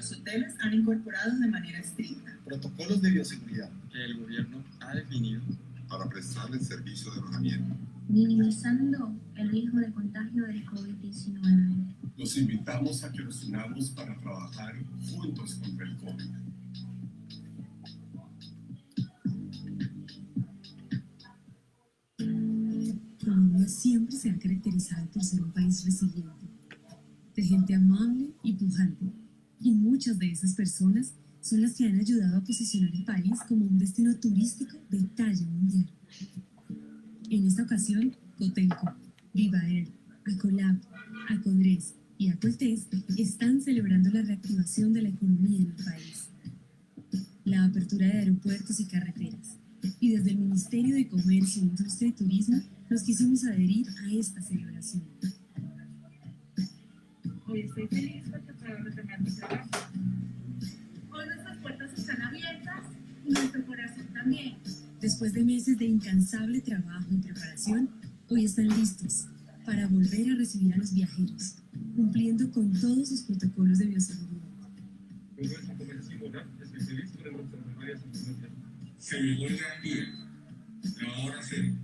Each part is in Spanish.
Los hoteles han incorporado de manera estricta protocolos de bioseguridad que el gobierno ha definido para prestarle servicio de alojamiento, minimizando el riesgo de contagio del COVID-19. Los invitamos a que nos unamos para trabajar juntos contra el COVID. Colombia siempre se ha caracterizado por ser un país resiliente, de gente amable y pujante, y muchas de esas personas son las que han ayudado a posicionar el país como un destino turístico de talla mundial. En esta ocasión, Cotelco, Viva Air, Acolab, Acodres y Acoltes están celebrando la reactivación de la economía en el país, la apertura de aeropuertos y carreteras, y desde el Ministerio de Comercio, Industria y Turismo nos quisimos adherir a esta celebración. Hoy estoy feliz porque puedo retomar mi trabajo. Hoy nuestras puertas están abiertas y nuestro corazón también. Después de meses de incansable trabajo y preparación, hoy están listos para volver a recibir a los viajeros, cumpliendo con todos sus protocolos de bioseguridad. Yo soy San Tomás de Simona, estoy feliz por el extraordinario Santa. Se llegó el gran día, la hora cero.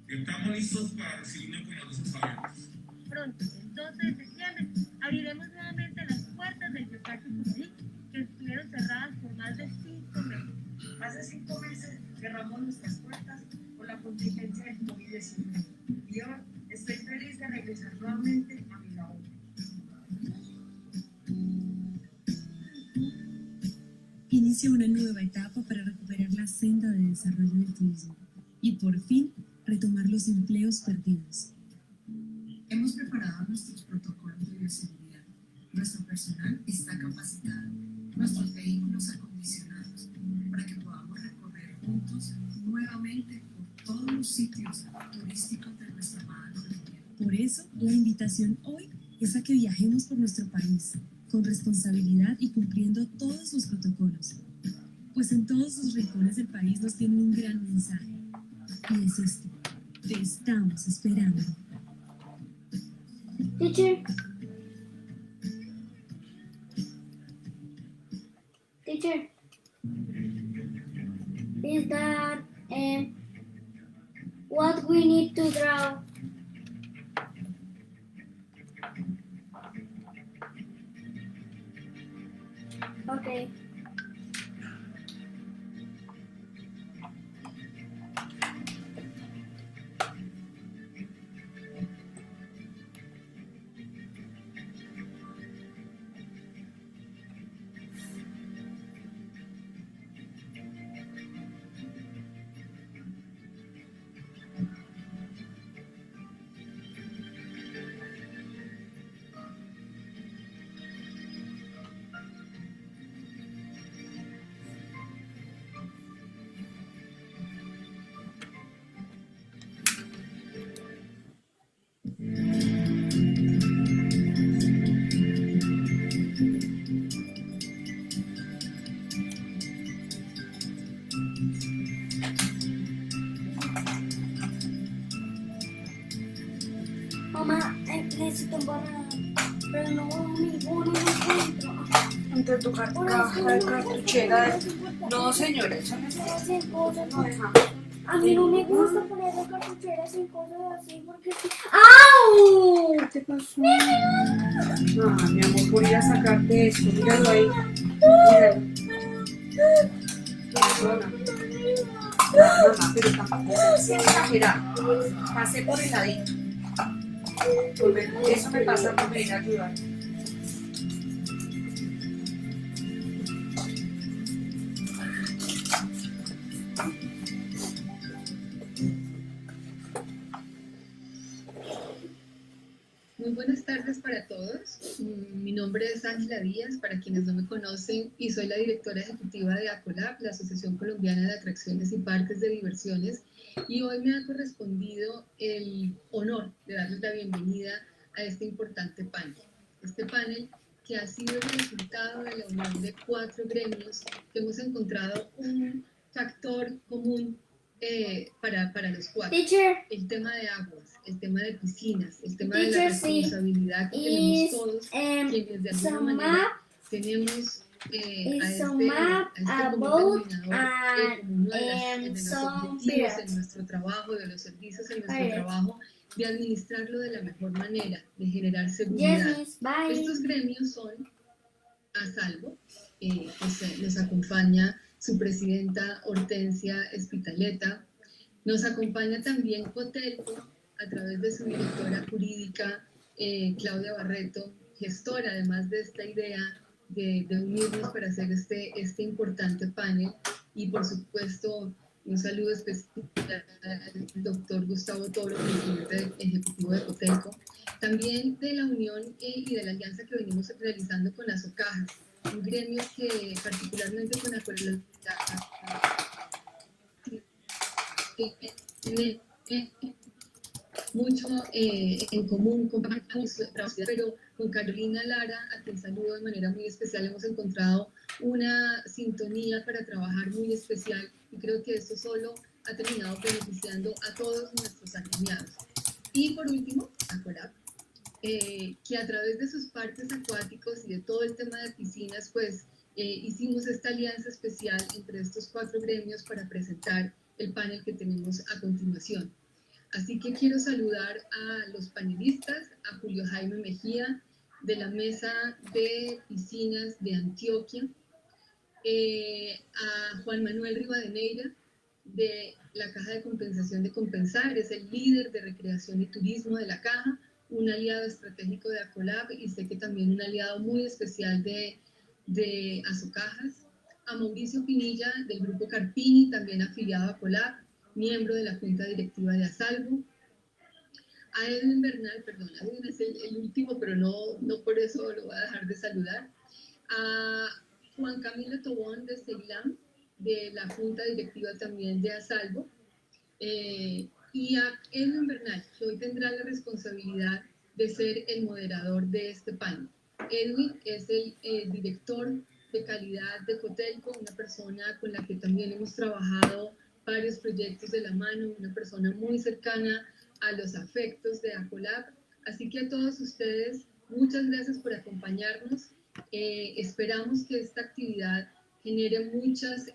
Estamos listos para recibirnos con los brazos abiertos. Pronto, el 12 de septiembre, abriremos nuevamente las puertas del Bioparque Cundí, que estuvieron cerradas por más de 5 meses. Hace 5 meses cerramos nuestras puertas por la contingencia del COVID-19 y hoy estoy feliz de regresar nuevamente a mi labor. Inicia una nueva etapa para recuperar la senda de desarrollo del turismo y por fin retomar los empleos perdidos. Hemos preparado nuestros protocolos de bioseguridad. Nuestro personal está capacitado, nuestros vehículos acondicionados, para que podamos recorrer juntos nuevamente por todos los sitios turísticos de nuestra amada Colombia. Por eso, la invitación hoy es a que viajemos por nuestro país, con responsabilidad y cumpliendo todos los protocolos. Pues en todos los rincones del país nos tienen un gran mensaje. Y es este: te estamos esperando. Teacher. Teacher. Is that what we need to draw? Okay. Mamá, necesito un banana, pero no ninguno no encuentro. Entre tu caja de cartuchera. No, señora, eso no es Hacen cosas. no dejamos. A mí no me gusta poner la cartuchera sin cosas así porque sí. ¡Au! ¿Qué te pasó? Ah, mi amor, voy a ir a sacarte esto. Míralo ahí. Míralo. Perdona. Mamá, pero tampoco es exagerado. Pasé por el ladito. Eso me pasa por venir a ayudar. Muy buenas tardes para todos. Mi nombre es Ángela Díaz, para quienes no me conocen, y soy la directora ejecutiva de ACOLAP, la Asociación Colombiana de Atracciones y Parques de Diversiones, y hoy me ha correspondido el honor de darles la bienvenida a este importante panel. Este panel que ha sido el resultado de la unión de 4 gremios que hemos encontrado un factor común para los 4. Teacher, el tema de aguas, el tema de piscinas, el tema teacher, de la responsabilidad que tenemos todos, quienes de alguna manera tenemos It's a a este map común about denominador como uno de los some objetivos birds. en nuestro trabajo, de los servicios en nuestro Pirates. trabajo, de administrarlo de la mejor manera, de generar seguridad. Yes, miss, bye. Estos gremios son A Salvo, pues, nos acompaña su presidenta Hortensia Espitaleta, nos acompaña también Cotelco a través de su directora jurídica Claudia Barreto, gestora además de esta idea de unirnos para hacer este importante panel, y por supuesto un saludo especial al doctor Gustavo Toro, presidente ejecutivo de Cotelco, también de la unión y de la alianza que venimos realizando con Asocajas, un gremio que particularmente con Acolab tiene mucho en común, pero con Carolina Lara, a quien saludo de manera muy especial, hemos encontrado una sintonía para trabajar muy especial, y creo que esto solo ha terminado beneficiando a todos nuestros alineados. Y por último, Acolab, que a través de sus parques acuáticos y de todo el tema de piscinas, pues hicimos esta alianza especial entre estos 4 gremios para presentar el panel que tenemos a continuación. Así que quiero saludar a los panelistas, a Julio Jaime Mejía, de la Mesa de Piscinas de Antioquia, a Juan Manuel Rivadeneira, de la Caja de Compensación de Compensar, es el líder de recreación y turismo de la Caja, un aliado estratégico de Acolab y sé que también un aliado muy especial de Asocajas, a Mauricio Pinilla del Grupo Carpini, también afiliado a Acolab, miembro de la Junta Directiva de Asalvo, a Edwin Bernal, perdón, Edwin es el último, pero no por eso lo voy a dejar de saludar, a Juan Camilo Tobón de CELAM, de la Junta Directiva también de Asalvo, y a Edwin Bernal, que hoy tendrá la responsabilidad de ser el moderador de este panel. Edwin es el director de calidad de Cotelco, una persona con la que también hemos trabajado varios proyectos de la mano, una persona muy cercana a los afectos de Acolab. Así que a todos ustedes, muchas gracias por acompañarnos. Esperamos que esta actividad genere muchas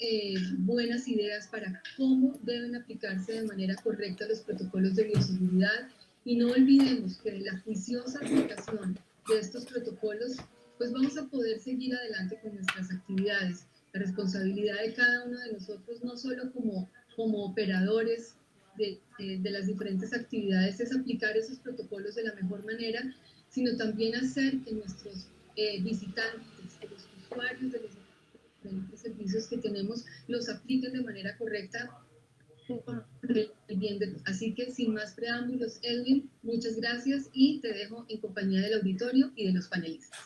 buenas ideas para cómo deben aplicarse de manera correcta los protocolos de bioseguridad, y no olvidemos que de la juiciosa aplicación de estos protocolos pues vamos a poder seguir adelante con nuestras actividades. La responsabilidad de cada uno de nosotros, no solo como operadores de las diferentes actividades, es aplicar esos protocolos de la mejor manera, sino también hacer que nuestros visitantes, que los usuarios de los diferentes servicios que tenemos, los apliquen de manera correcta. Así que sin más preámbulos, Edwin, muchas gracias y te dejo en compañía del auditorio y de los panelistas.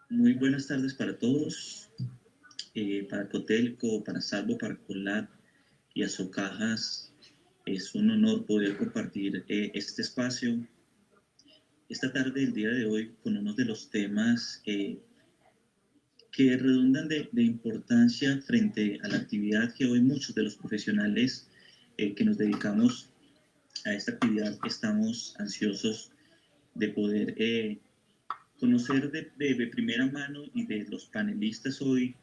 Muy buenas tardes para todos, para Cotelco, para Salvo, para Acolab y Asocajas. Es un honor poder compartir este espacio esta tarde, el día de hoy, con uno de los temas que redundan de importancia frente a la actividad que hoy muchos de los profesionales que nos dedicamos a esta actividad estamos ansiosos de poder conocer de primera mano, y de los panelistas hoy,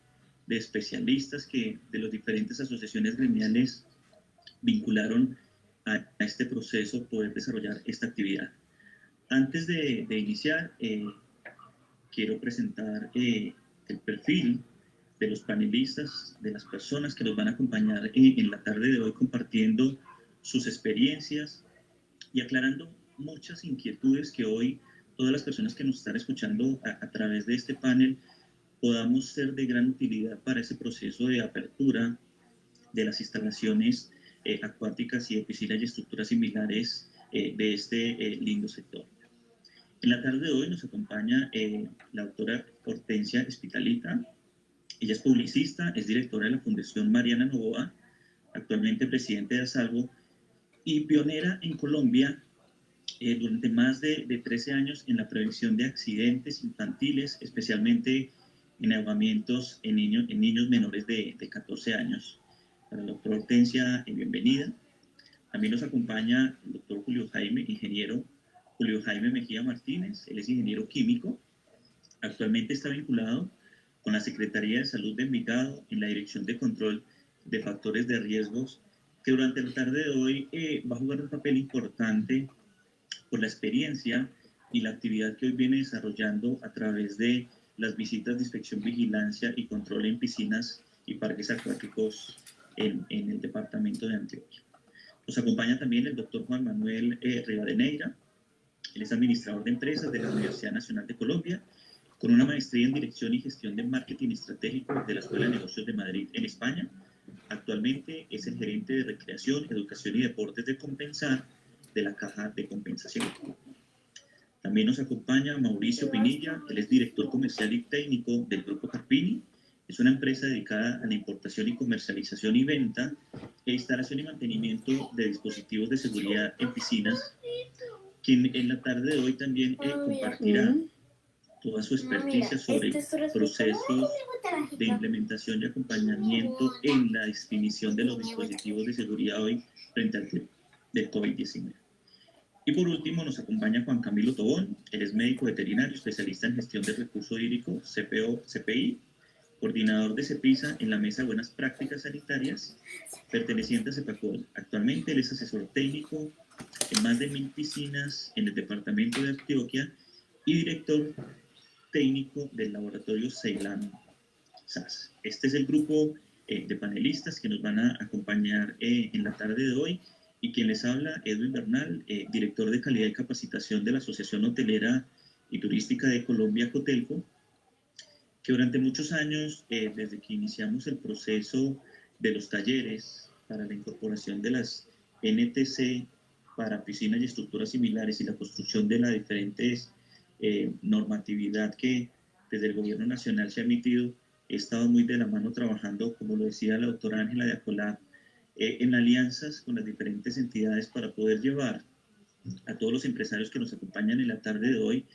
de especialistas que de las diferentes asociaciones gremiales vincularon a este proceso, poder desarrollar esta actividad. Antes de iniciar, quiero presentar el perfil de los panelistas, de las personas que nos van a acompañar en la tarde de hoy, compartiendo sus experiencias y aclarando muchas inquietudes que hoy todas las personas que nos están escuchando a través de este panel podamos ser de gran utilidad para ese proceso de apertura de las instalaciones acuáticas y de piscinas y estructuras similares de este lindo sector. En la tarde de hoy nos acompaña la doctora Hortensia Espitaleta. Ella es publicista, es directora de la Fundación Mariana Novoa, actualmente presidente de Asalvo y pionera en Colombia durante más de 13 años en la prevención de accidentes infantiles, especialmente en ahogamientos en niños menores de 14 años. Para la doctora Hortensia, bienvenida. También nos acompaña el doctor Julio Jaime, ingeniero Julio Jaime Mejía Martínez, él es ingeniero químico, actualmente está vinculado con la Secretaría de Salud de Envigado en la Dirección de Control de Factores de Riesgos, que durante la tarde de hoy va a jugar un papel importante por la experiencia y la actividad que hoy viene desarrollando a través de las visitas de inspección, vigilancia y control en piscinas y parques acuáticos en el departamento de Antioquia. Nos acompaña también el doctor Juan Manuel Rivadeneira. Él es administrador de empresas de la Universidad Nacional de Colombia, con una maestría en Dirección y Gestión de Marketing Estratégico de la Escuela de Negocios de Madrid en España. Actualmente es el gerente de Recreación, Educación y Deportes de Compensar de la Caja de Compensación. También nos acompaña Mauricio Pinilla, él es director comercial y técnico del Grupo Carpini. Es una empresa dedicada a la importación y comercialización y venta e instalación y mantenimiento de dispositivos de seguridad en piscinas, quien en la tarde de hoy también compartirá toda su experticia sobre procesos de implementación y acompañamiento en la definición de los dispositivos de seguridad hoy frente al tema del COVID-19. Y por último nos acompaña Juan Camilo Tobón, él es médico veterinario, especialista en gestión de recurso hídrico, CPI, coordinador de CEPISA en la Mesa de Buenas Prácticas Sanitarias, perteneciente a CEPACOL. Actualmente él es asesor técnico en más de 1000 piscinas en el departamento de Antioquia y director técnico del laboratorio Ceylan SAS. Este es el grupo de panelistas que nos van a acompañar en la tarde de hoy, y quien les habla, Edwin Bernal, director de calidad y capacitación de la Asociación Hotelera y Turística de Colombia, Cotelco, que durante muchos años, desde que iniciamos el proceso de los talleres para la incorporación de las NTC para piscinas y estructuras similares y la construcción de la diferentes normatividad que desde el gobierno nacional se ha emitido, he estado muy de la mano trabajando, como lo decía la doctora Ángela de Acolab, en alianzas con las diferentes entidades para poder llevar a todos los empresarios que nos acompañan en la tarde de hoy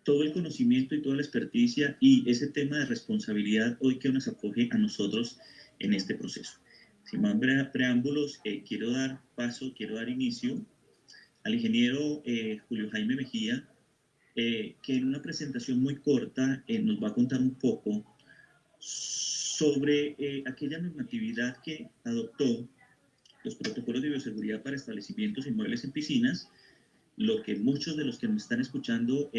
todo el conocimiento y toda la experticia y ese tema de responsabilidad hoy que nos acoge a nosotros en este proceso. Sin más preámbulos, quiero dar inicio al ingeniero Julio Jaime Mejía, que en una presentación muy corta nos va a contar un poco sobre aquella normatividad que adoptó los protocolos de bioseguridad para establecimientos inmuebles en piscinas, lo que muchos de los que nos están escuchando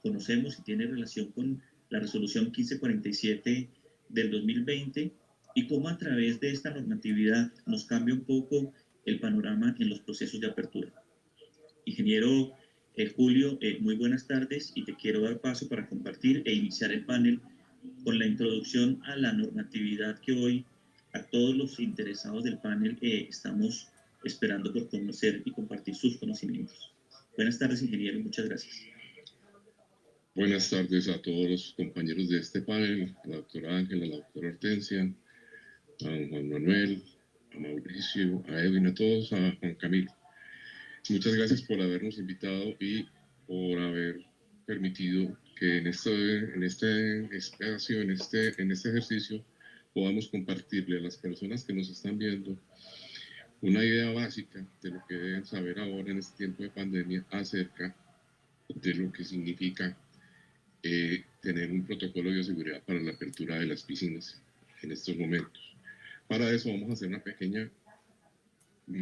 conocemos y tiene relación con la resolución 1547 del 2020 y cómo a través de esta normatividad nos cambia un poco el panorama en los procesos de apertura. Ingeniero Julio, muy buenas tardes y te quiero dar paso para compartir e iniciar el panel con la introducción a la normatividad que hoy a todos los interesados del panel estamos esperando por conocer y compartir sus conocimientos. Buenas tardes, ingeniero, muchas gracias. Buenas tardes a todos los compañeros de este panel, a la doctora Ángela, a la doctora Hortensia, a Juan Manuel, a Mauricio, a Edwin, a todos, a Juan Camilo. Muchas gracias por habernos invitado y por haber permitido que en este espacio, en este ejercicio, podamos compartirle a las personas que nos están viendo una idea básica de lo que deben saber ahora en este tiempo de pandemia acerca de lo que significa tener un protocolo de bioseguridad para la apertura de las piscinas en estos momentos. Para eso vamos a hacer una pequeña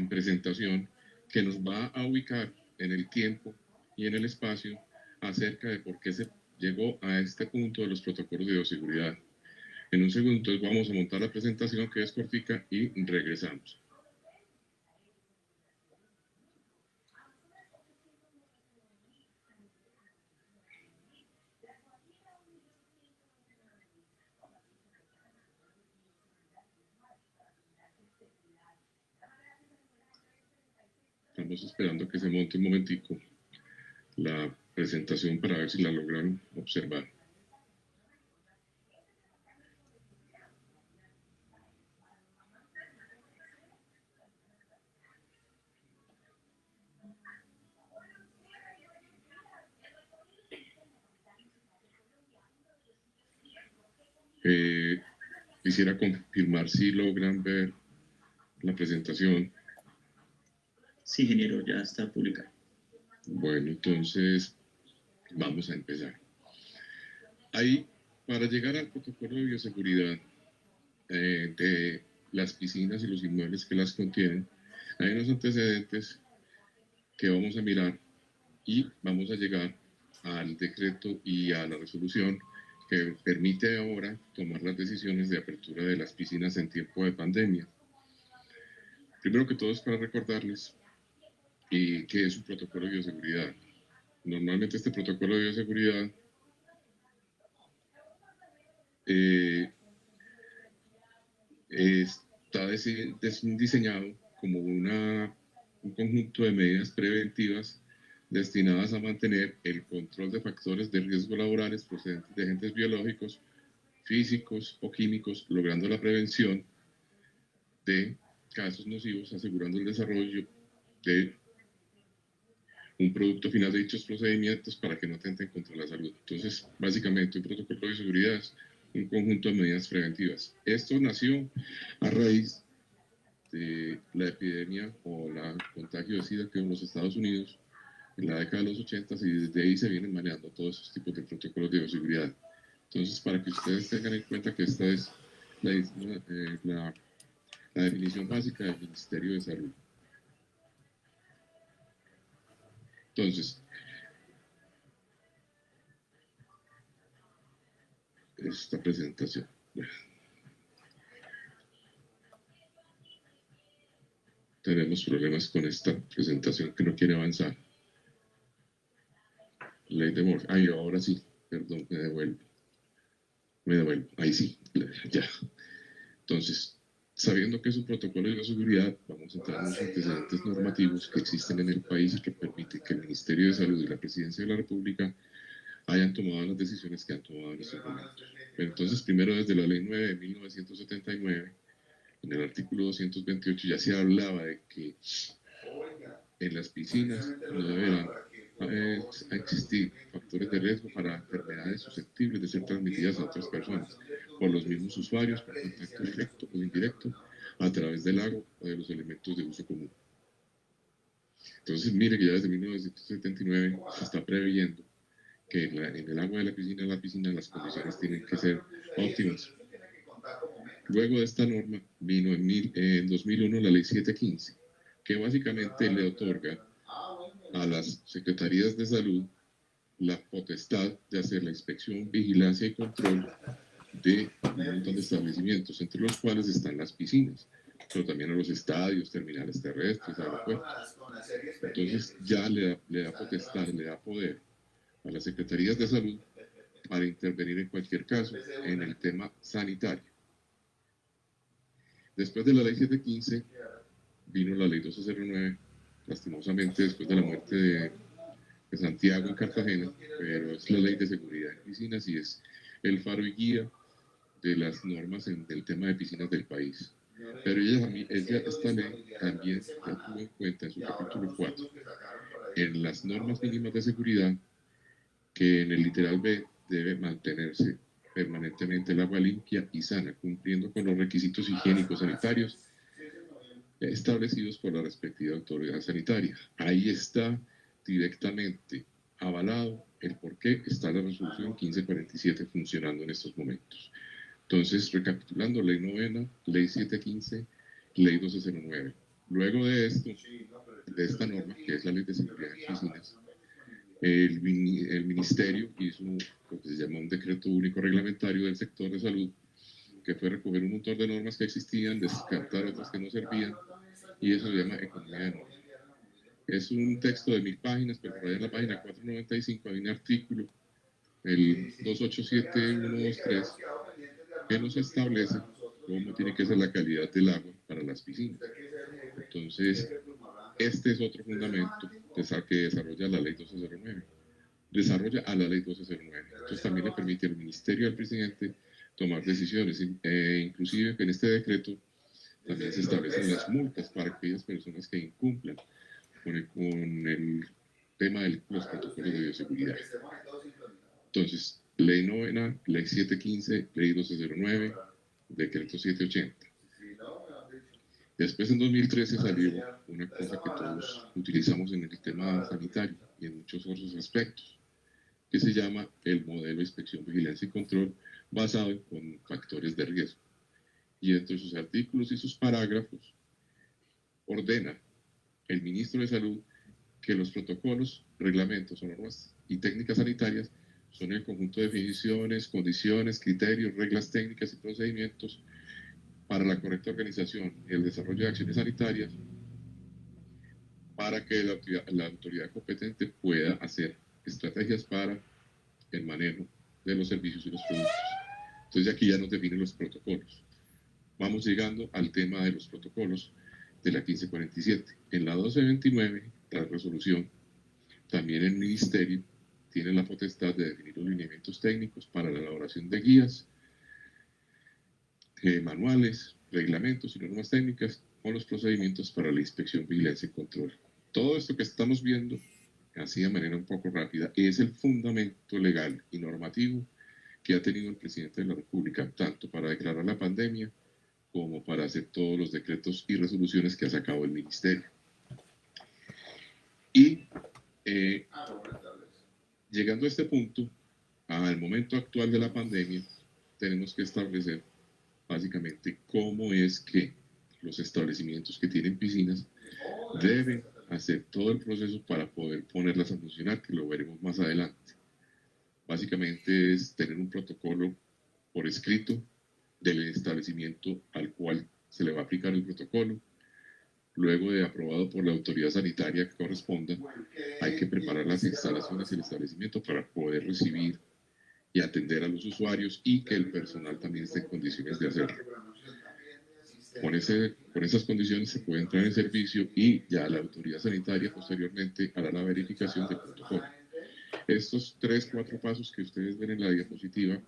presentación que nos va a ubicar en el tiempo y en el espacio acerca de por qué se llegó a este punto de los protocolos de bioseguridad. En un segundo vamos a montar la presentación, que es cortica, y regresamos. Estamos esperando que se monte un momentico la presentación para ver si la logran observar. Quisiera confirmar si logran ver la presentación. Sí, ingeniero, ya está publicada. Bueno, entonces vamos a empezar. Ahí, para llegar al protocolo de bioseguridad de las piscinas y los inmuebles que las contienen, hay unos antecedentes que vamos a mirar y vamos a llegar al decreto y a la resolución que permite ahora tomar las decisiones de apertura de las piscinas en tiempo de pandemia. Primero que todo es para recordarles qué es un protocolo de bioseguridad. Normalmente este protocolo de bioseguridad está diseñado como un conjunto de medidas preventivas destinadas a mantener el control de factores de riesgo laborales procedentes de agentes biológicos, físicos o químicos, logrando la prevención de casos nocivos, asegurando el desarrollo de un producto final de dichos procedimientos para que no atenten contra la salud. Entonces, básicamente, un protocolo de seguridad es un conjunto de medidas preventivas. Esto nació a raíz de la epidemia o la contagio de SIDA que en los Estados Unidos en la década de los 80 y desde ahí se vienen manejando todos esos tipos de protocolos de bioseguridad. Entonces, para que ustedes tengan en cuenta que esta es la definición básica del Ministerio de Salud. Entonces, esta presentación. Tenemos problemas con esta presentación que no quiere avanzar. Ley de Murphy. Ay, ahora sí, perdón, me devuelvo. Ahí sí, ya. Entonces, sabiendo que es un protocolo de bioseguridad, vamos a entrar en los antecedentes normativos que existen en el país y que permiten que el Ministerio de Salud y la Presidencia de la República hayan tomado las decisiones que han tomado en estos momentos. Pero entonces, primero desde la Ley 9 de 1979, en el artículo 228 ya se hablaba de que en las piscinas no deberán existir factores de riesgo para enfermedades susceptibles de ser transmitidas a otras personas por los mismos usuarios, por contacto directo o indirecto, a través del agua o de los elementos de uso común. Entonces, mire que ya desde 1979 se está previendo que en el agua de la piscina las condiciones tienen que ser óptimas. Luego de esta norma vino en 2001 la Ley 715, que básicamente le otorga a las secretarías de salud la potestad de hacer la inspección, vigilancia y control de un montón de establecimientos, entre los cuales están las piscinas, pero también a los estadios, terminales terrestres, aeropuertos. Entonces ya le da potestad, le da poder a las secretarías de salud para intervenir en cualquier caso en el tema sanitario. Después de la Ley 715 vino la Ley 1209, lastimosamente después de la muerte de Santiago en Cartagena, pero es la Ley de Seguridad en Piscinas y es el faro y guía de las normas del tema de piscinas del país. Pero esta ley también tuvo en cuenta en su capítulo 4, en las normas mínimas de seguridad, que en el literal B debe mantenerse permanentemente el agua limpia y sana, cumpliendo con los requisitos higiénicos sanitarios establecidos por la respectiva autoridad sanitaria. Ahí está directamente avalado el por qué está la resolución 1547 funcionando en estos momentos. Entonces, recapitulando, Ley 9, Ley 715, Ley 1209. Luego de esto, de esta norma, que es la Ley de Seguridad en Piscinas, el Ministerio hizo lo que se llama un decreto único reglamentario del sector de salud, que fue recoger un montón de normas que existían, descartar otras que no servían, y eso se llama economía de normas. Es un texto de 1000 páginas, pero por ahí en la página 495 hay un artículo, el 287123, que nos establece cómo tiene que ser la calidad del agua para las piscinas. Entonces, este es otro fundamento que desarrolla la Ley 1209. Desarrolla a la Ley 1209. Entonces, también le permite al Ministerio del Presidente tomar decisiones, inclusive que en este decreto también se establecen las multas para aquellas personas que incumplan con el tema de los protocolos de bioseguridad. Entonces, Ley 9, Ley 715, Ley 1209, Decreto 780. Después, en 2013, salió una cosa que todos utilizamos en el tema sanitario, y en muchos otros aspectos, que se llama el modelo de inspección, vigilancia y control basado en factores de riesgo. Y entre sus artículos y sus parágrafos ordena el ministro de Salud que los protocolos, reglamentos o normas y técnicas sanitarias son el conjunto de definiciones, condiciones, criterios, reglas técnicas y procedimientos para la correcta organización y el desarrollo de acciones sanitarias para que la autoridad competente pueda hacer estrategias para el manejo de los servicios y los productos. Entonces aquí ya nos definen los protocolos. Vamos llegando al tema de los protocolos de la 1547. En la 1229, la resolución, también el Ministerio tiene la potestad de definir los lineamientos técnicos para la elaboración de guías, manuales, reglamentos y normas técnicas con los procedimientos para la inspección, vigilancia y control. Todo esto que estamos viendo, así de manera un poco rápida, es el fundamento legal y normativo que ha tenido el presidente de la República, tanto para declarar la pandemia como para hacer todos los decretos y resoluciones que ha sacado el Ministerio. Y llegando a este punto, al momento actual de la pandemia, tenemos que establecer básicamente cómo es que los establecimientos que tienen piscinas deben hacer todo el proceso para poder ponerlas a funcionar, que lo veremos más adelante. Básicamente es tener un protocolo por escrito del establecimiento al cual se le va a aplicar el protocolo. Luego de aprobado por la autoridad sanitaria que corresponda, hay que preparar las instalaciones y el establecimiento para poder recibir y atender a los usuarios y que el personal también esté en condiciones de hacerlo. Con esas condiciones se puede entrar en servicio y ya la autoridad sanitaria posteriormente hará la verificación del protocolo. Estos 3-4 pasos que ustedes ven en la diapositiva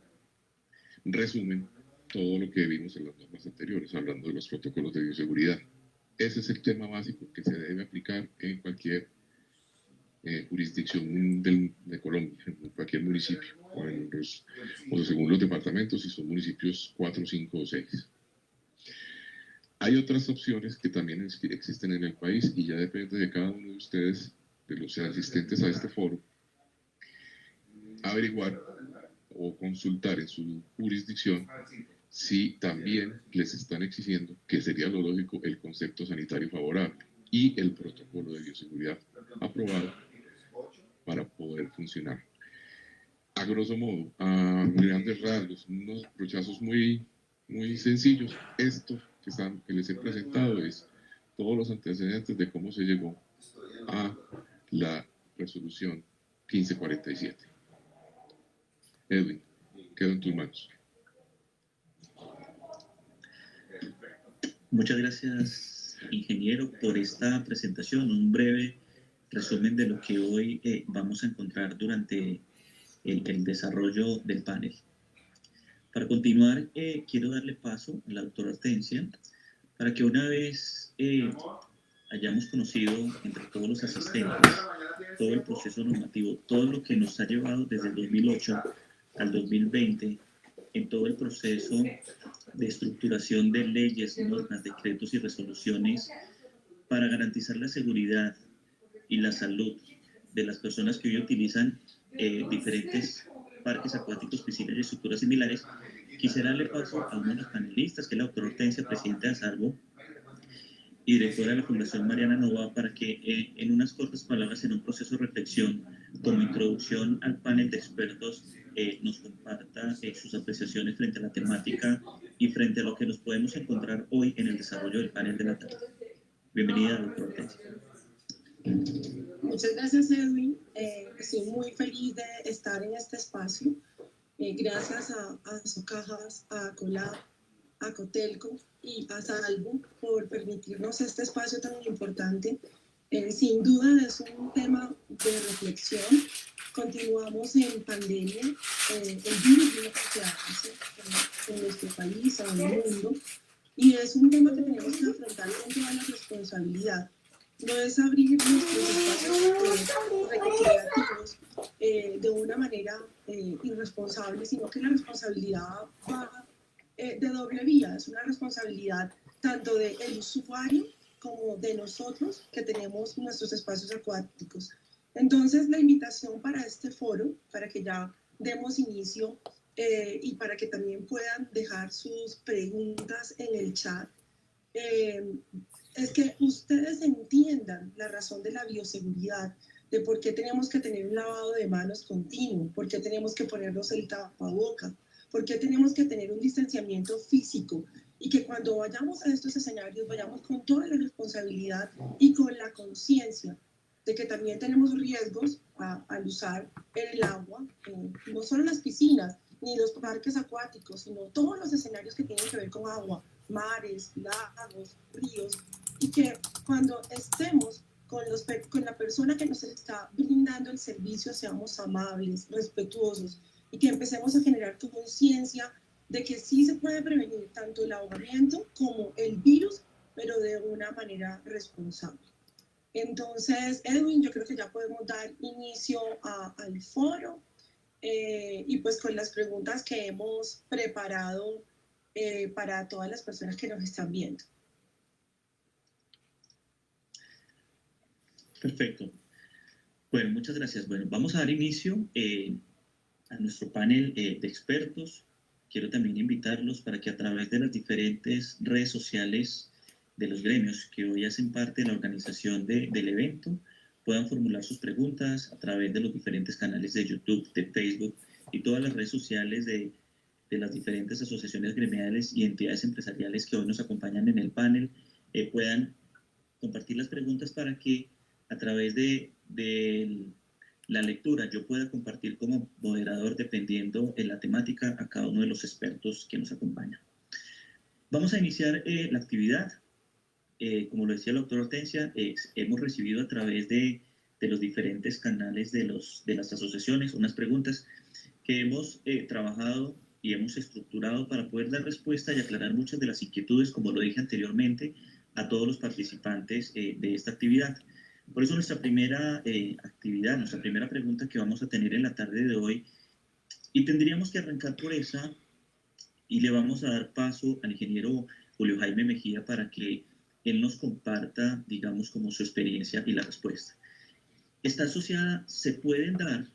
resumen todo lo que vimos en las normas anteriores, hablando de los protocolos de bioseguridad. Ese es el tema básico que se debe aplicar en cualquier jurisdicción de Colombia, en cualquier municipio, o según los departamentos, si son municipios 4, 5 o 6. Hay otras opciones que también existen en el país y ya depende de cada uno de ustedes, de los asistentes a este foro, averiguar o consultar en su jurisdicción si también les están exigiendo, que sería lo lógico, el concepto sanitario favorable y el protocolo de bioseguridad aprobado para poder funcionar. A grosso modo, a grandes rasgos, unos brochazos muy sencillos. Esto que les he presentado es todos los antecedentes de cómo se llegó a la resolución 1547. Edwin, quedo en tus manos. Muchas gracias, ingeniero, por esta presentación. Un breve resumen de lo que hoy vamos a encontrar durante el desarrollo del panel. Para continuar, quiero darle paso a la doctora Hortensia para que una vez hayamos conocido entre todos los asistentes todo el proceso normativo, todo lo que nos ha llevado desde el 2008 al 2020 en todo el proceso de estructuración de leyes, normas, decretos y resoluciones para garantizar la seguridad y la salud de las personas que hoy utilizan diferentes parques acuáticos, piscinas y estructuras similares. Quisiera darle paso a uno de los panelistas, que es la doctora Hortensia, presidenta de ASALVO y directora de la Fundación Mariana Nova, para que en unas cortas palabras, en un proceso de reflexión, como introducción al panel de expertos, nos comparta sus apreciaciones frente a la temática y frente a lo que nos podemos encontrar hoy en el desarrollo del panel de la tarde. Bienvenida, doctora Hortensia. Muchas gracias, Edwin. Estoy muy feliz de estar en este espacio. Gracias a Socajas, a Colab, a Cotelco y a ASALVO por permitirnos este espacio tan importante. Sin duda es un tema de reflexión. Continuamos en pandemia, el virus viene que hace en nuestro país, en el mundo, y es un tema que tenemos que afrontar con toda la responsabilidad. No es abrir nuestros espacios recreativos de una manera irresponsable, sino que la responsabilidad va de doble vía. Es una responsabilidad tanto del usuario como de nosotros que tenemos nuestros espacios acuáticos. Entonces, la invitación para este foro, para que ya demos inicio y para que también puedan dejar sus preguntas en el chat, es que ustedes entiendan la razón de la bioseguridad, de por qué tenemos que tener un lavado de manos continuo, por qué tenemos que ponernos el tapaboca, por qué tenemos que tener un distanciamiento físico, y que cuando vayamos a estos escenarios vayamos con toda la responsabilidad y con la conciencia de que también tenemos riesgos al usar el agua, no solo las piscinas ni los parques acuáticos, sino todos los escenarios que tienen que ver con agua, mares, lagos, ríos, y que cuando estemos con la persona que nos está brindando el servicio seamos amables, respetuosos, y que empecemos a generar conciencia de que sí se puede prevenir tanto el ahogamiento como el virus, pero de una manera responsable. Entonces, Edwin, yo creo que ya podemos dar inicio al foro y pues con las preguntas que hemos preparado para todas las personas que nos están viendo. Perfecto. Bueno, muchas gracias. Bueno, vamos a dar inicio a nuestro panel de expertos. Quiero también invitarlos para que a través de las diferentes redes sociales de los gremios que hoy hacen parte de la organización del evento puedan formular sus preguntas a través de los diferentes canales de YouTube, de Facebook y todas las redes sociales de las diferentes asociaciones gremiales y entidades empresariales que hoy nos acompañan en el panel, puedan compartir las preguntas para que a través de la lectura yo pueda compartir como moderador dependiendo de la temática a cada uno de los expertos que nos acompañan. Vamos a iniciar la actividad. Como lo decía la doctora Hortensia, hemos recibido a través de los diferentes canales de las asociaciones unas preguntas que hemos trabajado y hemos estructurado para poder dar respuesta y aclarar muchas de las inquietudes, como lo dije anteriormente, a todos los participantes de esta actividad. Por eso nuestra primera actividad, nuestra primera pregunta que vamos a tener en la tarde de hoy, y tendríamos que arrancar por esa, y le vamos a dar paso al ingeniero Julio Jaime Mejía para que él nos comparta, digamos, como su experiencia y la respuesta. Está asociada, ¿se pueden dar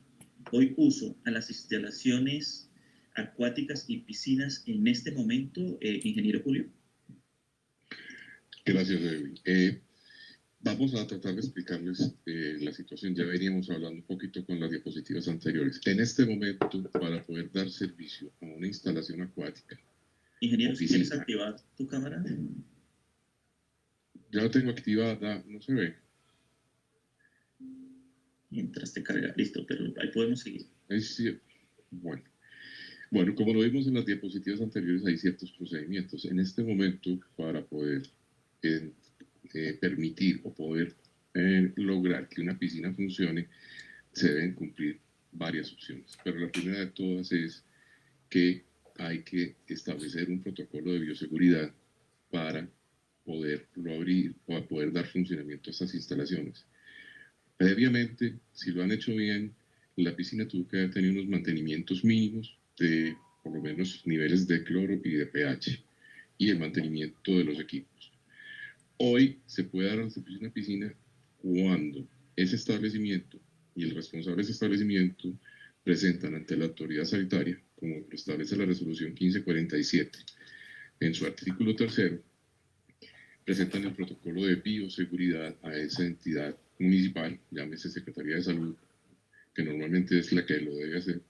hoy uso a las instalaciones acuáticas y piscinas en este momento, ingeniero Julio? Gracias, Edwin. Vamos a tratar de explicarles la situación. Ya veníamos hablando un poquito con las diapositivas anteriores. En este momento, para poder dar servicio a una instalación acuática. Ingeniero, si quieres activar tu cámara. Ya la tengo activada, no se ve. Mientras te carga, listo, pero ahí podemos seguir. Ahí sí. Bueno, como lo vimos en las diapositivas anteriores, hay ciertos procedimientos. En este momento, para poder permitir o poder lograr que una piscina funcione, se deben cumplir varias opciones. Pero la primera de todas es que hay que establecer un protocolo de bioseguridad para poderlo abrir o a poder dar funcionamiento a estas instalaciones. Previamente, si lo han hecho bien, la piscina tuvo que tener unos mantenimientos mínimos de por lo menos niveles de cloro y de pH y el mantenimiento de los equipos. Hoy se puede dar servicio a una piscina cuando ese establecimiento y el responsable de ese establecimiento presentan ante la autoridad sanitaria, como lo establece la resolución 1547, en su artículo 3º, presentan el protocolo de bioseguridad a esa entidad municipal, llámese Secretaría de Salud, que normalmente es la que lo debe hacer,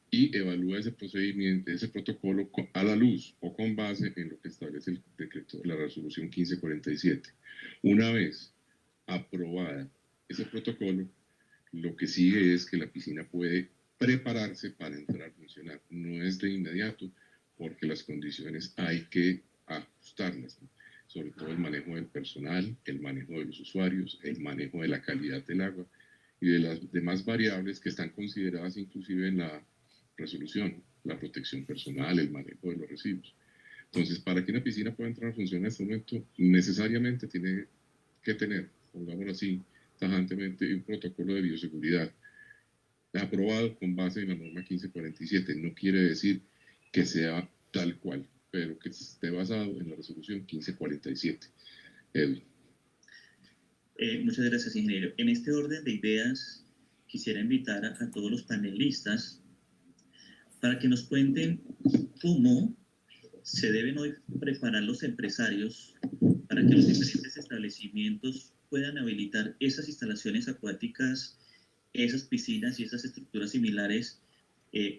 y evalúa ese procedimiento, ese protocolo a la luz o con base en lo que establece el decreto de la resolución 1547. Una vez aprobada ese protocolo, lo que sigue es que la piscina puede prepararse para entrar a funcionar. No es de inmediato, porque las condiciones hay que ajustarlas, ¿no? Sobre todo el manejo del personal, el manejo de los usuarios, el manejo de la calidad del agua y de las demás variables que están consideradas inclusive en la resolución, la protección personal, el manejo de los residuos. Entonces, para que una piscina pueda entrar a funcionar en este momento, necesariamente tiene que tener, pongámoslo así, tajantemente, un protocolo de bioseguridad aprobado con base en la norma 1547. No quiere decir que sea tal cual, pero que esté basado en la resolución 1547. Edwin. Muchas gracias, ingeniero. En este orden de ideas, quisiera invitar a todos los panelistas para que nos cuenten cómo se deben hoy preparar los empresarios para que los diferentes establecimientos puedan habilitar esas instalaciones acuáticas, esas piscinas y esas estructuras similares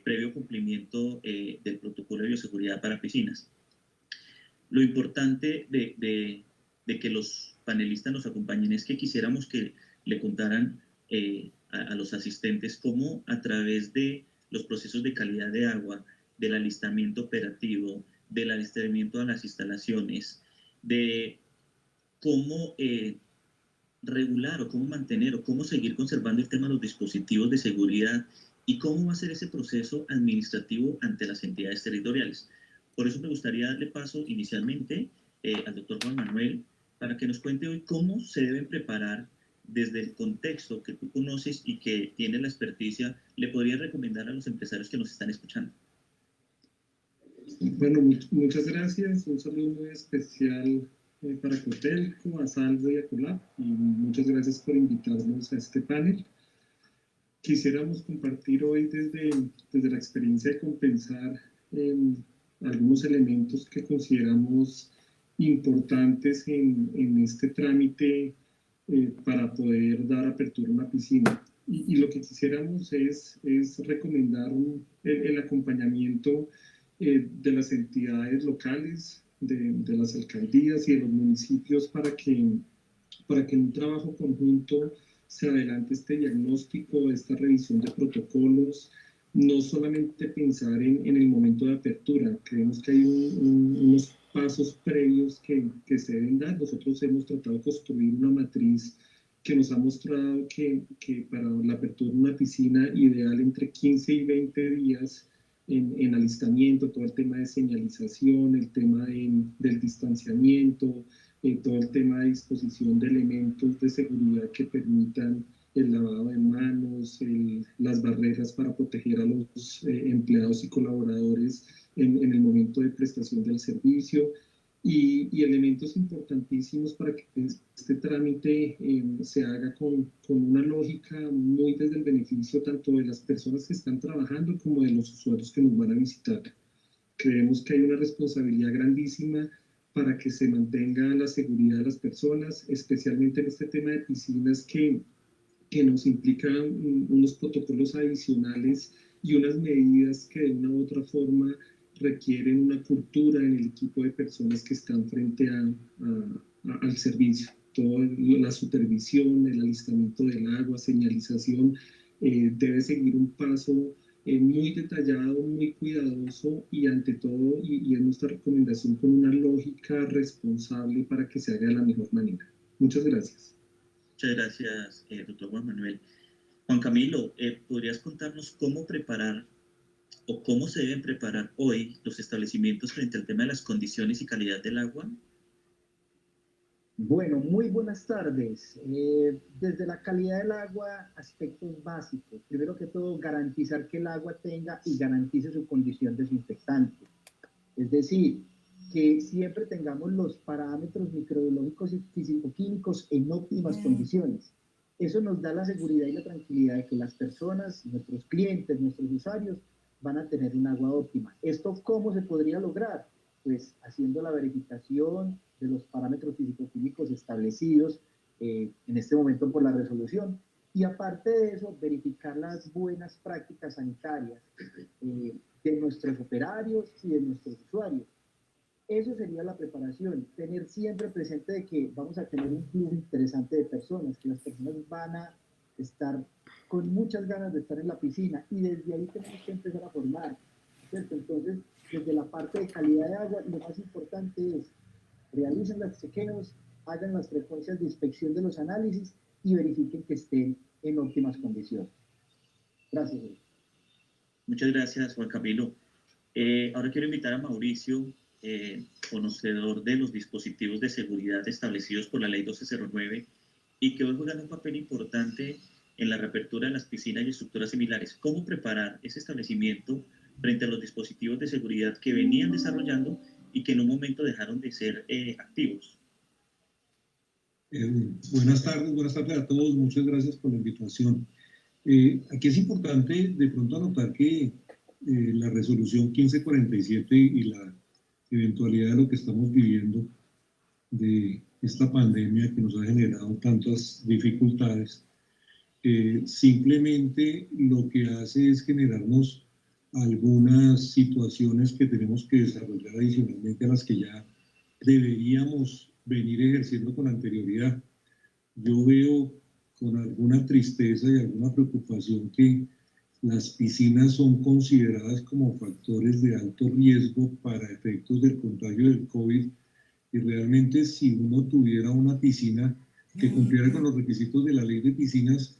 previo cumplimiento del protocolo de bioseguridad para piscinas. Lo importante de que los panelistas nos acompañen es que quisiéramos que le contaran a los asistentes cómo a través de los procesos de calidad de agua, del alistamiento operativo, del alistamiento a las instalaciones, de cómo regular o cómo mantener o cómo seguir conservando el tema de los dispositivos de seguridad y cómo va a ser ese proceso administrativo ante las entidades territoriales. Por eso me gustaría darle paso inicialmente al doctor Juan Manuel para que nos cuente hoy cómo se deben preparar desde el contexto que tú conoces y que tiene la experticia, le podría recomendar a los empresarios que nos están escuchando. Bueno, muchas gracias. Un saludo muy especial para Cotelco, a Salvo y a Colab. Y muchas gracias por invitarnos a este panel. Quisiéramos compartir hoy desde la experiencia de compensar algunos elementos que consideramos importantes en este trámite para poder dar apertura a una piscina. Y lo que quisiéramos es recomendar el acompañamiento de las entidades locales, de las alcaldías y de los municipios para que en un trabajo conjunto se adelante este diagnóstico, esta revisión de protocolos, no solamente pensar en el momento de apertura. Creemos que hay unos pasos previos que se deben dar. Nosotros hemos tratado de construir una matriz que nos ha mostrado que para la apertura de una piscina ideal entre 15 y 20 días en alistamiento, todo el tema de señalización, el tema del distanciamiento, todo el tema de disposición de elementos de seguridad que permitan el lavado de manos, las barreras para proteger a los empleados y colaboradores en el momento de prestación del servicio y elementos importantísimos para que este trámite se haga con una lógica muy desde el beneficio tanto de las personas que están trabajando como de los usuarios que nos van a visitar. Creemos que hay una responsabilidad grandísima para que se mantenga la seguridad de las personas, especialmente en este tema de piscinas que nos implican unos protocolos adicionales y unas medidas que de una u otra forma requieren una cultura en el equipo de personas que están frente al servicio. Toda la supervisión, el alistamiento del agua, señalización, debe seguir un paso muy detallado, muy cuidadoso y ante todo, y es nuestra recomendación, con una lógica responsable para que se haga de la mejor manera. Muchas gracias. Muchas gracias, doctor Juan Manuel. Juan Camilo, ¿podrías contarnos cómo preparar o cómo se deben preparar hoy los establecimientos frente al tema de las condiciones y calidad del agua? Bueno, muy buenas tardes. Desde la calidad del agua, aspectos básicos. Primero que todo, garantizar que el agua tenga y garantice su condición desinfectante. Es decir, que siempre tengamos los parámetros microbiológicos y físico-químicos en óptimas condiciones. Eso nos da la seguridad y la tranquilidad de que las personas, nuestros clientes, nuestros usuarios, van a tener un agua óptima. ¿Esto cómo se podría lograr? Pues haciendo la verificación de los parámetros físico-químicos establecidos en este momento por la resolución. Y aparte de eso, verificar las buenas prácticas sanitarias de nuestros operarios y de nuestros usuarios. Eso sería la preparación, tener siempre presente de que vamos a tener un flujo interesante de personas, que las personas van a estar con muchas ganas de estar en la piscina y desde ahí tenemos que empezar a formar, ¿cierto? Entonces, desde la parte de calidad de agua, lo más importante es realicen los chequeos, hagan las frecuencias de inspección de los análisis y verifiquen que estén en óptimas condiciones. Gracias. Muchas gracias, Juan Camilo. Ahora quiero invitar a Mauricio, conocedor de los dispositivos de seguridad establecidos por la Ley 1209 y que hoy juegan un papel importante en la reapertura de las piscinas y estructuras similares. ¿Cómo preparar ese establecimiento frente a los dispositivos de seguridad que venían desarrollando y que en un momento dejaron de ser activos? Buenas tardes a todos, muchas gracias por la invitación. Aquí es importante de pronto anotar que la resolución 1547 y la eventualidad de lo que estamos viviendo, de esta pandemia que nos ha generado tantas dificultades, simplemente lo que hace es generarnos algunas situaciones que tenemos que desarrollar adicionalmente a las que ya deberíamos venir ejerciendo con anterioridad. Yo veo con alguna tristeza y alguna preocupación que las piscinas son consideradas como factores de alto riesgo para efectos del contagio del COVID, y realmente si uno tuviera una piscina que cumpliera con los requisitos de la ley de piscinas,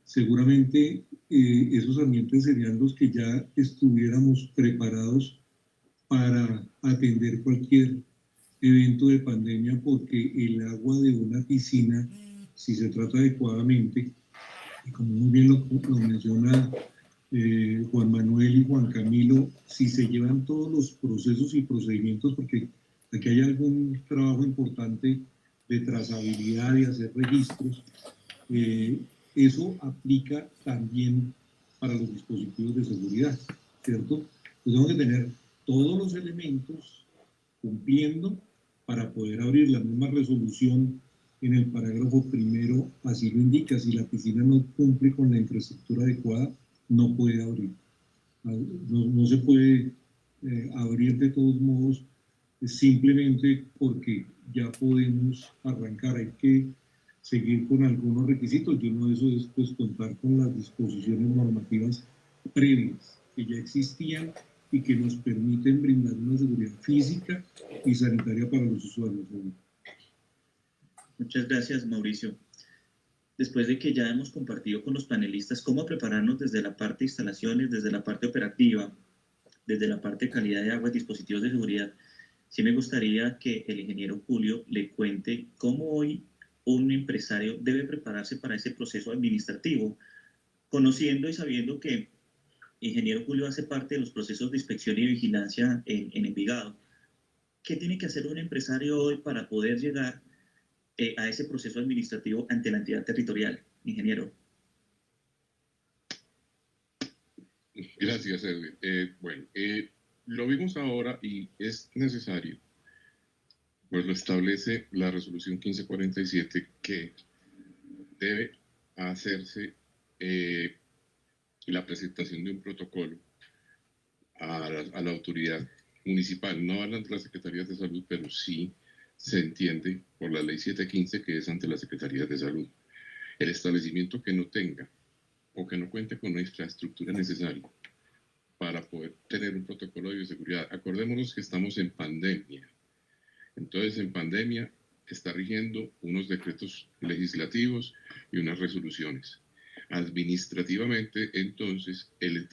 seguramente esos ambientes serían los que ya estuviéramos preparados para atender cualquier evento de pandemia, porque el agua de una piscina, si se trata adecuadamente, y como muy bien lo menciona Juan Manuel y Juan Camilo, si se llevan todos los procesos y procedimientos, porque aquí hay algún trabajo importante de trazabilidad y hacer registros, eso aplica también para los dispositivos de seguridad, ¿cierto? Entonces tenemos que tener todos los elementos cumpliendo para poder abrir. La misma resolución en el parágrafo primero así lo indica: si la piscina no cumple con la infraestructura adecuada, no puede abrir. No se puede abrir de todos modos simplemente porque ya podemos arrancar. Hay que seguir con algunos requisitos, y uno de esos es pues contar con las disposiciones normativas previas que ya existían y que nos permiten brindar una seguridad física y sanitaria para los usuarios. Muchas gracias, Mauricio. Después de que ya hemos compartido con los panelistas cómo prepararnos desde la parte de instalaciones, desde la parte operativa, desde la parte de calidad de agua y dispositivos de seguridad, sí me gustaría que el ingeniero Julio le cuente cómo hoy un empresario debe prepararse para ese proceso administrativo, conociendo y sabiendo que ingeniero Julio hace parte de los procesos de inspección y vigilancia en Envigado. ¿Qué tiene que hacer un empresario hoy para poder llegar a ese proceso administrativo ante la entidad territorial, ingeniero? Gracias, Edwin. Lo vimos ahora y es necesario, pues lo establece la resolución 1547, que debe hacerse la presentación de un protocolo a la autoridad municipal. No hablan de las secretarías de salud, pero sí se entiende por la ley 715 que es ante las secretarías de salud. El establecimiento que no tenga o que no cuente con la infraestructura necesaria para poder tener un protocolo de bioseguridad. Acordémonos que estamos en pandemia. Entonces, en pandemia está rigiendo unos decretos legislativos y unas resoluciones. Administrativamente, entonces, el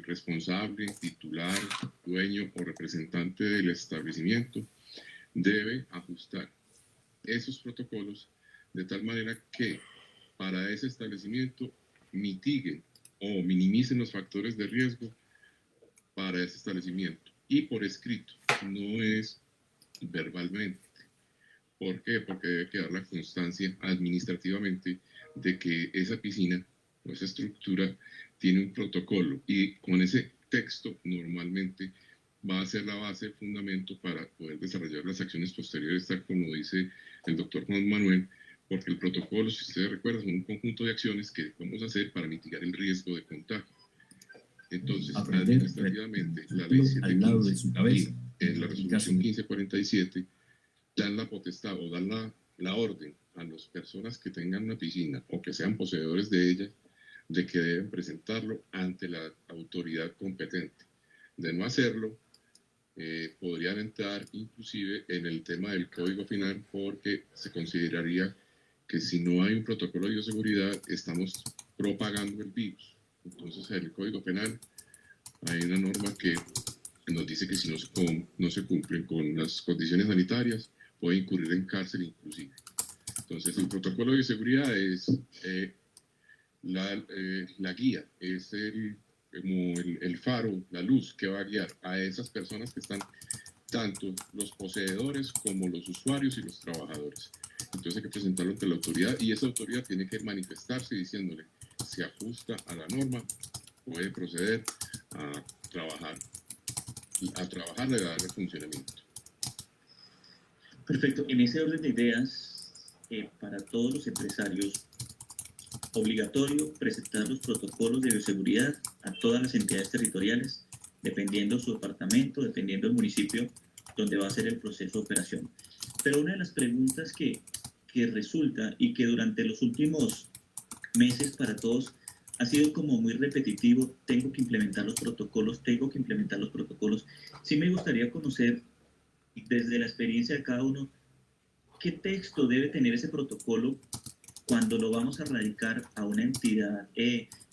responsable, titular, dueño o representante del establecimiento debe ajustar esos protocolos de tal manera que para ese establecimiento mitiguen o minimicen los factores de riesgo para ese establecimiento, y por escrito, no es verbalmente. ¿Por qué? Porque debe quedar la constancia administrativamente de que esa piscina o esa estructura tiene un protocolo, y con ese texto normalmente va a ser la base, el fundamento para poder desarrollar las acciones posteriores, tal como dice el doctor Juan Manuel, porque el protocolo, si ustedes recuerdan, son un conjunto de acciones que vamos a hacer para mitigar el riesgo de contagio. Entonces, administrativamente, la ley 715 y en la resolución 1547 dan la potestad o dan la orden a las personas que tengan una piscina o que sean poseedores de ella, de que deben presentarlo ante la autoridad competente. De no hacerlo, podrían entrar inclusive en el tema del Código Penal, porque se consideraría que si no hay un protocolo de bioseguridad, estamos propagando el virus. Entonces, en el Código Penal hay una norma que nos dice que si no se cumplen con las condiciones sanitarias, puede incurrir en cárcel inclusive. Entonces, el protocolo de bioseguridad es la guía, es como el faro, la luz que va a guiar a esas personas que están, tanto los poseedores como los usuarios y los trabajadores. Entonces hay que presentarlo ante la autoridad y esa autoridad tiene que manifestarse diciéndole, se ajusta a la norma, puede proceder a trabajar y darle funcionamiento. Perfecto. En ese orden de ideas, para todos los empresarios, obligatorio presentar los protocolos de bioseguridad a todas las entidades territoriales, dependiendo su departamento, dependiendo el municipio donde va a ser el proceso de operación. Pero una de las preguntas que resulta y que durante los últimos meses para todos ha sido como muy repetitivo, tengo que implementar los protocolos. Sí me gustaría conocer desde la experiencia de cada uno, ¿qué texto debe tener ese protocolo cuando lo vamos a radicar a una entidad,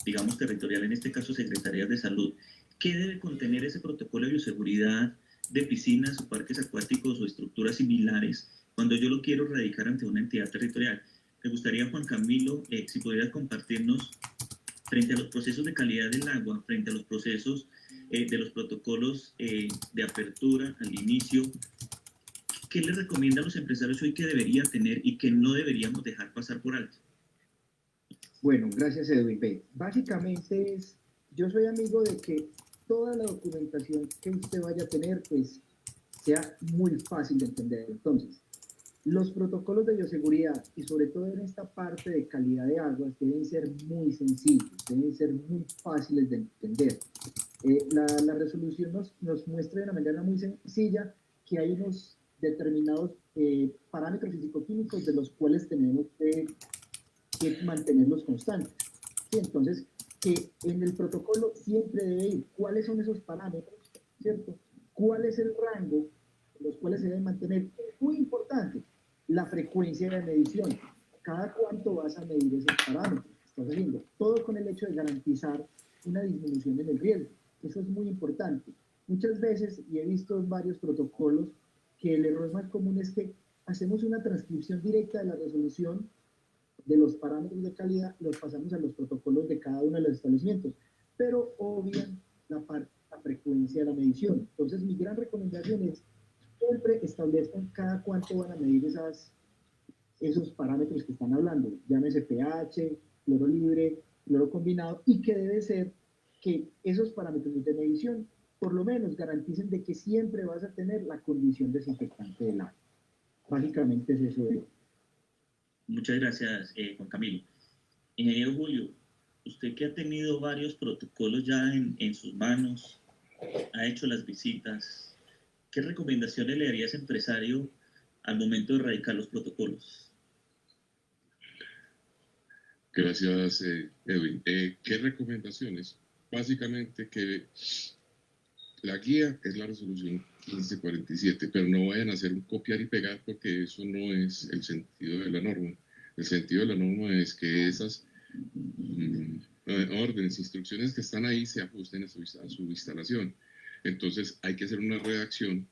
digamos, territorial, en este caso Secretarías de Salud? ¿Qué debe contener ese protocolo de bioseguridad de piscinas o parques acuáticos o estructuras similares cuando yo lo quiero radicar ante una entidad territorial? Me gustaría, Juan Camilo, si pudieras compartirnos, frente a los procesos de calidad del agua, frente a los procesos de los protocolos de apertura al inicio, ¿qué le recomienda a los empresarios hoy que deberían tener y que no deberíamos dejar pasar por alto? Bueno, gracias, Edwin. Básicamente yo soy amigo de que toda la documentación que usted vaya a tener, pues, sea muy fácil de entender. Entonces, los protocolos de bioseguridad, y sobre todo en esta parte de calidad de aguas, deben ser muy sencillos, deben ser muy fáciles de entender. La resolución nos muestra de una manera muy sencilla que hay unos determinados parámetros físico-químicos de los cuales tenemos que mantenerlos constantes. ¿Sí? Entonces, que en el protocolo siempre debe ir cuáles son esos parámetros, ¿cierto? ¿Cuál es el rango en los cuales se deben mantener? Muy importante, la frecuencia de medición. ¿Cada cuánto vas a medir esos parámetros? Estás haciendo todo con el hecho de garantizar una disminución en el riesgo. Eso es muy importante. Muchas veces, y he visto en varios protocolos, que el error más común es que hacemos una transcripción directa de la resolución de los parámetros de calidad, los pasamos a los protocolos de cada uno de los establecimientos, pero obvian la frecuencia de la medición. Entonces, mi gran recomendación es siempre establezcan cada cuánto van a medir esos parámetros que están hablando, llámese pH, cloro libre, cloro combinado, y que debe ser que esos parámetros de medición por lo menos garanticen de que siempre vas a tener la condición desinfectante del agua. Básicamente es eso. Muchas gracias, Juan Camilo. Ingeniero Julio, usted que ha tenido varios protocolos ya en sus manos, ha hecho las visitas, ¿qué recomendaciones le daría a ese empresario al momento de erradicar los protocolos? Gracias, Edwin. ¿Qué recomendaciones? Básicamente que la guía es la resolución 1547, pero no vayan a hacer un copiar y pegar porque eso no es el sentido de la norma. El sentido de la norma es que esas órdenes, instrucciones que están ahí se ajusten a su instalación. Entonces hay que hacer una redacción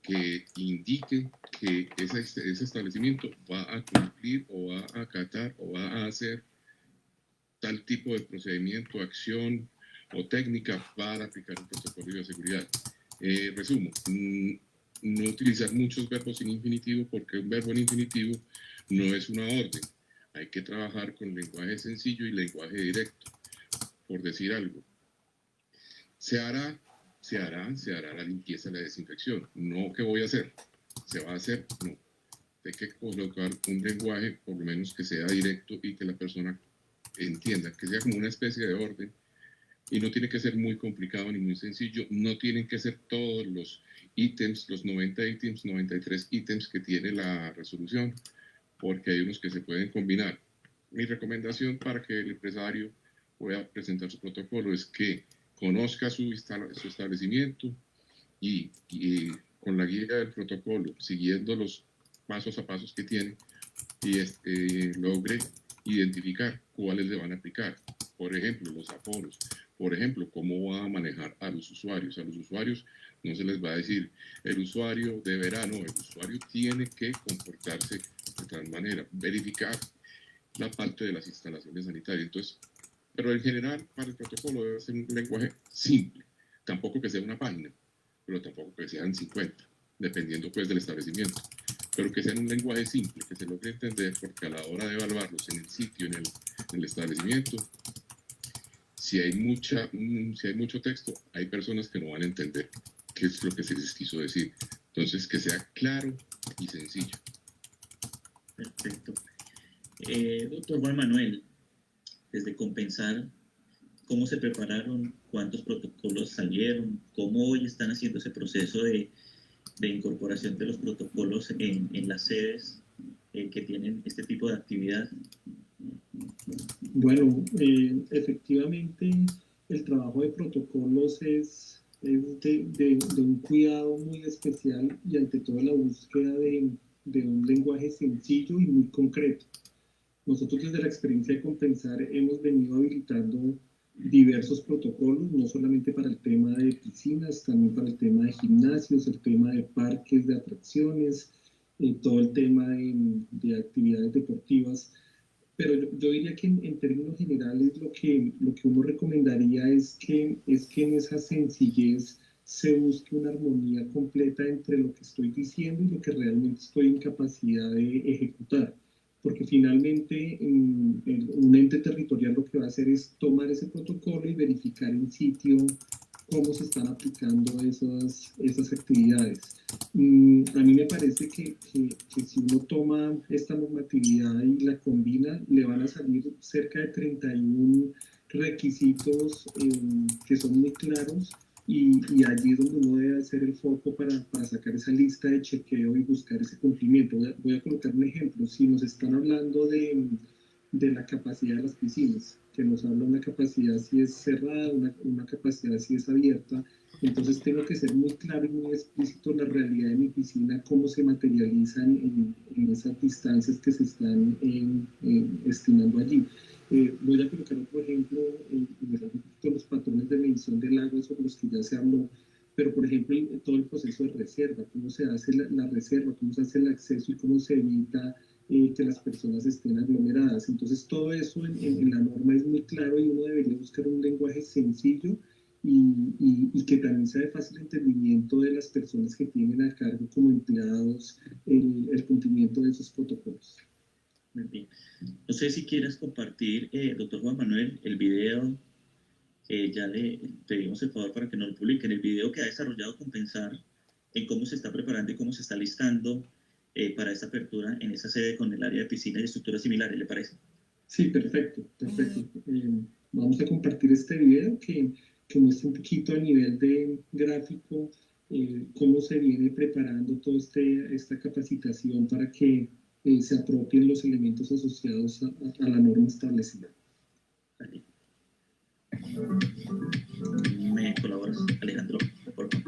que indique que ese establecimiento va a cumplir o va a acatar o va a hacer tal tipo de procedimiento, acción o técnica para aplicar un protocolo de bioseguridad. Resumo, no utilizar muchos verbos en infinitivo porque un verbo en infinitivo no es una orden. Hay que trabajar con lenguaje sencillo y lenguaje directo, por decir algo. Se hará la limpieza y la desinfección. No, ¿qué voy a hacer? ¿Se va a hacer? No. Hay que colocar un lenguaje, por lo menos que sea directo y que la persona entienda, que sea como una especie de orden. Y no tiene que ser muy complicado ni muy sencillo. No tienen que ser todos los ítems, los 90 ítems, 93 ítems que tiene la resolución, porque hay unos que se pueden combinar. Mi recomendación para que el empresario pueda presentar su protocolo es que conozca su establecimiento y con la guía del protocolo, siguiendo los pasos a pasos que tiene, y logre identificar cuáles le van a aplicar. Por ejemplo, los aforos. Por ejemplo, cómo va a manejar a los usuarios. A los usuarios no se les va a decir, el usuario deberá, no, el usuario tiene que comportarse de tal manera, verificar la parte de las instalaciones sanitarias. Entonces, pero en general, para el protocolo debe ser un lenguaje simple. Tampoco que sea una página, pero tampoco que sean 50, dependiendo pues del establecimiento. pero que sea en un lenguaje simple, que se logre entender, porque a la hora de evaluarlos en el sitio, en el establecimiento, si hay mucho texto, hay personas que no van a entender qué es lo que se les quiso decir. Entonces, que sea claro y sencillo. Perfecto. Doctor Juan Manuel, desde Compensar, ¿cómo se prepararon? ¿Cuántos protocolos salieron? ¿Cómo hoy están haciendo ese proceso de incorporación de los protocolos en las sedes que tienen este tipo de actividad? Bueno, efectivamente el trabajo de protocolos es de un cuidado muy especial y ante todo la búsqueda de un lenguaje sencillo y muy concreto. Nosotros desde la experiencia de Compensar hemos venido habilitando diversos protocolos, no solamente para el tema de piscinas, también para el tema de gimnasios, el tema de parques de atracciones, todo el tema de actividades deportivas. Pero yo diría que en términos generales lo que uno recomendaría es que en esa sencillez se busque una armonía completa entre lo que estoy diciendo y lo que realmente estoy en capacidad de ejecutar. Porque finalmente un ente territorial lo que va a hacer es tomar ese protocolo y verificar en sitio cómo se están aplicando esas actividades. A mí me parece que si uno toma esta normatividad y la combina, le van a salir cerca de 31 requisitos que son muy claros y allí es donde uno debe hacer el foco para sacar esa lista de chequeo y buscar ese cumplimiento. Voy a colocar un ejemplo. Si nos están hablando de la capacidad de las piscinas, que nos habla una capacidad si es cerrada, una capacidad si es abierta, entonces tengo que ser muy claro y muy explícito la realidad de mi piscina, cómo se materializan en esas distancias que se están estimando allí. Voy a colocar otro ejemplo, los patrones de medición del agua sobre los que ya se habló, pero por ejemplo todo el proceso de reserva, cómo se hace la reserva, cómo se hace el acceso y cómo se evita que las personas estén aglomeradas. Entonces todo eso en la norma es muy claro y uno debería buscar un lenguaje sencillo y que también sea de fácil entendimiento de las personas que tienen a cargo como empleados el cumplimiento de esos protocolos. Muy bien. No sé si quieras compartir, doctor Juan Manuel, el video. Ya le pedimos el favor para que nos lo publiquen, el video que ha desarrollado Compensar en cómo se está preparando y cómo se está listando para esta apertura en esa sede con el área de piscina y estructuras similares, ¿le parece? Sí, perfecto. Vamos a compartir este video que muestra un poquito a nivel de gráfico cómo se viene preparando toda esta capacitación para que se apropien los elementos asociados a la norma establecida. Vale. ¿Me colaboras, Alejandro? Por favor.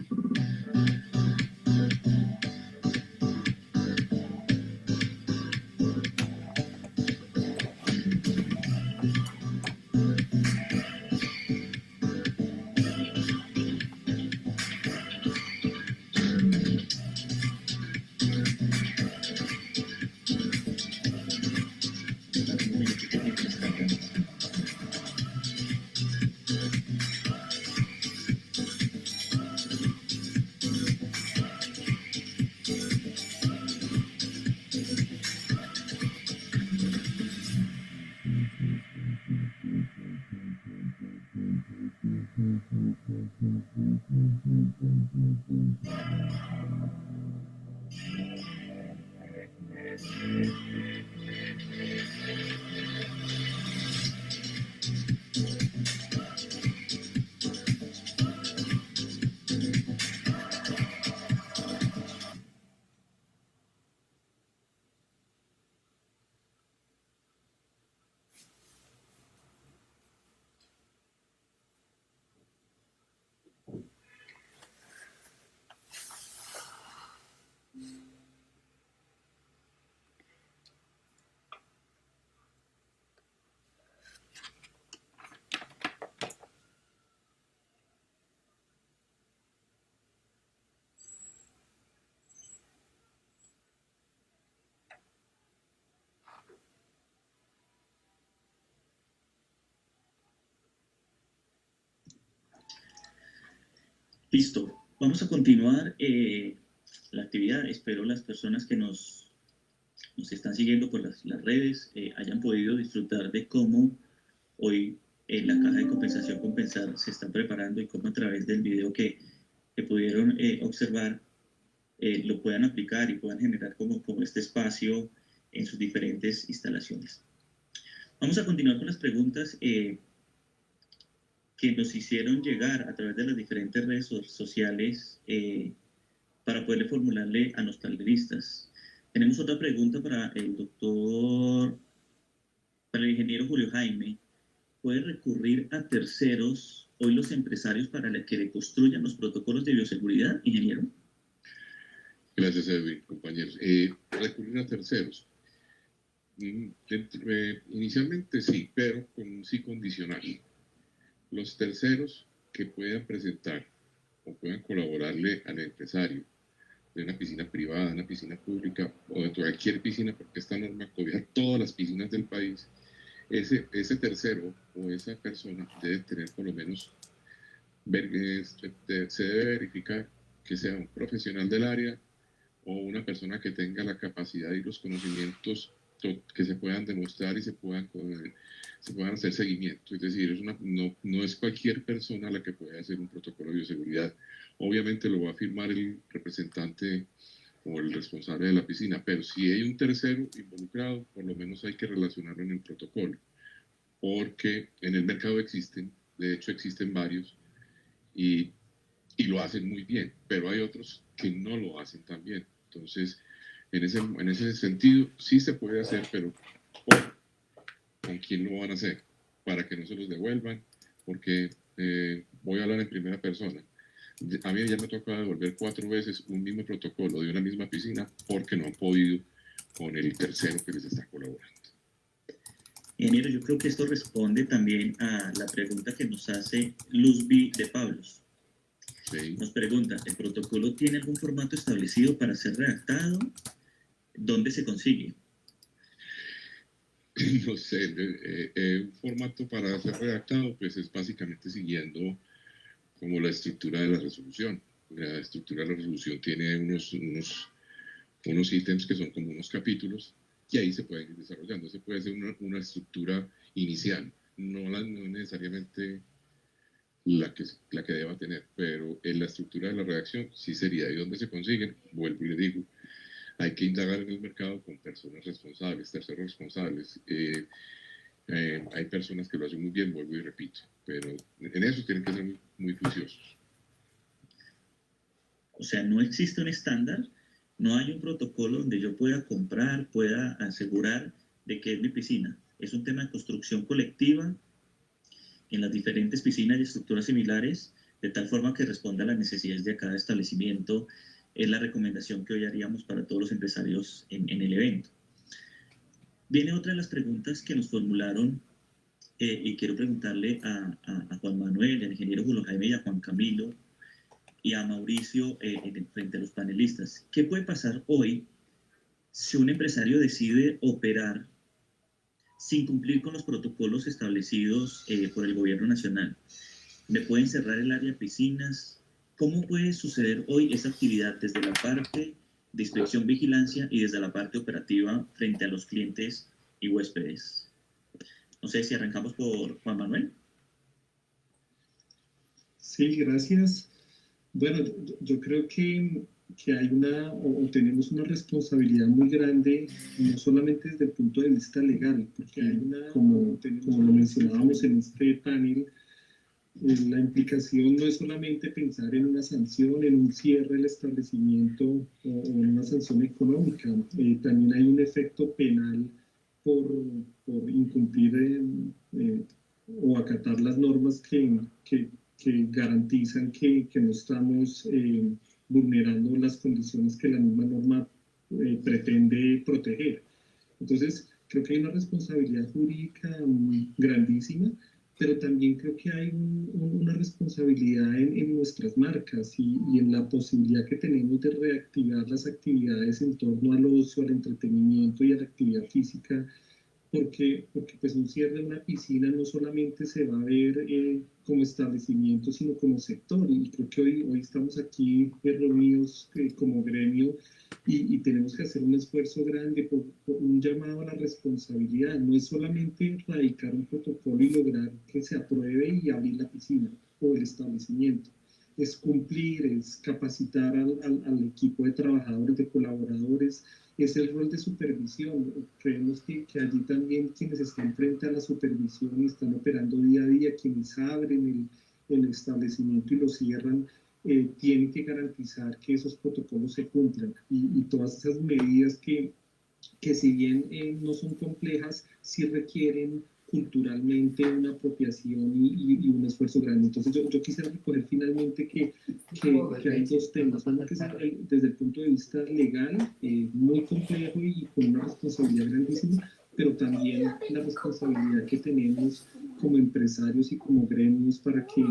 Listo. Vamos a continuar. la actividad. Espero las personas que nos están siguiendo por las redes hayan podido disfrutar de cómo hoy en la caja de compensación Compensar se están preparando y cómo a través del video que pudieron observar lo puedan aplicar y puedan generar como este espacio en sus diferentes instalaciones. Vamos a continuar con las preguntas que nos hicieron llegar a través de las diferentes redes sociales para poderle formularle a los panelistas. Tenemos otra pregunta para el ingeniero Julio Jaime. ¿Puede recurrir a terceros hoy los empresarios para que le construyan los protocolos de bioseguridad, ingeniero? Gracias, Edwin, compañeros. Recurrir a terceros. Inicialmente sí, pero con un sí condicional. Los terceros que puedan presentar o puedan colaborarle al empresario de una piscina privada, una piscina pública o de cualquier piscina, porque esta norma cobija todas las piscinas del país, ese tercero o esa persona debe tener por lo menos, se debe verificar que sea un profesional del área o una persona que tenga la capacidad y los conocimientos que se puedan demostrar y se puedan hacer seguimiento. Es decir, no es cualquier persona la que puede hacer un protocolo de bioseguridad. Obviamente lo va a firmar el representante o el responsable de la piscina, pero si hay un tercero involucrado, por lo menos hay que relacionarlo en el protocolo, porque en el mercado existen, de hecho existen varios, y lo hacen muy bien, pero hay otros que no lo hacen tan bien. Entonces, en ese sentido, sí se puede hacer, pero ¿con quién lo van a hacer? Para que no se los devuelvan, porque voy a hablar en primera persona. A mí ya me toca devolver 4 veces un mismo protocolo de una misma piscina porque no han podido con el tercero que les está colaborando. Ingeniero, yo creo que esto responde también a la pregunta que nos hace Luzby de Pablos. Sí. Nos pregunta, ¿el protocolo tiene algún formato establecido para ser redactado? ¿Dónde se consigue? No sé, un formato para ser redactado pues es básicamente siguiendo como la estructura de la resolución. La estructura de la resolución tiene unos ítems que son como unos capítulos y ahí se pueden ir desarrollando. Esa puede ser una estructura inicial, no necesariamente la que deba tener, pero en la estructura de la redacción sí sería. ¿Y dónde se consiguen? Vuelvo y le digo, hay que indagar en el mercado con personas responsables, terceros responsables. Hay personas que lo hacen muy bien, vuelvo y repito, pero en eso tienen que ser muy, muy juiciosos. O sea, no existe un estándar, no hay un protocolo donde yo pueda comprar, pueda asegurar de que es mi piscina. Es un tema de construcción colectiva en las diferentes piscinas y estructuras similares, de tal forma que responda a las necesidades de cada establecimiento. Es la recomendación que hoy haríamos para todos los empresarios en el evento. Viene otra de las preguntas que nos formularon y quiero preguntarle a Juan Manuel, al ingeniero Julio Jaime y a Juan Camilo y a Mauricio frente a los panelistas. ¿Qué puede pasar hoy si un empresario decide operar sin cumplir con los protocolos establecidos por el gobierno nacional? ¿Me pueden cerrar el área de piscinas? ¿Cómo puede suceder hoy esa actividad desde la parte de inspección, vigilancia y desde la parte operativa frente a los clientes y huéspedes? No sé si arrancamos por Juan Manuel. Sí, gracias. Bueno, yo creo que hay tenemos una responsabilidad muy grande, no solamente desde el punto de vista legal, porque como lo mencionábamos en este panel, la implicación no es solamente pensar en una sanción, en un cierre del establecimiento o en una sanción económica. También hay un efecto penal por incumplir o acatar las normas que garantizan que no estamos vulnerando las condiciones que la misma norma pretende proteger. Entonces, creo que hay una responsabilidad jurídica grandísima, pero también creo que hay una responsabilidad en nuestras marcas y en la posibilidad que tenemos de reactivar las actividades en torno al ocio, al entretenimiento y a la actividad física porque pues un cierre de una piscina no solamente se va a ver como establecimiento, sino como sector. Y creo que hoy estamos aquí reunidos como gremio y tenemos que hacer un esfuerzo grande por un llamado a la responsabilidad. No es solamente radicar un protocolo y lograr que se apruebe y abrir la piscina o el establecimiento. Es cumplir, es capacitar al equipo de trabajadores, de colaboradores, es el rol de supervisión. Creemos que allí también quienes están frente a la supervisión y están operando día a día, quienes abren el establecimiento y lo cierran, tienen que garantizar que esos protocolos se cumplan y todas esas medidas que si bien no son complejas, sí requieren culturalmente una apropiación y un esfuerzo grande. Entonces yo quisiera recoger finalmente que hay dos temas. Uno que es desde el punto de vista legal, muy complejo y con una responsabilidad grandísima, pero también la responsabilidad que tenemos como empresarios y como gremios para que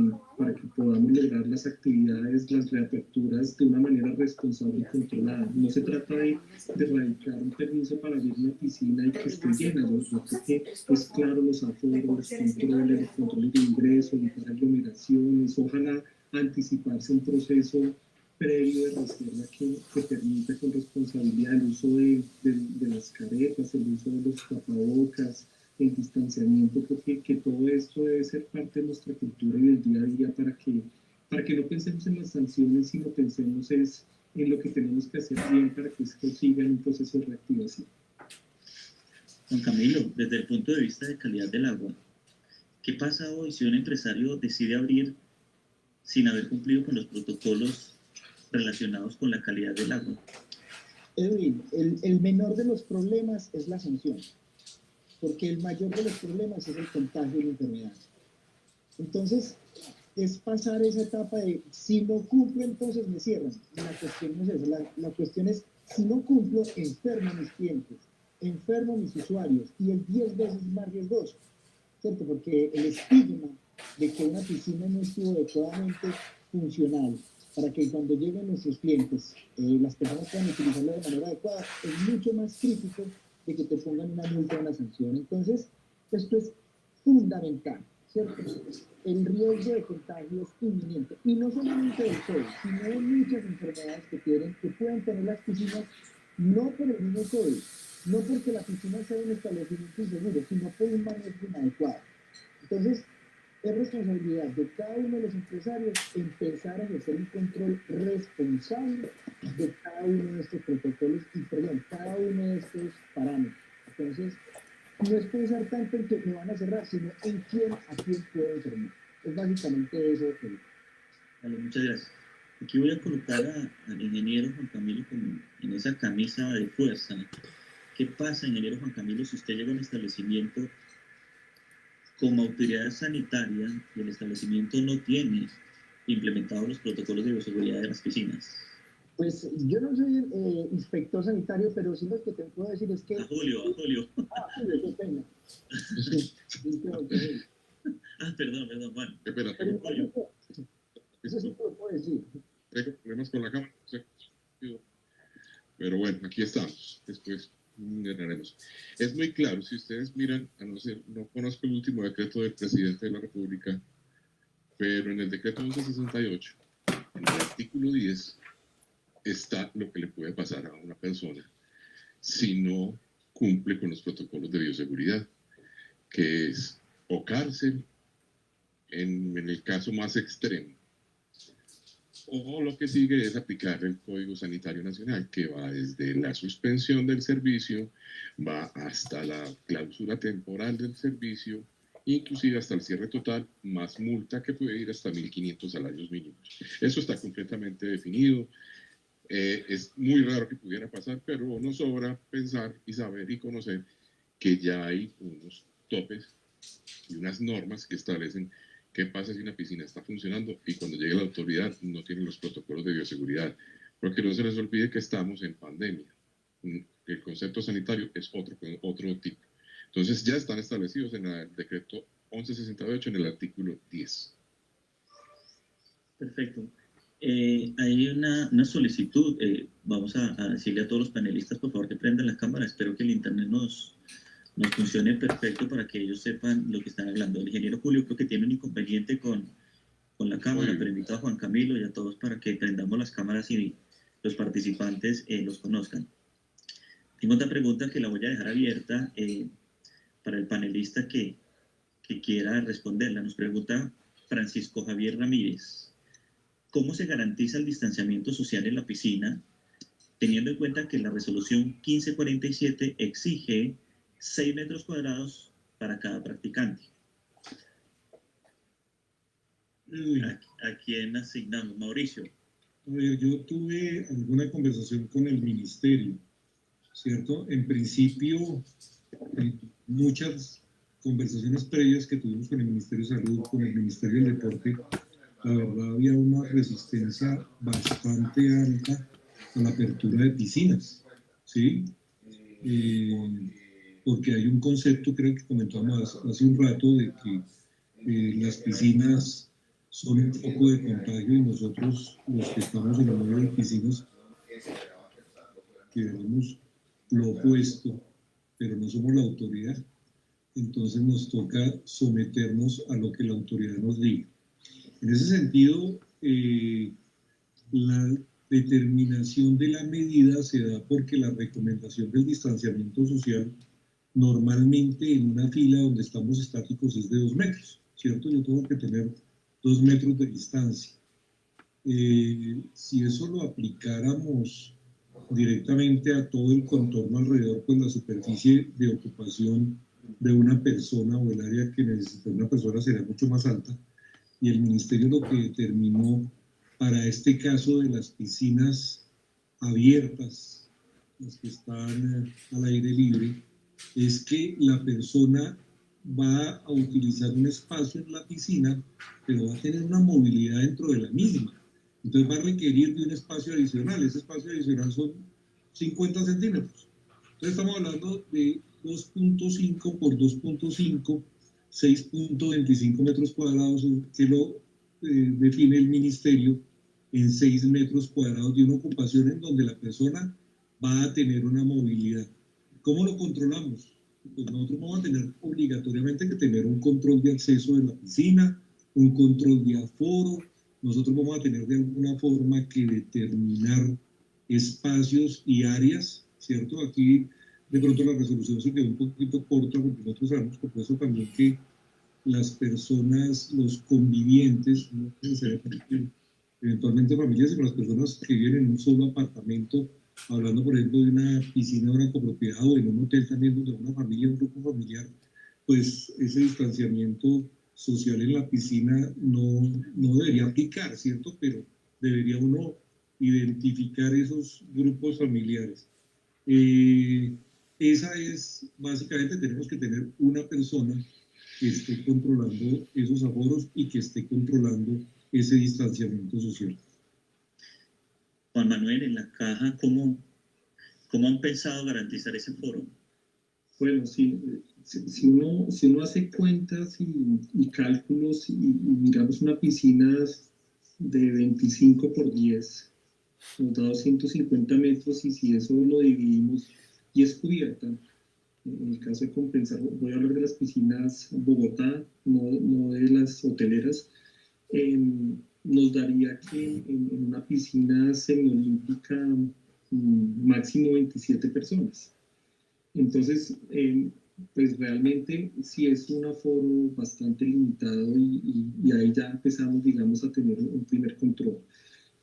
podamos lograr las actividades, las reaperturas de una manera responsable y controlada. No se trata de erradicar un permiso para abrir una piscina y que esté llena. Yo creo que es claro los aforos, los controles de ingreso, evitar aglomeraciones, ojalá anticiparse un proceso previo de reserva que permita con responsabilidad el uso de las caretas, el uso de los tapabocas, el distanciamiento, porque que todo esto debe ser parte de nuestra cultura y del día a día para que no pensemos en las sanciones, sino pensemos en lo que tenemos que hacer bien para que esto siga en un proceso de reactivación. Juan Camilo, desde el punto de vista de calidad del agua, ¿qué pasa hoy si un empresario decide abrir sin haber cumplido con los protocolos relacionados con la calidad del agua? Edwin, el menor de los problemas es la sanción, porque el mayor de los problemas es el contagio de la enfermedad. Entonces, es pasar esa etapa de si no cumplo, entonces me cierran. La cuestión no es esa, la cuestión es si no cumplo, enfermo a mis clientes, enfermo a mis usuarios y es 10 veces más riesgoso, ¿cierto? Porque el estigma de que una piscina no estuvo adecuadamente funcional para que cuando lleguen nuestros clientes, las personas puedan utilizarlo de manera adecuada, es mucho más crítico de que te pongan una multa o una sanción. Entonces, esto es fundamental, ¿cierto? El riesgo de contagio es inminente, y no solamente del COVID, sino de muchas enfermedades que pueden tener las piscinas, no por el mismo COVID, no porque la piscina sea un establecimiento inseguro, sino por un manejo inadecuado. Entonces, es responsabilidad de cada uno de los empresarios empezar a ejercer un control responsable de cada uno de estos protocolos y, perdón, cada uno de estos parámetros. Entonces, no es pensar tanto en que me van a cerrar, sino en a quién puedo enfermar. Es básicamente eso. Vale, muchas gracias. Aquí voy a colocar al ingeniero Juan Camilo como en esa camisa de fuerza. ¿Qué pasa, ingeniero Juan Camilo, si usted llega a un establecimiento como autoridad sanitaria y el establecimiento no tiene implementados los protocolos de bioseguridad de las piscinas? Pues yo no soy inspector sanitario, pero sí lo que te puedo decir es que... Julio. Julio, qué pena. Perdón, Juan. Espera, Julio. Eso sí te lo puedo decir. Tengo problemas con la cámara, pero bueno, aquí estamos. Después ganaremos. Es muy claro, si ustedes miran, no conozco el último decreto del presidente de la República, pero en el decreto 1168, en el artículo 10, está lo que le puede pasar a una persona si no cumple con los protocolos de bioseguridad, que es o cárcel en el caso más extremo, o lo que sigue es aplicar el Código Sanitario Nacional, que va desde la suspensión del servicio, va hasta la clausura temporal del servicio, inclusive hasta el cierre total, más multa que puede ir hasta 1.500 salarios mínimos. Eso está completamente definido. Es muy raro que pudiera pasar, pero no sobra pensar y saber y conocer que ya hay unos topes y unas normas que establecen qué pasa si una piscina está funcionando y cuando llegue la autoridad no tiene los protocolos de bioseguridad. Porque no se les olvide que estamos en pandemia. El concepto sanitario es otro tipo. Entonces ya están establecidos en el decreto 1168 en el artículo 10. Perfecto. Hay una solicitud. Vamos a decirle a todos los panelistas, por favor, que prendan la cámara. Espero que el internet nos nos funcione perfecto para que ellos sepan lo que están hablando. El ingeniero Julio creo que tiene un inconveniente con la cámara, pero invito a Juan Camilo y a todos para que prendamos las cámaras y los participantes los conozcan. Tengo otra pregunta que la voy a dejar abierta para el panelista que quiera responderla. Nos pregunta Francisco Javier Ramírez: ¿cómo se garantiza el distanciamiento social en la piscina, teniendo en cuenta que la resolución 1547 exige 6 metros cuadrados para cada practicante? ¿A quién asignamos? Mauricio. A ver, yo tuve alguna conversación con el ministerio, ¿cierto? En principio, muchas conversaciones previas que tuvimos con el Ministerio de Salud, con el Ministerio del Deporte, la verdad había una resistencia bastante alta a la apertura de piscinas, ¿sí? Porque hay un concepto, creo que comentamos hace un rato, de que las piscinas son un foco de contagio y nosotros, los que estamos en el medio de piscinas, que vemos lo opuesto, pero no somos la autoridad, entonces nos toca someternos a lo que la autoridad nos diga. En ese sentido, la determinación de la medida se da porque la recomendación del distanciamiento social normalmente en una fila donde estamos estáticos es de 2 metros, ¿cierto? Yo tengo que tener 2 metros de distancia. Si eso lo aplicáramos directamente a todo el contorno alrededor, pues la superficie de ocupación de una persona o el área que necesita una persona sería mucho más alta, y el ministerio lo que determinó para este caso de las piscinas abiertas, las que están al aire libre, es que la persona va a utilizar un espacio en la piscina, pero va a tener una movilidad dentro de la misma. Entonces va a requerir de un espacio adicional. Ese espacio adicional son 50 centímetros. Entonces estamos hablando de 2.5 por 2.5, 6.25 metros cuadrados, que lo define el ministerio en 6 metros cuadrados de una ocupación en donde la persona va a tener una movilidad. ¿Cómo lo controlamos? Pues nosotros vamos a tener obligatoriamente que tener un control de acceso de la piscina, un control de aforo. Nosotros vamos a tener de alguna forma que determinar espacios y áreas, ¿cierto? Aquí de pronto la resolución se quedó un poquito corta porque nosotros sabemos por eso también que las personas, los convivientes, no necesariamente eventualmente familias, sino las personas que viven en un solo apartamento, hablando por ejemplo de una piscina de una copropiedad o en un hotel también donde una familia, un grupo familiar, pues ese distanciamiento social en la piscina no debería aplicar, ¿cierto? Pero debería uno identificar esos grupos familiares. Esa es, básicamente tenemos que tener una persona que esté controlando esos aforos y que esté controlando ese distanciamiento social. Juan Manuel, en la caja, ¿cómo han pensado garantizar ese foro? Bueno, si uno hace cuentas y cálculos y miramos una piscina de 25 por 10, nos da 250 metros, y si eso lo dividimos y es cubierta, en el caso de compensar, voy a hablar de las piscinas Bogotá, no de las hoteleras, nos daría que en una piscina semiolímpica máximo 27 personas. Entonces, pues realmente sí es un aforo bastante limitado y ahí ya empezamos, digamos, a tener un primer control.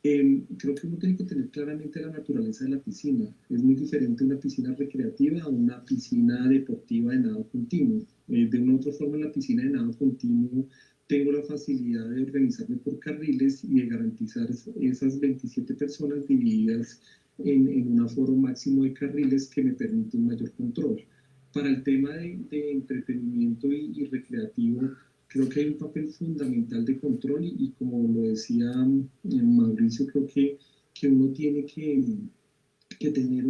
Creo que uno tiene que tener claramente la naturaleza de la piscina. Es muy diferente una piscina recreativa a una piscina deportiva de nado continuo. De una u otra forma, en la piscina de nado continuo tengo la facilidad de organizarme por carriles y de garantizar esas 27 personas divididas en un aforo máximo de carriles que me permite un mayor control. Para el tema de entretenimiento y recreativo, creo que hay un papel fundamental de control y como lo decía Mauricio, creo que uno tiene que tener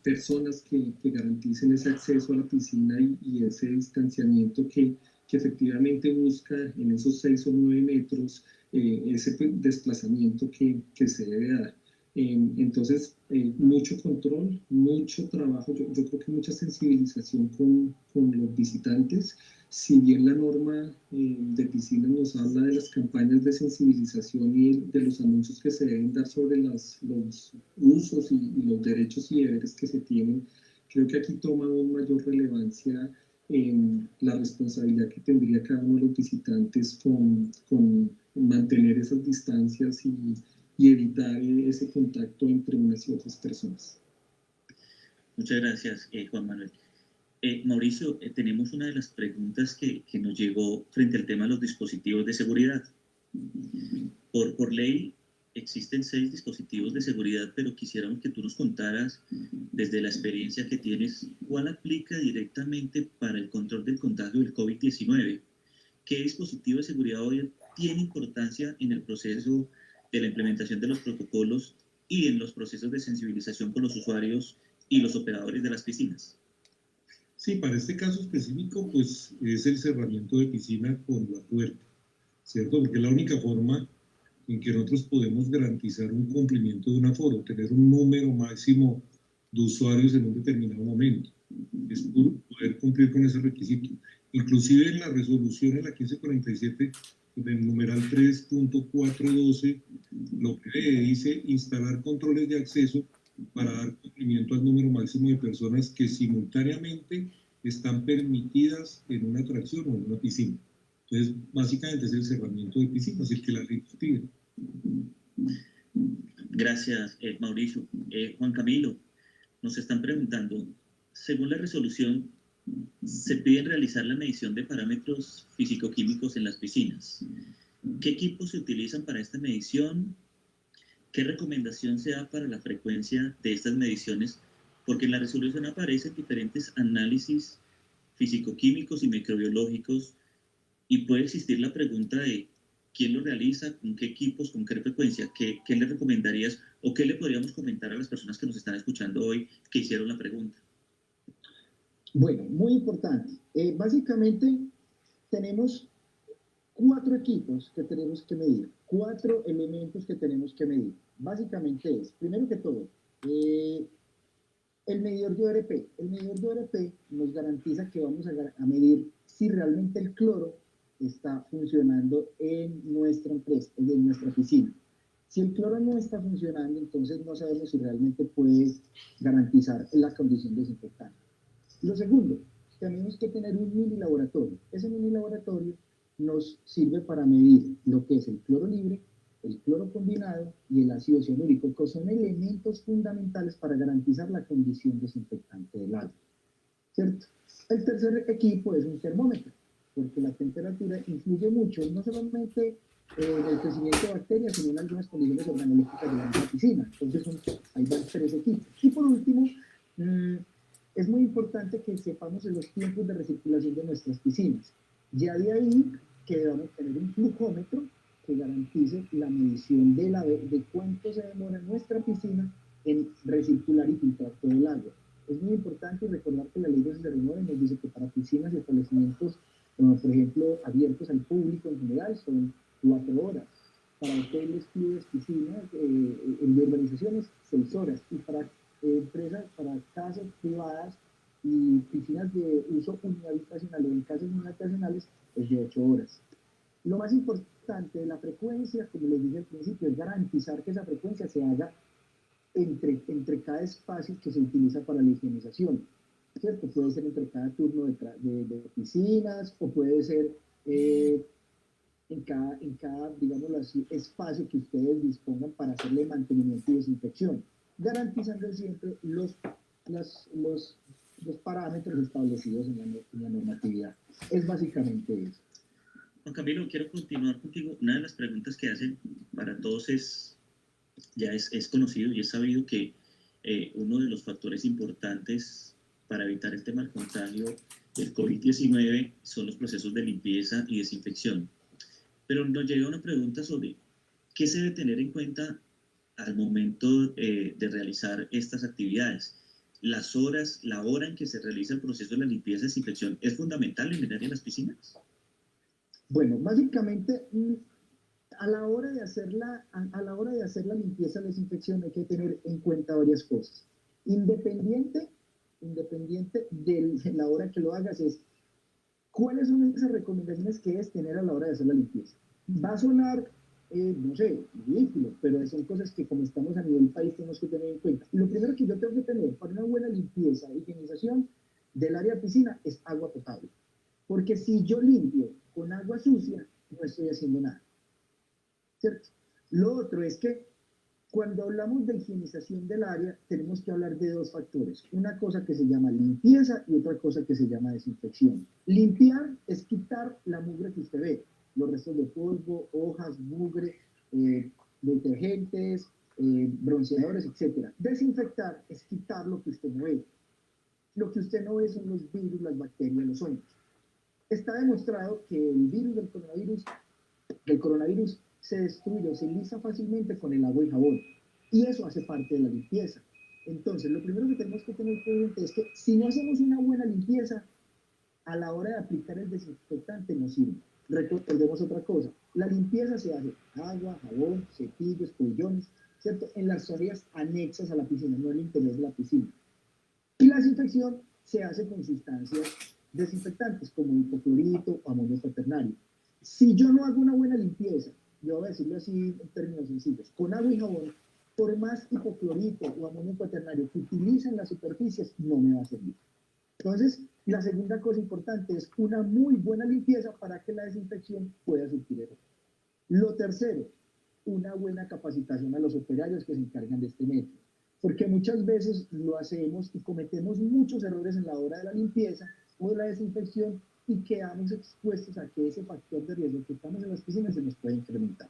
personas que garanticen ese acceso a la piscina y ese distanciamiento que efectivamente busca en esos 6 o 9 metros ese desplazamiento que se debe dar. Entonces, mucho control, mucho trabajo, yo creo que mucha sensibilización con los visitantes. Si bien la norma de piscina nos habla de las campañas de sensibilización y de los anuncios que se deben dar sobre los usos y los derechos y deberes que se tienen, creo que aquí toma aún mayor relevancia la responsabilidad que tendría cada uno de los visitantes con mantener esas distancias y evitar ese contacto entre unas y otras personas. Muchas gracias, Juan Manuel. Mauricio, tenemos una de las preguntas que nos llegó frente al tema de los dispositivos de seguridad. Por ley existen 6 dispositivos de seguridad, pero quisiéramos que tú nos contaras, desde la experiencia que tienes, ¿cuál aplica directamente para el control del contagio del COVID-19? ¿Qué dispositivo de seguridad hoy tiene importancia en el proceso de la implementación de los protocolos y en los procesos de sensibilización con los usuarios y los operadores de las piscinas? Sí, para este caso específico, pues es el cerramiento de piscina con la puerta, ¿cierto? Porque es la única forma en que nosotros podemos garantizar un cumplimiento de un aforo, tener un número máximo de usuarios en un determinado momento. Es poder cumplir con ese requisito. Inclusive en la resolución, en la 1547, del numeral 3.412, lo que dice instalar controles de acceso para dar cumplimiento al número máximo de personas que simultáneamente están permitidas en una atracción o en una piscina. Entonces, básicamente es el cerramiento de piscinas, el que la ley pide. Gracias, Mauricio. Juan Camilo, nos están preguntando, según la resolución, se pide realizar la medición de parámetros físico-químicos en las piscinas. ¿Qué equipos se utilizan para esta medición? ¿Qué recomendación se da para la frecuencia de estas mediciones? Porque en la resolución aparecen diferentes análisis físico-químicos y microbiológicos y puede existir la pregunta de quién lo realiza, con qué equipos, con qué frecuencia, qué le recomendarías o qué le podríamos comentar a las personas que nos están escuchando hoy que hicieron la pregunta. Bueno, muy importante. Básicamente tenemos 4 equipos que tenemos que medir, 4 elementos que tenemos que medir. Básicamente es, primero que todo, el medidor de ORP. El medidor de ORP nos garantiza que vamos a medir si realmente el cloro está funcionando en nuestra empresa, en nuestra piscina. Si el cloro no está funcionando, entonces no sabemos si realmente puede garantizar la condición desinfectante. Lo segundo, tenemos que tener un mini laboratorio. Ese mini laboratorio nos sirve para medir lo que es el cloro libre, el cloro combinado y el ácido cianúrico, que son elementos fundamentales para garantizar la condición desinfectante del agua, ¿cierto? El tercer equipo es un termómetro, porque la temperatura influye mucho, no solamente en el crecimiento de bacterias, sino en algunas condiciones organolépticas de la misma piscina. Entonces, ahí van 3 equipos. Y por último, es muy importante que sepamos en los tiempos de recirculación de nuestras piscinas. Ya de ahí que debemos tener un flujómetro que garantice la medición de cuánto se demora nuestra piscina en recircular y filtrar todo el agua. Es muy importante recordar que la ley 1209 nos dice que para piscinas y establecimientos, por ejemplo, abiertos al público en general, son 4 horas. Para hoteles, clubes, piscinas, en urbanizaciones, 6 horas. Y para empresas, para casas privadas y piscinas de uso unihabitacional o en casas unihabitacionales, es de 8 horas. Lo más importante de la frecuencia, como les dije al principio, es garantizar que esa frecuencia se haga entre cada espacio que se utiliza para la higienización, ¿cierto? Puede ser entre cada turno de piscinas o puede ser en cada, digámoslo así, espacio que ustedes dispongan para hacerle mantenimiento y desinfección, garantizando siempre los parámetros establecidos en la normatividad. Es básicamente eso. Juan Camilo, quiero continuar contigo. Una de las preguntas que hacen para todos es conocido y es sabido que uno de los factores importantes para evitar el tema del contagio del COVID-19 son los procesos de limpieza y desinfección. Pero nos llega una pregunta sobre qué se debe tener en cuenta al momento de realizar estas actividades. Las horas, la hora en que se realiza el proceso de la limpieza y desinfección, ¿es fundamental en el área de las piscinas? Bueno, básicamente a la hora de hacer la limpieza, la desinfección, hay que tener en cuenta varias cosas. Independiente de la hora que lo hagas, es cuáles son esas recomendaciones que debes tener a la hora de hacer la limpieza. Va a sonar, no sé, ridículo, pero son cosas que como estamos a nivel país tenemos que tener en cuenta. Lo primero que yo tengo que tener para una buena limpieza e higienización del área de piscina es agua potable. Porque si yo limpio con agua sucia, no estoy haciendo nada. ¿Cierto? Lo otro es que cuando hablamos de higienización del área, tenemos que hablar de dos factores. Una cosa que se llama limpieza y otra cosa que se llama desinfección. Limpiar es quitar la mugre que usted ve, los restos de polvo, hojas, mugre, detergentes, bronceadores, etc. Desinfectar es quitar lo que usted no ve. Lo que usted no ve son los virus, las bacterias, los hongos. Está demostrado que el virus del coronavirus se destruye o se lisa fácilmente con el agua y jabón. Y eso hace parte de la limpieza. Entonces, lo primero que tenemos que tener presente es que si no hacemos una buena limpieza, a la hora de aplicar el desinfectante no sirve. Recordemos otra cosa. La limpieza se hace agua, jabón, cepillos, pabellones, ¿cierto? En las áreas anexas a la piscina, no en el interior de la piscina. Y la desinfección se hace con sustancias desinfectantes como hipoclorito o amonio cuaternario. Si yo no hago una buena limpieza, yo voy a decirlo así en términos sencillos, con agua y jabón, por más hipoclorito o amonio cuaternario que utilicen las superficies, no me va a servir. Entonces, la segunda cosa importante es una muy buena limpieza para que la desinfección pueda surtir efecto. Lo tercero, una buena capacitación a los operarios que se encargan de este método, porque muchas veces lo hacemos y cometemos muchos errores en la hora de la limpieza o de la desinfección y quedamos expuestos a que ese factor de riesgo que estamos en las piscinas se nos puede incrementar.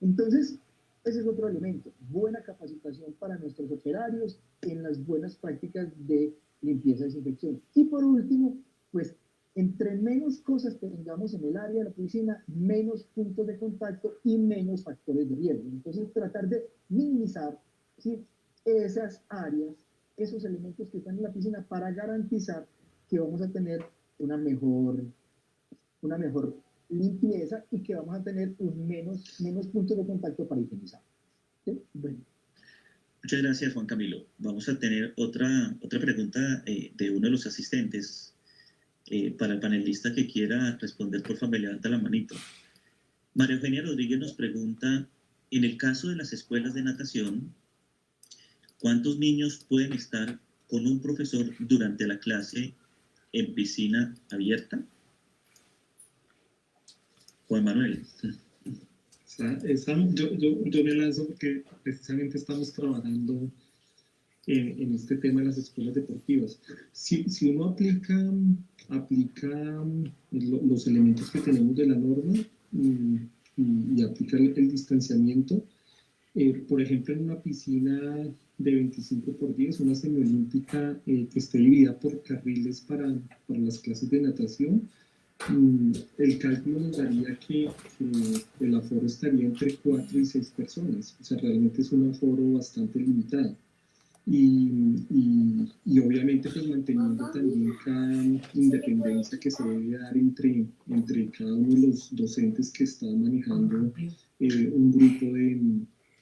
Entonces, ese es otro elemento, buena capacitación para nuestros operarios en las buenas prácticas de limpieza y desinfección. Y por último, pues, entre menos cosas tengamos en el área de la piscina, menos puntos de contacto y menos factores de riesgo. Entonces, tratar de minimizar, ¿sí?, esas áreas, esos elementos que están en la piscina para garantizar que vamos a tener una mejor limpieza y que vamos a tener menos puntos de contacto para higienizar. ¿Sí? Bueno. Muchas gracias, Juan Camilo. Vamos a tener otra pregunta de uno de los asistentes. Para el panelista que quiera responder, por favor, levanta la manito. María Eugenia Rodríguez nos pregunta, en el caso de las escuelas de natación, ¿cuántos niños pueden estar con un profesor durante la clase en piscina abierta? Juan Manuel. Yo me lanzo porque precisamente estamos trabajando en este tema de las escuelas deportivas. Si uno aplica los elementos que tenemos de la norma y aplica el distanciamiento, por ejemplo, en una piscina de 25×10, una semiolímpica que esté dividida por carriles para las clases de natación, el cálculo nos daría que el aforo estaría entre 4 y 6 personas. O sea, realmente es un aforo bastante limitado. Y obviamente pues manteniendo también cada independencia que se debe dar entre cada uno de los docentes que está manejando un grupo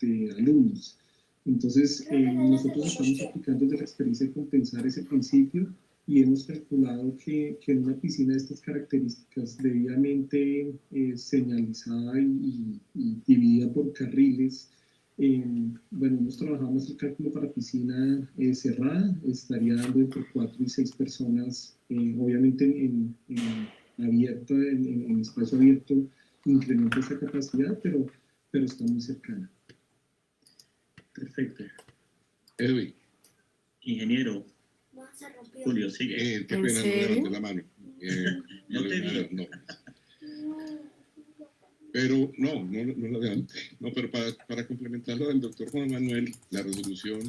de alumnos. Entonces, nosotros estamos aplicando desde la experiencia de compensar ese principio y hemos calculado que en una piscina de estas características debidamente señalizada y dividida por carriles, bueno, hemos trabajado más el cálculo para piscina cerrada, estaría dando entre 4 y 6 personas, obviamente en abierto, en espacio abierto, incrementa esa capacidad, pero está muy cercana. Perfecto. Edwin. Ingeniero. Julio, sigue. Qué pena, no levanté la mano. No te vi. No. Pero no la levanté. No, pero para complementar lo del doctor Juan Manuel, la resolución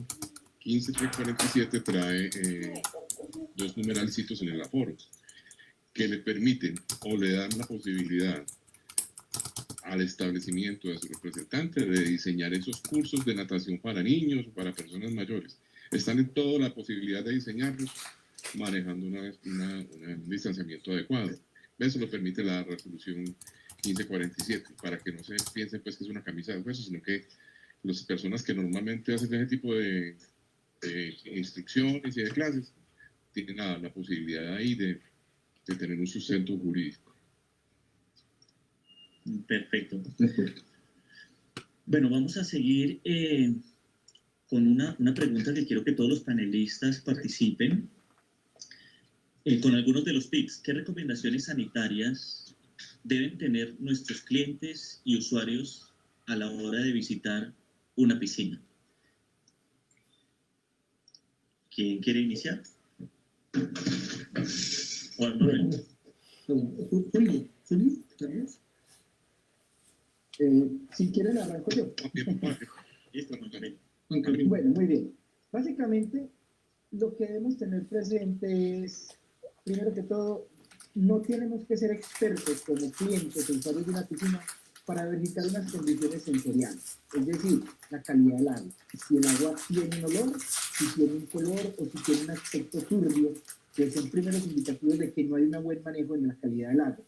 15347 trae 2 numeralcitos en el aforo que le permiten o le dan la posibilidad al establecimiento de su representante de diseñar esos cursos de natación para niños o para personas mayores. Están en toda la posibilidad de diseñarlos manejando un distanciamiento adecuado. Eso lo permite la resolución 1547, para que no se piensen pues que es una camisa de hueso, sino que las personas que normalmente hacen ese tipo de instrucciones y de clases tienen la posibilidad ahí de tener un sustento jurídico. Perfecto. Bueno, vamos a seguir con una pregunta que quiero que todos los panelistas participen, con algunos de los tips. ¿Qué recomendaciones sanitarias deben tener nuestros clientes y usuarios a la hora de visitar una piscina? ¿Quién quiere iniciar? Juan Manuel. Julio, tal vez. Si quieren arranco yo. Bueno, muy bien. Básicamente, lo que debemos tener presente es, primero que todo, no tenemos que ser expertos como clientes o usuarios de una piscina para verificar unas condiciones sensoriales, es decir, la calidad del agua. Si el agua tiene un olor, si tiene un color o si tiene un aspecto turbio, que son primeros indicativos de que no hay un buen manejo en la calidad del agua.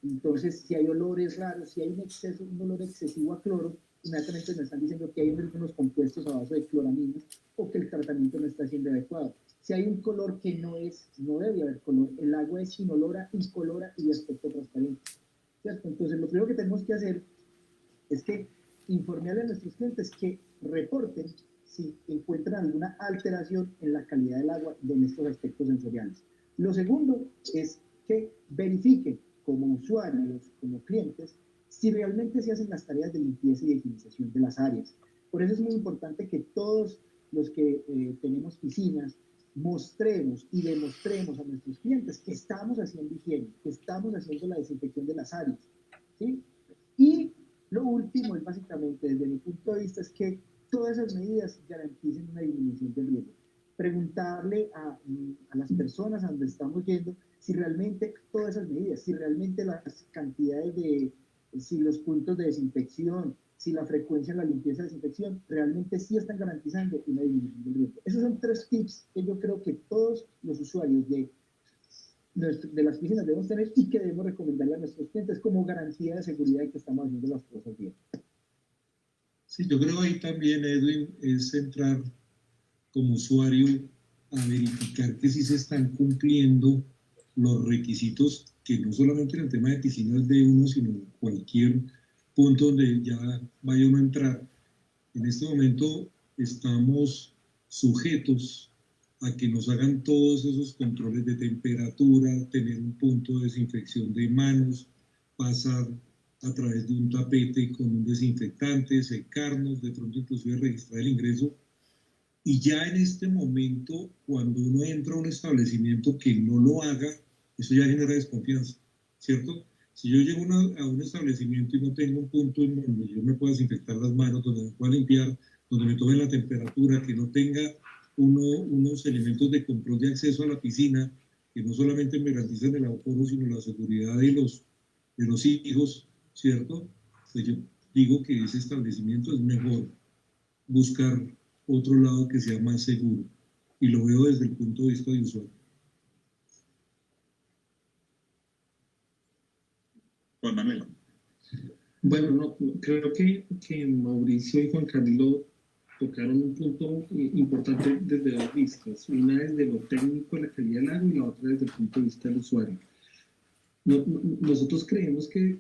Entonces, si hay olores raros, si hay un olor excesivo a cloro, inmediatamente nos están diciendo que hay unos compuestos a base de cloramina o que el tratamiento no está siendo adecuado. Si hay un color que no debe haber color, el agua es inolora, incolora y de aspecto transparente, ¿cierto? Entonces, lo primero que tenemos que hacer es que informarle a nuestros clientes que reporten si encuentran alguna alteración en la calidad del agua de estos aspectos sensoriales. Lo segundo es que verifiquen como usuarios, como clientes, si realmente se hacen las tareas de limpieza y de higienización de las áreas. Por eso es muy importante que todos los que tenemos piscinas mostremos y demostremos a nuestros clientes que estamos haciendo higiene, que estamos haciendo la desinfección de las áreas, ¿sí? Y lo último es básicamente, desde mi punto de vista, es que todas esas medidas garanticen una disminución del riesgo. Preguntarle a las personas a donde estamos yendo si realmente todas esas medidas, si realmente las cantidades si los puntos de desinfección, si la frecuencia en la limpieza de desinfección, realmente sí están garantizando una disminución del riesgo. Esos son 3 tips que yo creo que todos los usuarios de las piscinas debemos tener y que debemos recomendarle a nuestros clientes como garantía de seguridad de que estamos haciendo las cosas bien. Sí, yo creo ahí también, Edwin, es entrar como usuario a verificar que sí se están cumpliendo los requisitos, que no solamente en el tema de piscinas de uno, sino en cualquier punto donde ya vaya uno a entrar. En este momento estamos sujetos a que nos hagan todos esos controles de temperatura, tener un punto de desinfección de manos, pasar a través de un tapete con un desinfectante, secarnos, de pronto inclusive registrar el ingreso. Y ya en este momento, cuando uno entra a un establecimiento que no lo haga, eso ya genera desconfianza, ¿cierto? Si yo llego a un establecimiento y no tengo un punto en donde yo me pueda desinfectar las manos, donde me pueda limpiar, donde me tomen la temperatura, que no tenga unos elementos de control de acceso a la piscina, que no solamente me garantizan el aforo, sino la seguridad de los hijos, ¿cierto? Pues yo digo que ese establecimiento es mejor buscar otro lado que sea más seguro, y lo veo desde el punto de vista de usuario. Juan Manuel. Bueno, no, creo que Mauricio y Juan Camilo tocaron un punto importante desde 2 vistas. Una desde lo técnico de la calidad del agua y la otra desde el punto de vista del usuario. Nosotros creemos que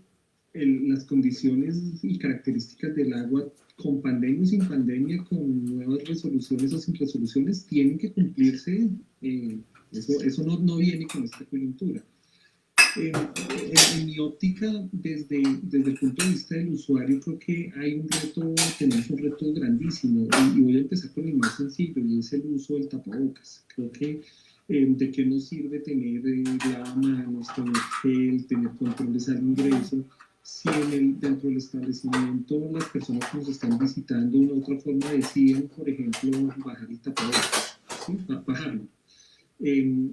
las condiciones y características del agua, con pandemia o sin pandemia, con nuevas resoluciones o sin resoluciones, tienen que cumplirse. Eso no viene con esta coyuntura. En mi óptica, desde el punto de vista del usuario, creo que tenemos un reto grandísimo, y voy a empezar con el más sencillo, y es el uso del tapabocas. Creo que de qué nos sirve tener lavamanos, tener gel, tener controles al ingreso, si dentro del establecimiento las personas que nos están visitando de una otra forma deciden, por ejemplo, bajar el tapabocas, ¿sí? Bajarlo.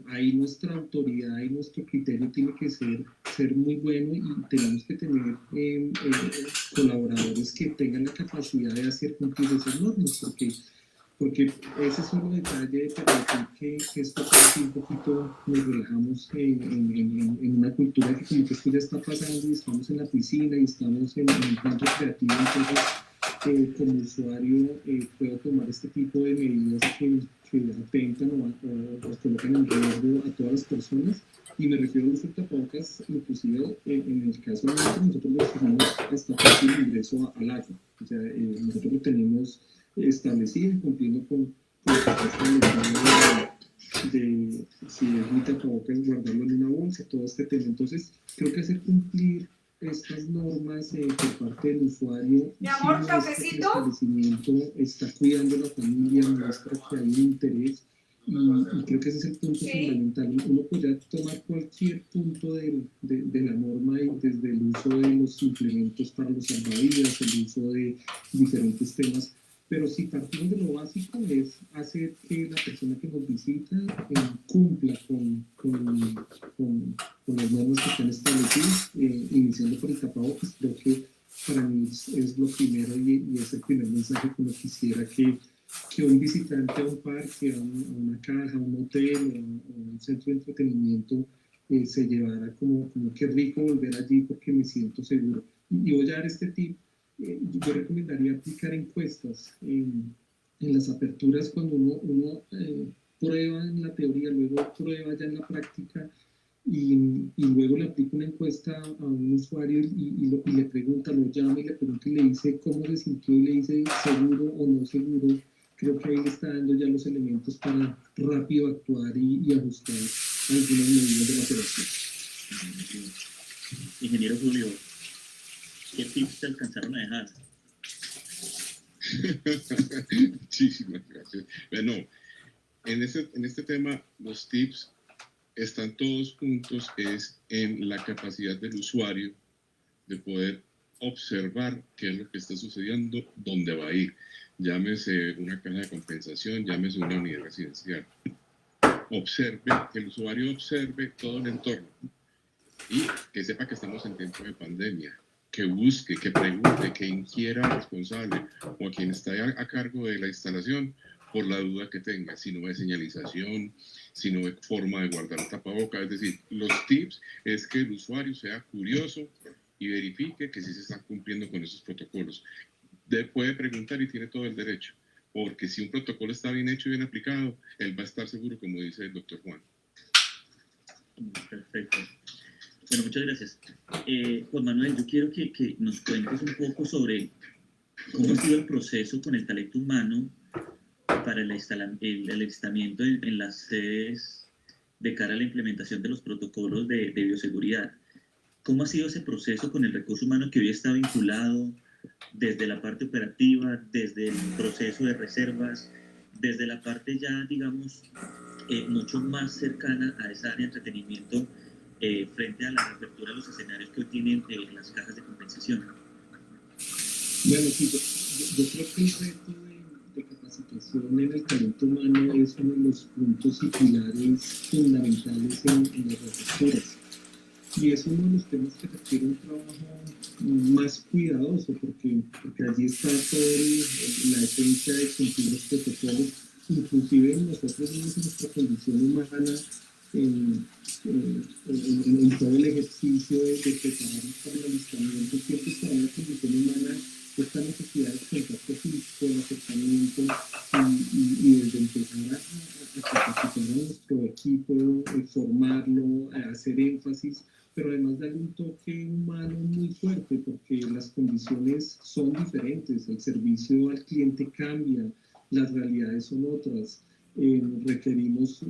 Ahí nuestra autoridad y nuestro criterio tiene que ser muy bueno, y tenemos que tener colaboradores que tengan la capacidad de hacer cumplir esas normas, porque porque ese es solo detalle de permitir que esto pase un poquito, nos relajamos en una cultura que como que esto ya está pasando y estamos en la piscina y estamos en un plan recreativo, entonces como usuario puedo tomar este tipo de medidas que atentan o colocan en riesgo a todas las personas, y me refiero a los tapabocas, inclusive en el caso nuestro, nosotros lo exigimos hasta casi el ingreso al agua, o sea, nosotros lo tenemos establecido, cumpliendo con lo que está establecido de si es mi tapabocas, guardarlo en una bolsa, todo este tema. Entonces, creo que hacer cumplir estas normas por parte del usuario, mi amor, si cafecito, el establecimiento está cuidando a la familia, muestra que hay un interés, y creo que ese es el punto fundamental. Uno podría tomar cualquier punto de la norma, y desde el uso de los implementos para los salvavidas, el uso de diferentes temas, pero si partimos de lo básico es hacer que la persona que nos visita cumpla con las normas que están establecidas, iniciando por el tapabocas. Creo que para mí es lo primero, y es el primer mensaje que uno quisiera que un visitante a un parque, a una caja, a un hotel o a un centro de entretenimiento se llevara como qué rico volver allí porque me siento seguro. Y voy a dar este tip. Yo recomendaría aplicar encuestas en las aperturas cuando uno prueba en la teoría, luego prueba ya en la práctica, y luego le aplica una encuesta a un usuario y le pregunta, lo llama y le pregunta y le dice cómo se sintió y le dice seguro o no seguro. Creo que ahí le está dando ya los elementos para rápido actuar y ajustar algunas medidas de la operación. Ingeniero Julio, ¿qué tips te alcanzaron a dejar? Muchísimas gracias. Bueno, en este tema los tips están todos juntos, es en la capacidad del usuario de poder observar qué es lo que está sucediendo, dónde va a ir. Llámese una caja de compensación, llámese una unidad residencial. Observe, que el usuario observe todo el entorno y que sepa que estamos en tiempo de pandemia, que busque, que pregunte, que inquiera al responsable o a quien está a cargo de la instalación por la duda que tenga, si no ve señalización, si no ve forma de guardar el tapabocas. Es decir, los tips es que el usuario sea curioso y verifique que sí se están cumpliendo con esos protocolos. Puede preguntar y tiene todo el derecho, porque si un protocolo está bien hecho y bien aplicado, él va a estar seguro, como dice el doctor Juan. Perfecto. Bueno, muchas gracias. Juan Manuel, yo quiero que nos cuentes un poco sobre cómo ha sido el proceso con el talento humano para el alistamiento en las sedes de cara a la implementación de los protocolos de bioseguridad. ¿Cómo ha sido ese proceso con el recurso humano que hoy está vinculado desde la parte operativa, desde el proceso de reservas, desde la parte ya, digamos, mucho más cercana a esa área de entretenimiento frente a la reapertura de los escenarios que hoy tienen las cajas de compensación? Bueno, sí, yo creo que el reto de capacitación en el talento humano es uno de los puntos y pilares fundamentales en las reaperturas. Y es uno de los temas que requiere un trabajo más cuidadoso, porque allí está toda la esencia de cumplir los protocolos, inclusive nosotros mismos en nuestra condición humana, en todo el ejercicio de prepararnos para el alistamiento, siempre estará en la condición humana esta necesidad de contacto físico, el acercamiento, y desde empezar a capacitar a nuestro equipo, formarlo, a hacer énfasis, pero además darle un toque humano muy fuerte, porque las condiciones son diferentes, el servicio al cliente cambia, las realidades son otras, requerimos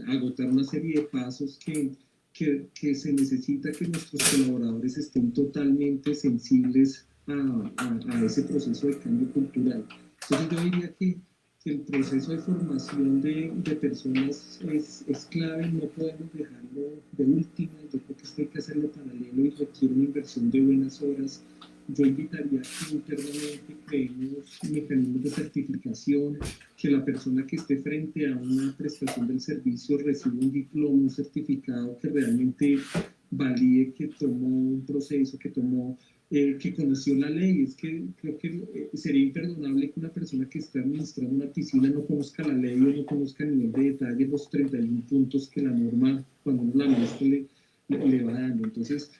agotar una serie de pasos que se necesita que nuestros colaboradores estén totalmente sensibles a ese proceso de cambio cultural. Entonces yo diría que el proceso de formación de personas es clave, no podemos dejarlo de última. Yo creo que esto hay que hacerlo paralelo y requiere una inversión de buenas horas. Yo invitaría que internamente creemos mecanismos de certificación, que la persona que esté frente a una prestación del servicio reciba un diploma, un certificado que realmente valide que tomó un proceso, que tomó que conoció la ley. Es que creo que sería imperdonable que una persona que está administrando una piscina no conozca la ley o no conozca a nivel de detalle los 31 puntos que la norma, cuando uno la muestra, le va dando. Entonces,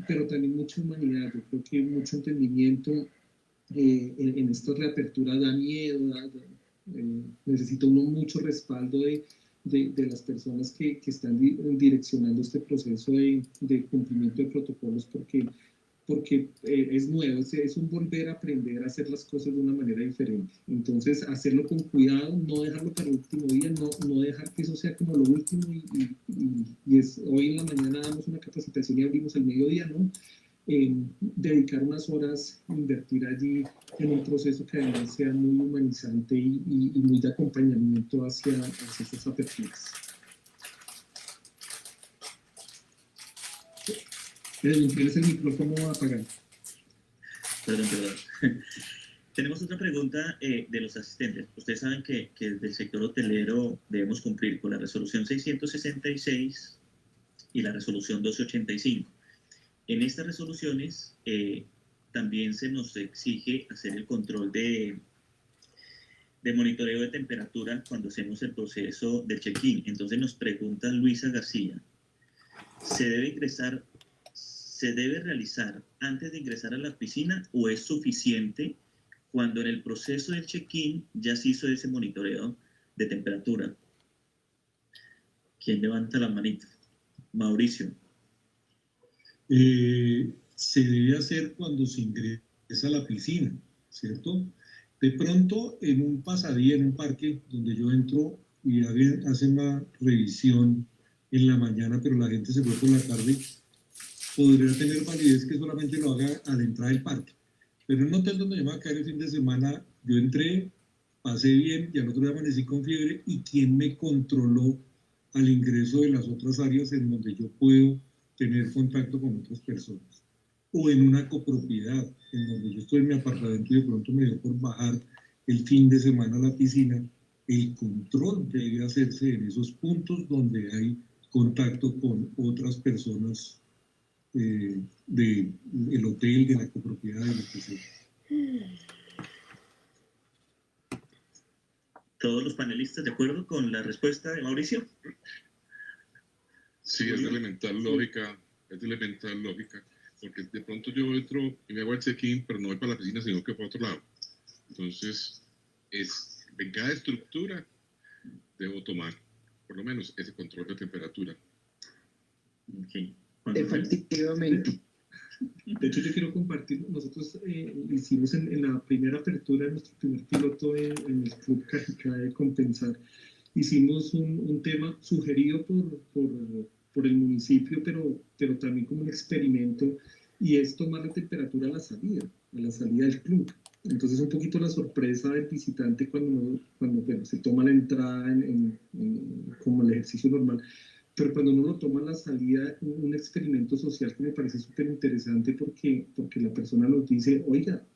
pero también mucha humanidad, yo creo que mucho entendimiento. En esta reapertura da miedo, necesita uno mucho respaldo de las personas que están direccionando este proceso de cumplimiento de protocolos, porque es nuevo, es un volver a aprender a hacer las cosas de una manera diferente. Entonces, hacerlo con cuidado, no dejarlo para el último día, no dejar que eso sea como lo último y hoy en la mañana damos una capacitación y abrimos al mediodía, ¿no? Dedicar unas horas, invertir allí en un proceso que además sea muy humanizante y muy de acompañamiento hacia estas aperturas. Tienes el micrófono apagado. Perdón. Tenemos otra pregunta de los asistentes. Ustedes saben que desde el sector hotelero debemos cumplir con la resolución 666 y la resolución 1285. En estas resoluciones también se nos exige hacer el control de monitoreo de temperatura cuando hacemos el proceso del check-in. Entonces nos pregunta Luisa García, ¿se debe realizar antes de ingresar a la piscina o es suficiente cuando en el proceso del check-in ya se hizo ese monitoreo de temperatura? ¿Quién levanta la manita? Mauricio. Se debe hacer cuando se ingresa a la piscina, ¿cierto? De pronto, en un pasadía, en un parque, donde yo entro y hacen una revisión en la mañana, pero la gente se fue por la tarde, podría tener validez que solamente lo haga a la entrada del parque. Pero en un hotel donde yo me voy a quedar el fin de semana, yo entré, pasé bien y al otro día amanecí con fiebre, y ¿quién me controló al ingreso de las otras áreas en donde yo puedo tener contacto con otras personas? O en una copropiedad, en donde yo estoy en mi apartamento y de pronto me dio por bajar el fin de semana a la piscina, el control debe hacerse en esos puntos donde hay contacto con otras personas del hotel, de la copropiedad, de lo que sea. ¿Todos los panelistas de acuerdo con la respuesta de Mauricio? Sí, es de elemental lógica, porque de pronto yo entro y me hago el check-in, pero no voy para la piscina, sino que para otro lado. Entonces, en cada estructura debo tomar, por lo menos, ese control de temperatura. Okay. Efectivamente. De hecho, yo quiero compartir, nosotros hicimos en la primera apertura de nuestro primer piloto en el Club Cajicá de Compensar, hicimos un tema sugerido por el municipio, pero también como un experimento, y es tomar la temperatura a la salida del club. Entonces, un poquito la sorpresa del visitante cuando bueno, se toma la entrada como el ejercicio normal, pero cuando uno lo toma a la salida, un experimento social que me parece súper interesante porque la persona nos dice, oiga,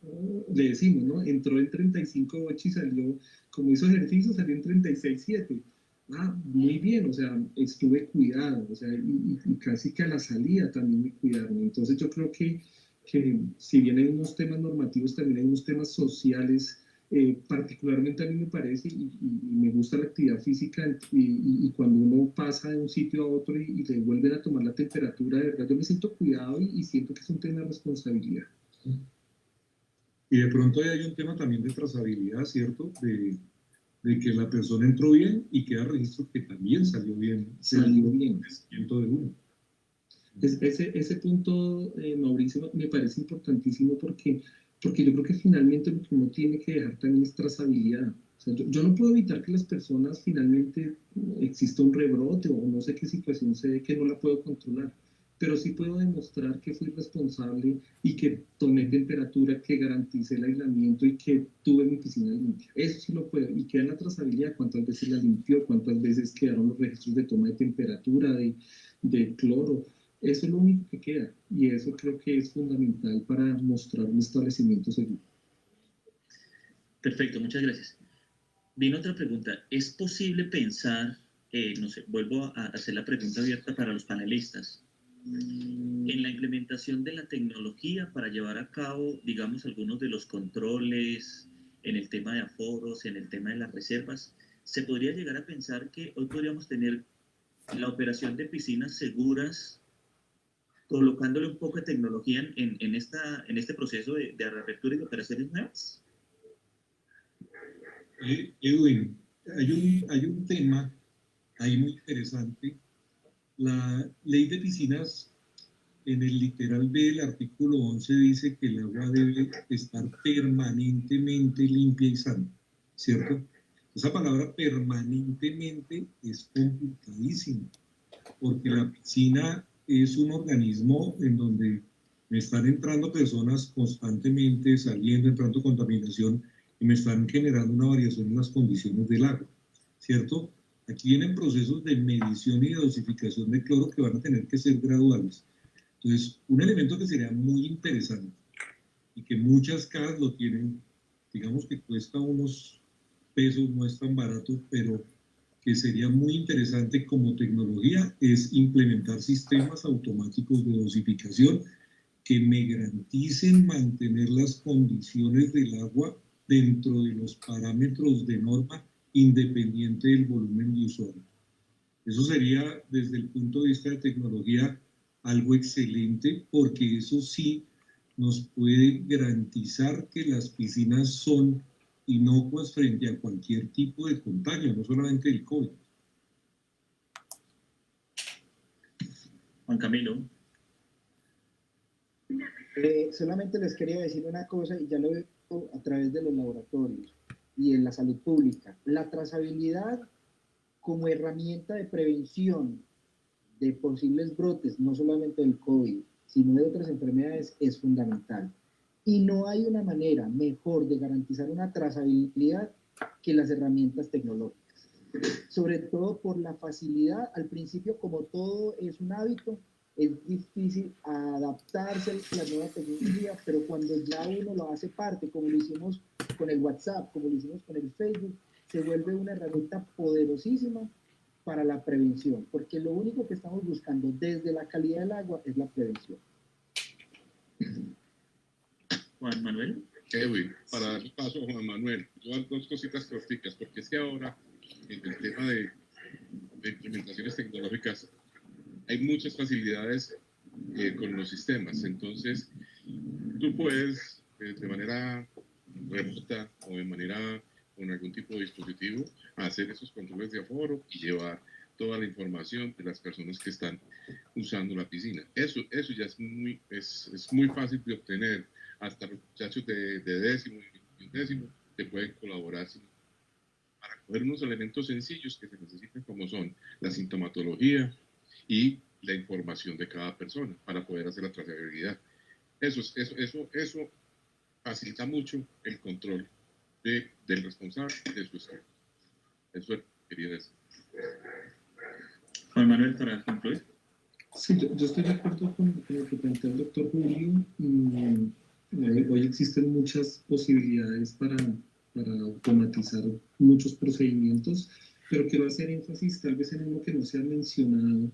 le decimos, ¿no? Entró en 35.8 y salió, como hizo ejercicio, salió en 36.7. Ah, muy bien, o sea, estuve cuidado, o sea, y casi que a la salida también me cuidaron. Entonces yo creo que si bien hay unos temas normativos, también hay unos temas sociales. Particularmente a mí me parece y me gusta la actividad física y cuando uno pasa de un sitio a otro y le vuelven a tomar la temperatura, de verdad yo me siento cuidado y siento que es un tema de responsabilidad. Y de pronto hay un tema también de trazabilidad, ¿cierto? De que la persona entró bien y queda registro que también salió bien. Salió bien. De uno. Ese punto, Mauricio, me parece importantísimo porque yo creo que finalmente lo que uno tiene que dejar también es trazabilidad. O sea, yo no puedo evitar que las personas finalmente exista un rebrote o no sé qué situación se dé que no la puedo controlar, pero sí puedo demostrar que fui responsable y que tomé temperatura, que garanticé el aislamiento y que tuve mi piscina limpia. Eso sí lo puedo. Y queda en la trazabilidad, cuántas veces la limpió, cuántas veces quedaron los registros de toma de temperatura, de cloro. Eso es lo único que queda y eso creo que es fundamental para mostrar un establecimiento seguro. Perfecto, muchas gracias. Vino otra pregunta. ¿Es posible pensar, no sé, vuelvo a hacer la pregunta abierta para los panelistas, en la implementación de la tecnología para llevar a cabo, digamos, algunos de los controles en el tema de aforos, en el tema de las reservas, se podría llegar a pensar que hoy podríamos tener la operación de piscinas seguras, colocándole un poco de tecnología en este proceso de reapertura y de operaciones nuevas. Edwin, hay un tema ahí muy interesante. La ley de piscinas, en el literal B del artículo 11, dice que el agua debe estar permanentemente limpia y sana, ¿cierto? Esa palabra permanentemente es complicadísima, porque la piscina es un organismo en donde me están entrando personas constantemente, saliendo, entrando contaminación, y me están generando una variación en las condiciones del agua, ¿cierto? Aquí vienen procesos de medición y de dosificación de cloro que van a tener que ser graduales. Entonces, un elemento que sería muy interesante y que muchas casas lo tienen, digamos que cuesta unos pesos, no es tan barato, pero que sería muy interesante como tecnología, es implementar sistemas automáticos de dosificación que me garanticen mantener las condiciones del agua dentro de los parámetros de norma independiente del volumen de usuario. Eso sería, desde el punto de vista de tecnología, algo excelente, porque eso sí nos puede garantizar que las piscinas son inocuas frente a cualquier tipo de contagio, no solamente el COVID. Juan Camilo. Solamente les quería decir una cosa, y ya lo veo a través de los laboratorios y en la salud pública. La trazabilidad como herramienta de prevención de posibles brotes, no solamente del COVID, sino de otras enfermedades, es fundamental. Y no hay una manera mejor de garantizar una trazabilidad que las herramientas tecnológicas. Sobre todo por la facilidad, al principio, como todo es un hábito, es difícil adaptarse a la nueva tecnología, pero cuando ya uno lo hace parte, como lo hicimos con el WhatsApp, como lo hicimos con el Facebook, se vuelve una herramienta poderosísima para la prevención, porque lo único que estamos buscando desde la calidad del agua es la prevención. Juan Manuel. Edwin, para dar paso a Juan Manuel, dos cositas corticas, porque es que ahora, en el tema de implementaciones tecnológicas, hay muchas facilidades con los sistemas. Entonces, tú puedes, de manera remota o de manera con algún tipo de dispositivo, hacer esos controles de aforo y llevar toda la información de las personas que están usando la piscina. Eso ya es muy fácil de obtener. Hasta los muchachos de décimo y undécimo te pueden colaborar para coger unos elementos sencillos que se necesitan, como son la sintomatología y la información de cada persona para poder hacer la trazabilidad. Eso facilita mucho el control del responsable de su estudio. Eso es lo que quería decir. Juan Manuel, para concluir. Sí, yo estoy de acuerdo con lo que plantea el doctor Julio. Hoy existen muchas posibilidades para automatizar muchos procedimientos, pero quiero hacer énfasis tal vez en uno que no se ha mencionado,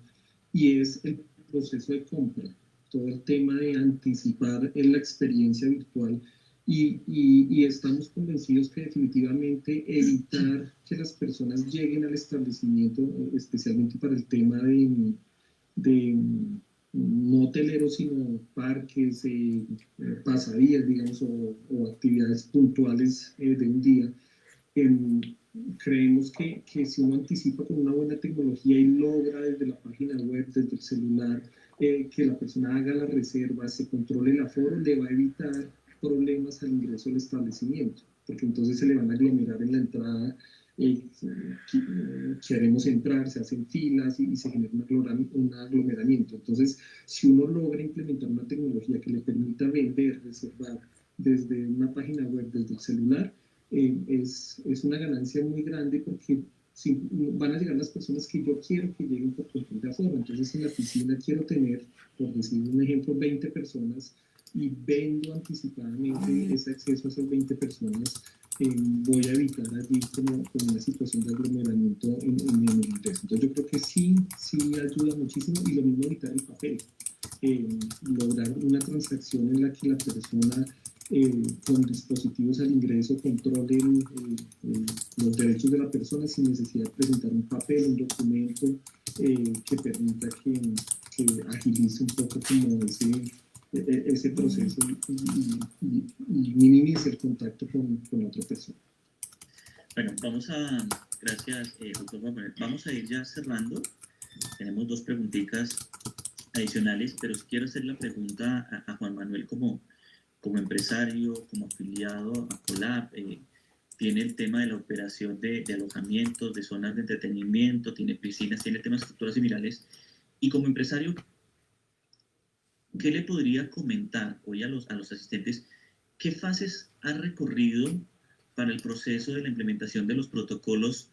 y es el proceso de compra, todo el tema de anticipar en la experiencia virtual, y estamos convencidos que definitivamente evitar que las personas lleguen al establecimiento, especialmente para el tema de no hoteleros, sino parques, pasadías, digamos, o actividades puntuales de un día. Creemos que si uno anticipa con una buena tecnología y logra desde la página web, desde el celular, que la persona haga la reserva, se controle el aforo, le va a evitar problemas al ingreso al establecimiento, porque entonces se le van a aglomerar en la entrada. Queremos entrar, se hacen filas y se genera un aglomeramiento. Entonces, si uno logra implementar una tecnología que le permita vender, reservar desde una página web, desde el celular, es una ganancia muy grande, porque van a llegar las personas que yo quiero que lleguen por control de aforo. Entonces, en la piscina quiero tener, por decir un ejemplo, 20 personas, y vendo anticipadamente ese acceso a esas 20 personas voy a evitar allí como una situación de aglomeramiento en el ingreso. Entonces yo creo que sí ayuda muchísimo, y lo mismo evitar el papel. Lograr una transacción en la que la persona con dispositivos al ingreso controle los derechos de la persona sin necesidad de presentar un papel, un documento que permita que agilice un poco como ese proceso y minimice el contacto con otra persona. Bueno, gracias, doctor Juan Manuel. Vamos a ir ya cerrando. Tenemos 2 preguntitas adicionales, pero quiero hacer la pregunta a Juan Manuel como empresario, como afiliado a Colab. Tiene el tema de la operación de alojamientos, de zonas de entretenimiento, tiene piscinas, tiene temas de estructuras similares. Y como empresario, ¿qué le podría comentar hoy a los asistentes? ¿Qué fases ha recorrido para el proceso de la implementación de los protocolos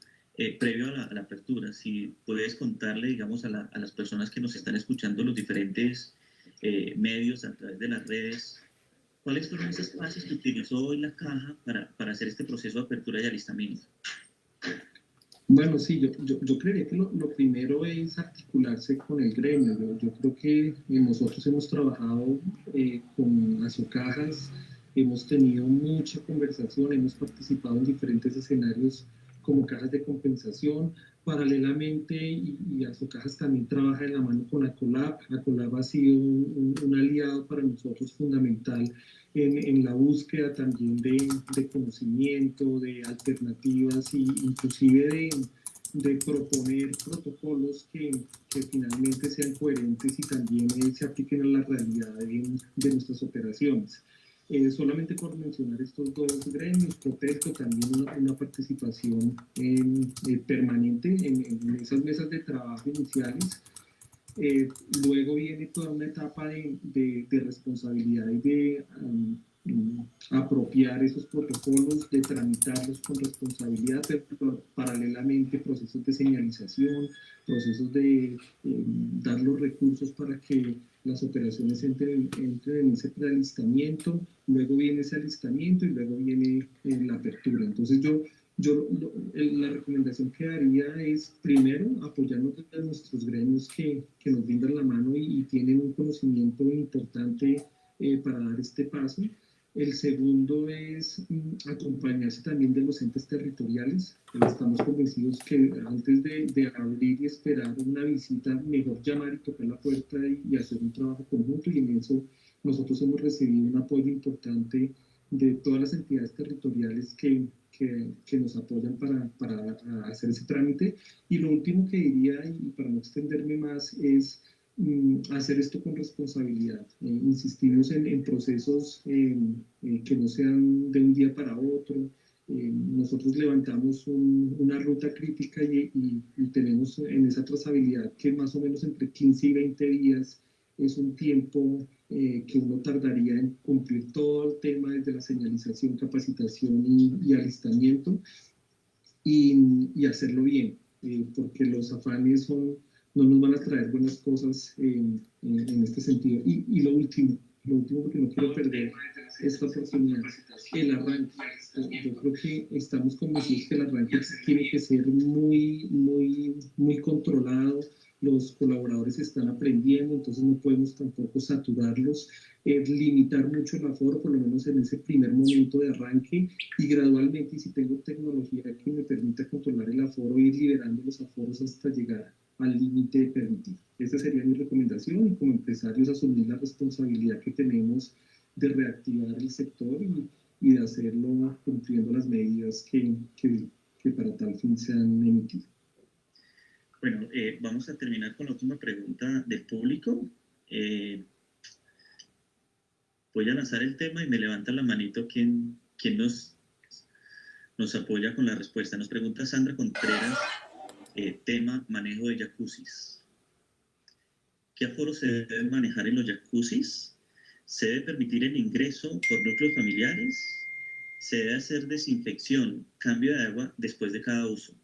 previo a la apertura? Si puedes contarle, digamos, a las personas que nos están escuchando, los diferentes medios a través de las redes, ¿cuáles fueron esas fases que utilizó hoy la caja para hacer este proceso de apertura y alistamiento? Bueno, sí, yo creería que lo primero es articularse con el gremio. Yo creo que nosotros hemos trabajado con Asocajas, hemos tenido mucha conversación, hemos participado en diferentes escenarios como cajas de compensación. Paralelamente, y Asocajas también trabaja de la mano con Acolab. Acolab ha sido un aliado para nosotros fundamental en la búsqueda también de conocimiento, de alternativas, y inclusive de proponer protocolos que finalmente sean coherentes y también se apliquen a la realidad de nuestras operaciones. Solamente por mencionar estos 2 gremios, Cotelco también una participación permanente en esas mesas de trabajo iniciales. Luego viene toda una etapa de responsabilidad y de apropiar esos protocolos, de tramitarlos con responsabilidad, pero paralelamente procesos de señalización, procesos de dar los recursos para que las operaciones entren en ese prealistamiento. Luego viene ese alistamiento y luego viene la apertura. Entonces la recomendación que daría es, primero, apoyarnos de nuestros gremios que nos brindan la mano y tienen un conocimiento importante para dar este paso. El segundo es acompañarse también de los entes territoriales. Estamos convencidos que antes de abrir y esperar una visita, mejor llamar y tocar la puerta y hacer un trabajo conjunto, y en eso nosotros hemos recibido un apoyo importante de todas las entidades territoriales que nos apoyan para hacer ese trámite. Y lo último que diría, y para no extenderme más, es hacer esto con responsabilidad. Insistimos en procesos que no sean de un día para otro. Nosotros levantamos una ruta crítica y tenemos en esa trazabilidad que más o menos entre 15 y 20 días es un tiempo que uno tardaría en cumplir todo el tema desde la señalización, capacitación y alistamiento, y hacerlo bien, porque los afanes no nos van a traer buenas cosas en este sentido. Y lo último, porque no quiero perder esta oportunidad, el arranque. Yo creo que estamos convencidos que el arranque tiene que ser muy, muy, muy controlado. Los colaboradores están aprendiendo, entonces no podemos tampoco saturarlos, limitar mucho el aforo, por lo menos en ese primer momento de arranque, y gradualmente, y si tengo tecnología que me permita controlar el aforo, ir liberando los aforos hasta llegar al límite permitido. Esa sería mi recomendación, y como empresarios asumir la responsabilidad que tenemos de reactivar el sector y de hacerlo cumpliendo las medidas que para tal fin se han emitido. Bueno, vamos a terminar con la última pregunta del público. Voy a lanzar el tema y me levanta la manito quien nos apoya con la respuesta. Nos pregunta Sandra Contreras, tema manejo de jacuzzis. ¿Qué aforo se debe manejar en los jacuzzis? ¿Se debe permitir el ingreso por núcleos familiares? ¿Se debe hacer desinfección, cambio de agua después de cada uso?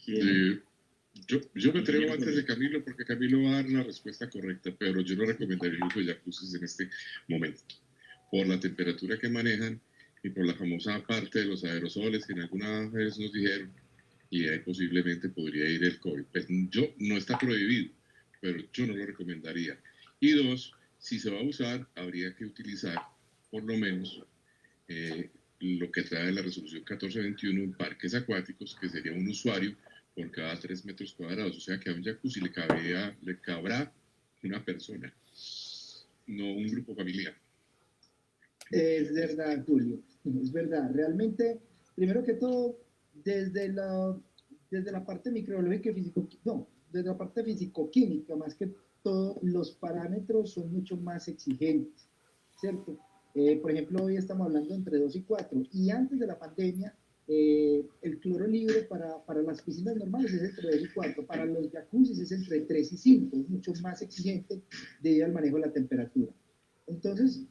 Yo me atrevo antes de Camilo, porque Camilo va a dar la respuesta correcta, pero yo no recomendaría el uso de jacuzzis en este momento. por la temperatura que manejan y por la famosa parte de los aerosoles que en alguna vez nos dijeron, y ahí posiblemente podría ir el COVID. Pues no está prohibido, pero yo no lo recomendaría. Y dos, si se va a usar, habría que utilizar por lo menos lo que trae la resolución 1421 en parques acuáticos, que sería un usuario por cada 3 metros cuadrados. O sea que a un jacuzzi le cabrá una persona, no un grupo familiar. Es verdad, Julio, es verdad. Realmente, primero que todo, desde la parte microbiológica y desde la parte fisicoquímica, más que todo, los parámetros son mucho más exigentes, ¿cierto? Por ejemplo, hoy estamos hablando entre 2 y 4, y antes de la pandemia, el cloro libre para las piscinas normales es entre 2 y 4, para los jacuzzis es entre 3 y 5, es mucho más exigente debido al manejo de la temperatura. Entonces,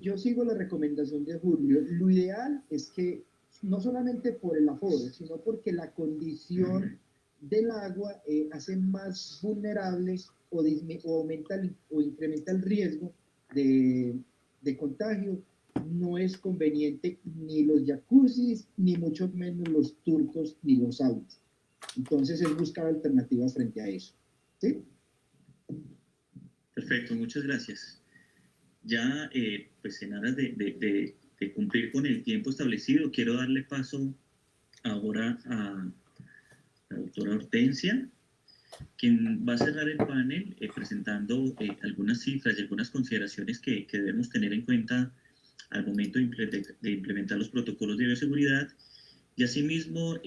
yo sigo la recomendación de Julio. Lo ideal es que, no solamente por el aforo, sino porque la condición del agua hace más vulnerable o aumenta o incrementa el riesgo de contagio, no es conveniente ni los jacuzzis, ni mucho menos los turcos, ni los saunas. Entonces es buscar alternativas frente a eso. ¿Sí? Perfecto, muchas gracias. Ya, pues en aras de cumplir con el tiempo establecido, quiero darle paso ahora a la doctora Hortensia, quien va a cerrar el panel presentando algunas cifras y algunas consideraciones que debemos tener en cuenta al momento de implementar los protocolos de bioseguridad, y asimismo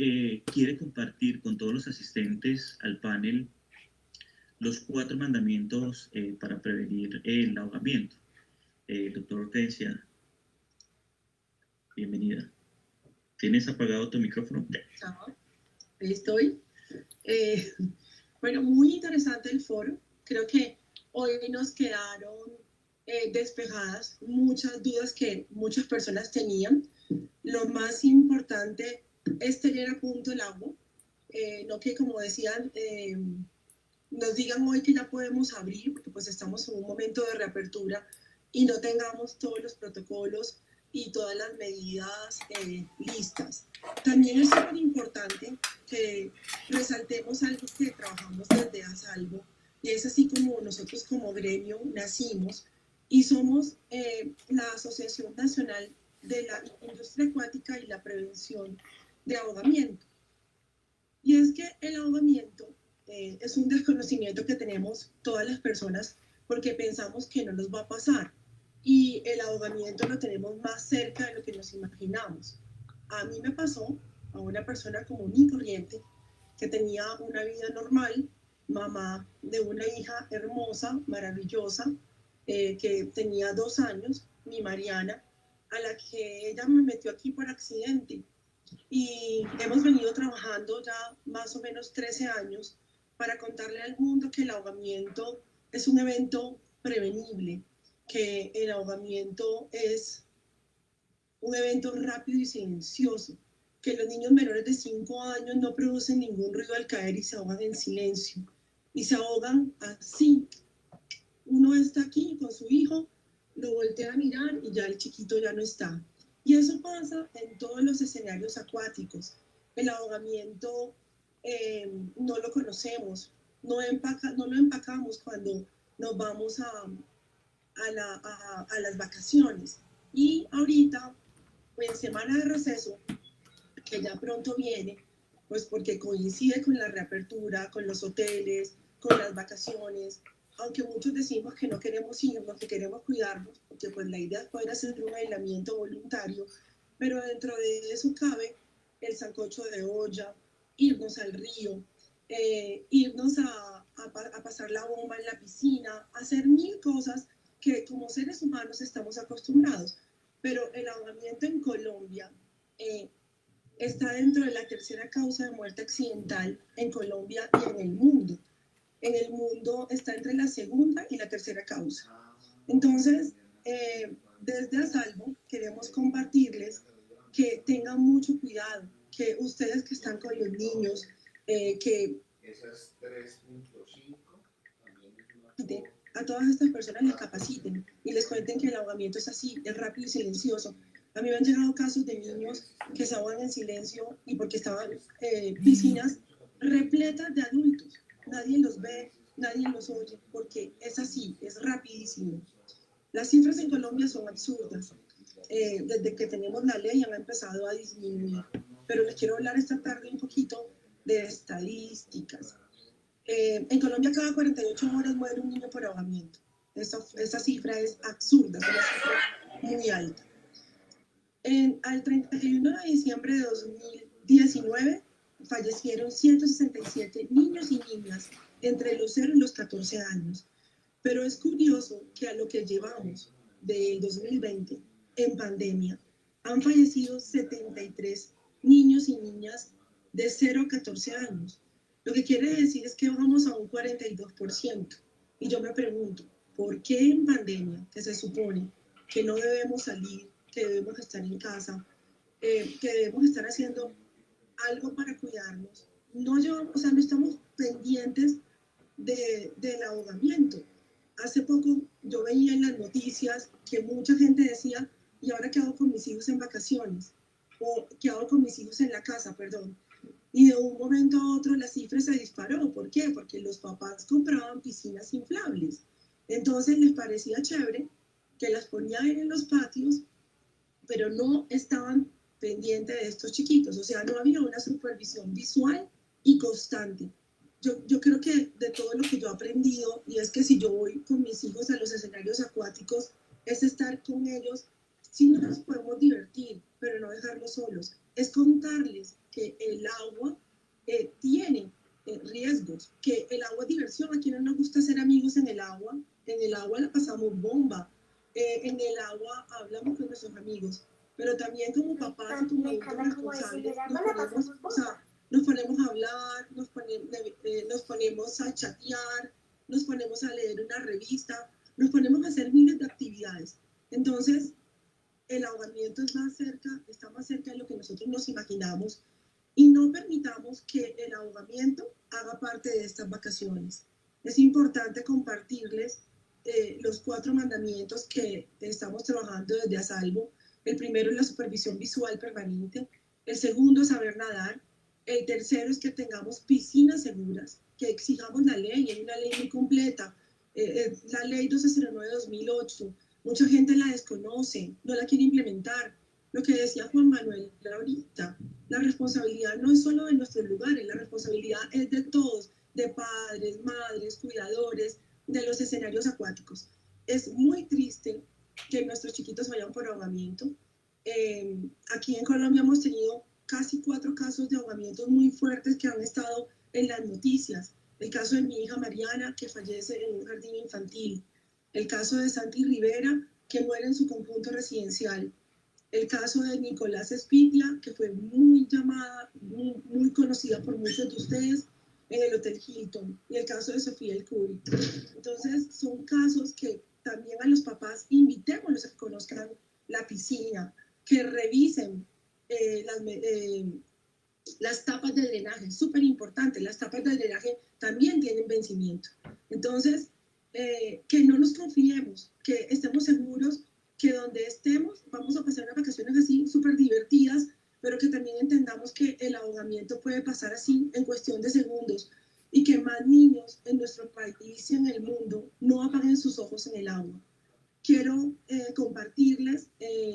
quiere compartir con todos los asistentes al panel los 4 mandamientos para prevenir el ahogamiento. Doctor Hortensia, bienvenida. ¿Tienes apagado tu micrófono? Chao, ahí estoy. Bueno, muy interesante el foro. Creo que hoy nos quedaron despejadas muchas dudas que muchas personas tenían. Lo más importante es tener a punto el agua. No que, como decían, nos digan hoy que ya podemos abrir, porque pues estamos en un momento de reapertura y no tengamos todos los protocolos y todas las medidas listas. También es súper importante que resaltemos algo que trabajamos desde ASALVO, y es así como nosotros como gremio nacimos y somos la Asociación Nacional de la Industria Acuática y la Prevención de Ahogamiento. Y es que el ahogamiento es un desconocimiento que tenemos todas las personas porque pensamos que no nos va a pasar. Y el ahogamiento lo tenemos más cerca de lo que nos imaginamos. A mí me pasó, a una persona común y corriente, que tenía una vida normal, mamá de una hija hermosa, maravillosa, que tenía 2 años, mi Mariana, a la que ella me metió aquí por accidente. Y hemos venido trabajando ya más o menos 13 años para contarle al mundo que el ahogamiento es un evento prevenible, que el ahogamiento es un evento rápido y silencioso, que los niños menores de 5 años no producen ningún ruido al caer y se ahogan en silencio. Y se ahogan así. Uno está aquí con su hijo, lo voltea a mirar y ya el chiquito ya no está. Y eso pasa en todos los escenarios acuáticos. El ahogamiento no lo conocemos, no lo empacamos cuando nos vamos a las vacaciones. Y ahorita, en semana de receso, que ya pronto viene, pues porque coincide con la reapertura, con los hoteles, con las vacaciones, aunque muchos decimos que no queremos irnos, que queremos cuidarnos, porque pues la idea es poder hacer un aislamiento voluntario, pero dentro de eso cabe el sancocho de olla, irnos al río, irnos a pasar la bomba en la piscina, hacer 1000 cosas que como seres humanos estamos acostumbrados. Pero el ahogamiento en Colombia está dentro de la 3ª causa de muerte accidental en Colombia y en el mundo. En el mundo está entre la 2ª y la 3ª causa. Entonces, desde ASALVO queremos compartirles que tengan mucho cuidado, que ustedes que están con los niños, que a todas estas personas les capaciten y les cuenten que el ahogamiento es así, es rápido y silencioso. A mí me han llegado casos de niños que se ahogan en silencio y porque estaban piscinas repletas de adultos. Nadie los ve, nadie los oye, porque es así, es rapidísimo. Las cifras en Colombia son absurdas. Desde que tenemos la ley han empezado a disminuir. Pero les quiero hablar esta tarde un poquito de estadísticas. En Colombia cada 48 horas muere un niño por ahogamiento. Esa cifra es absurda, es una cifra muy alta. Al 31 de diciembre de 2019 fallecieron 167 niños y niñas entre los 0 y los 14 años. Pero es curioso que a lo que llevamos del 2020 en pandemia han fallecido 73 niños y niñas de 0 a 14 años. Lo que quiere decir es que vamos a un 42%. Y yo me pregunto, ¿por qué en pandemia, que se supone que no debemos salir, que debemos estar en casa, que debemos estar haciendo algo para cuidarnos, no estamos pendientes del ahogamiento? Hace poco yo veía en las noticias que mucha gente decía, ¿y ahora qué hago con mis hijos en vacaciones? O ¿qué hago con mis hijos en la casa? Perdón. Y de un momento a otro la cifra se disparó. ¿Por qué? Porque los papás compraban piscinas inflables. Entonces les parecía chévere que las ponían en los patios, pero no estaban pendientes de estos chiquitos. O sea, no había una supervisión visual y constante. Yo creo que de todo lo que yo he aprendido, y es que si yo voy con mis hijos a los escenarios acuáticos, es estar con ellos. Sí nos podemos divertir, pero no dejarlos solos. Es contarles que el agua tiene riesgos, que el agua es diversión. A quienes nos gusta ser amigos en el agua la pasamos bomba. En el agua hablamos con nuestros amigos, pero también como papás y como responsables nos ponemos a hablar, nos ponemos a chatear, nos ponemos a leer una revista, nos ponemos a hacer miles de actividades. Entonces, el ahogamiento está más cerca de lo que nosotros nos imaginamos, y no permitamos que el ahogamiento haga parte de estas vacaciones. Es importante compartirles los 4 mandamientos que estamos trabajando desde ASALVO. El primero es la supervisión visual permanente, el segundo es saber nadar, el tercero es que tengamos piscinas seguras, que exijamos la ley, hay una ley muy completa, la ley 1209-2008, mucha gente la desconoce, no la quiere implementar. Lo que decía Juan Manuel ahorita, la responsabilidad no es solo de nuestros lugares, la responsabilidad es de todos, de padres, madres, cuidadores, de los escenarios acuáticos. Es muy triste que nuestros chiquitos vayan por ahogamiento. Aquí en Colombia hemos tenido casi 4 casos de ahogamientos muy fuertes que han estado en las noticias. El caso de mi hija Mariana, que fallece en un jardín infantil. El caso de Santi Rivera, que muere en su conjunto residencial. El caso de Nicolás Espitia, que fue muy llamada, muy conocida por muchos de ustedes, en el Hotel Hilton. Y el caso de Sofía El Curi. Entonces, son casos que también a los papás invitémoslos a que conozcan la piscina, que revisen las tapas de drenaje, súper importante, las tapas de drenaje también tienen vencimiento. Entonces, que no nos confiemos, que estemos seguros que donde estemos vamos a pasar unas vacaciones así súper divertidas, pero que también entendamos que el ahogamiento puede pasar así en cuestión de segundos, y que más niños en nuestro país y en el mundo no apaguen sus ojos en el agua. Quiero compartirles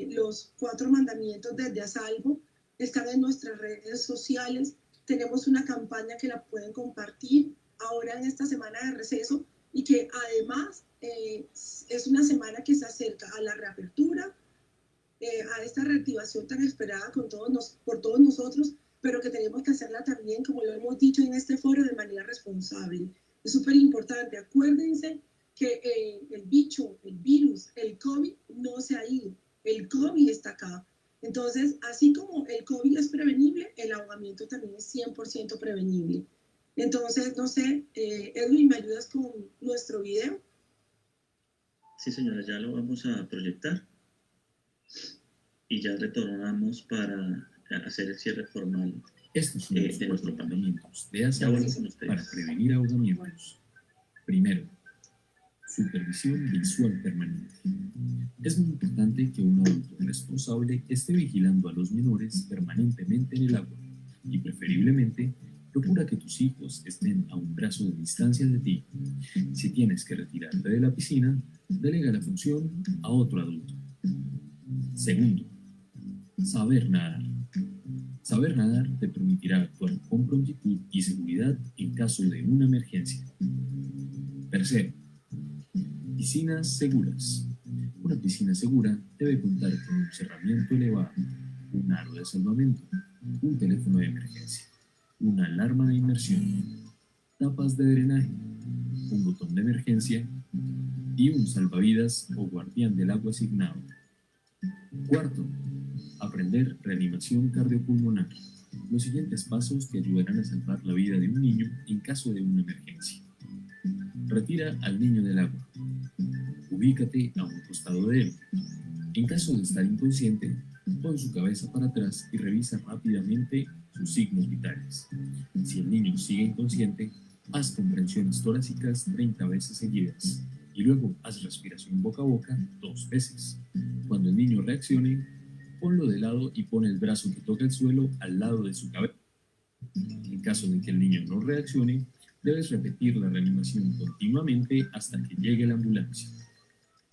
los 4 mandamientos desde ASALVO. Están en nuestras redes sociales. Tenemos una campaña que la pueden compartir ahora en esta semana de receso, y que además es una semana que se acerca a la reapertura, a esta reactivación tan esperada por todos nosotros, pero que tenemos que hacerla también, como lo hemos dicho en este foro, de manera responsable. Es súper importante. Acuérdense que el bicho, el virus, el COVID no se ha ido. El COVID está acá. Entonces, así como el COVID es prevenible, el ahogamiento también es 100% prevenible. Entonces, no sé, Edwin, ¿me ayudas con nuestro video? Sí, señora, ya lo vamos a proyectar. Y ya retornamos para hacer el cierre formal Estos son los de nuestro mandamientos de Ya ASALVO vuelvo con ustedes. para prevenir ahogamientos. Primero, Supervisión visual permanente. Es muy importante que un adulto responsable esté vigilando a los menores permanentemente en el agua y preferiblemente procura que tus hijos estén a un brazo de distancia de ti. Si tienes que retirarte de la piscina, delega la función a otro adulto. Segundo, saber nadar. Saber nadar te permitirá actuar con prontitud y seguridad en caso de una emergencia. Tercero, piscinas seguras. Una piscina segura debe contar con un cerramiento elevado, un aro de salvamento, un teléfono de emergencia, una alarma de inmersión, tapas de drenaje, un botón de emergencia y un salvavidas o guardián del agua asignado. Cuarto, aprender reanimación cardiopulmonar. Los siguientes pasos te ayudarán a salvar la vida de un niño en caso de una emergencia. Retira al niño del agua. Ubícate a un costado de él. En caso de estar inconsciente, pon su cabeza para atrás y revisa rápidamente sus signos vitales. Si el niño sigue inconsciente, haz comprensiones torácicas 30 veces seguidas y luego haz respiración boca a boca 2 veces. Cuando el niño reaccione, ponlo de lado y pon el brazo que toca el suelo al lado de su cabeza. En caso de que el niño no reaccione, debes repetir la reanimación continuamente hasta que llegue la ambulancia.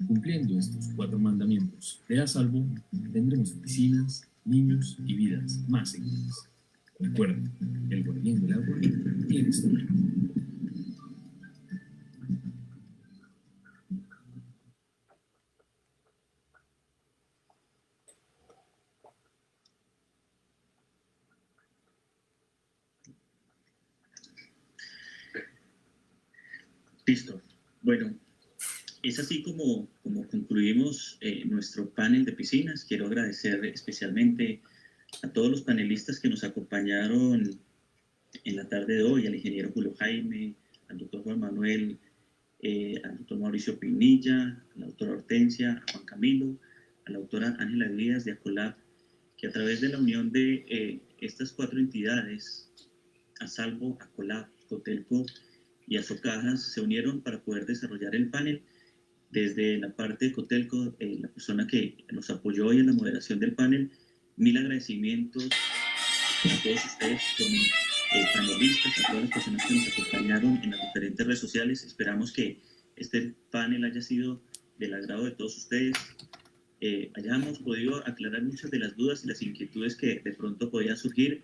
Cumpliendo estos 4 mandamientos de a salvo, tendremos piscinas, niños y vidas más seguras. Recuerda, el guardián del agua eres tú. Listo. Bueno, es así como concluimos nuestro panel de piscinas. Quiero agradecer especialmente a todos los panelistas que nos acompañaron en la tarde de hoy, al ingeniero Julio Jaime, al doctor Juan Manuel, al doctor Mauricio Pinilla, a la doctora Hortensia, a Juan Camilo, a la doctora Ángela Díaz de Acolab, que a través de la unión de estas 4 entidades, ASALVO, Acolab, Cotelco y Asocajas, se unieron para poder desarrollar el panel. Desde la parte de Cotelco, la persona que nos apoyó hoy en la moderación del panel, mil agradecimientos a todos ustedes como panelistas, a todas las personas que nos acompañaron en las diferentes redes sociales. Esperamos que este panel haya sido del agrado de todos ustedes, hayamos podido aclarar muchas de las dudas y las inquietudes que de pronto podían surgir.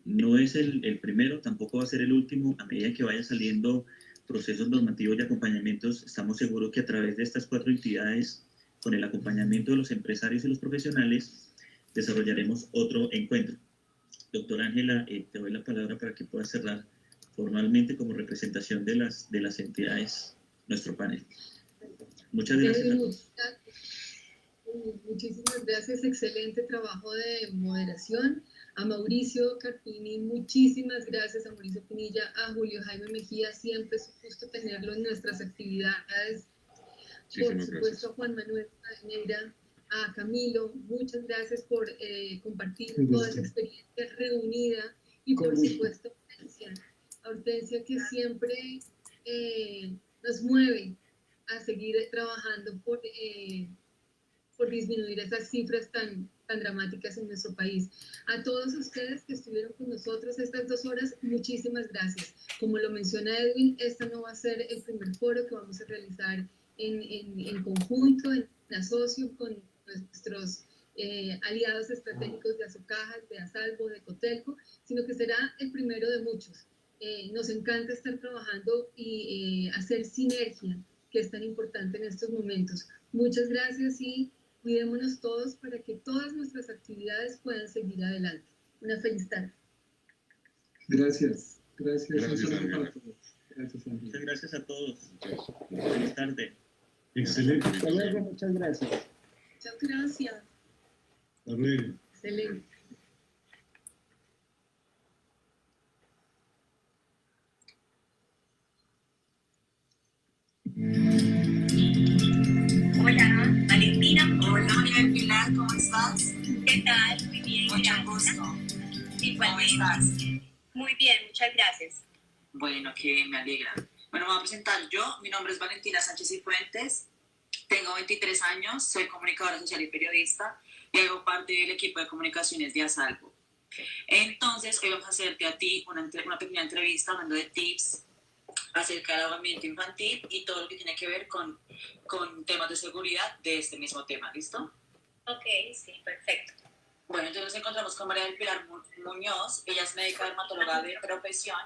No es el primero, tampoco va a ser el último. A medida que vaya saliendo procesos normativos y acompañamientos, estamos seguros que a través de estas 4 entidades, con el acompañamiento de los empresarios y los profesionales, desarrollaremos otro encuentro. Doctora Ángela, te doy la palabra para que puedas cerrar formalmente como representación de las entidades nuestro panel. Muchas gracias a todos. Muchísimas gracias, excelente trabajo de moderación. A Mauricio Carpini, muchísimas gracias, a Mauricio Pinilla, a Julio Jaime Mejía, siempre es un gusto tenerlo en nuestras actividades. Por supuesto, a Juan Manuel Neira, a Camilo, muchas gracias por compartir toda esa experiencia reunida y por supuesto a Hortensia que siempre nos mueve a seguir trabajando por disminuir esas cifras tan dramáticas en nuestro país. A todos ustedes que estuvieron con nosotros estas 2 horas, muchísimas gracias. Como lo menciona Edwin, este no va a ser el primer foro que vamos a realizar en conjunto, en asocio con nuestros aliados estratégicos de Asocajas, de Asalvo, de Cotelco, sino que será el primero de muchos. Nos encanta estar trabajando y hacer sinergia, que es tan importante en estos momentos. Muchas gracias y cuidémonos todos para que todas nuestras actividades puedan seguir adelante. Una feliz tarde. Gracias. Gracias, muchas gracias a todos. Feliz tarde. Excelente. Hasta luego, muchas gracias. Muchas gracias. Hasta luego. Excelente. Hola, Valentina. Hola, María Pilar, ¿cómo estás? ¿Qué tal? Muy bien. Mucho gusto. Igualmente. ¿Cómo estás? Muy bien, muchas gracias. Bueno, que me alegra. Bueno, me voy a presentar yo. Mi nombre es Valentina Sánchez y Fuentes. Tengo 23 años, soy comunicadora social y periodista y hago parte del equipo de comunicaciones de Asalvo. Entonces, hoy vamos a hacerte a ti una pequeña entrevista hablando de tips acerca del ahogamiento infantil y todo lo que tiene que ver con temas de seguridad de este mismo tema. ¿Listo? Ok, sí, perfecto. Bueno, entonces nos encontramos con María del Pilar Muñoz. Ella es médica dermatóloga de profesión.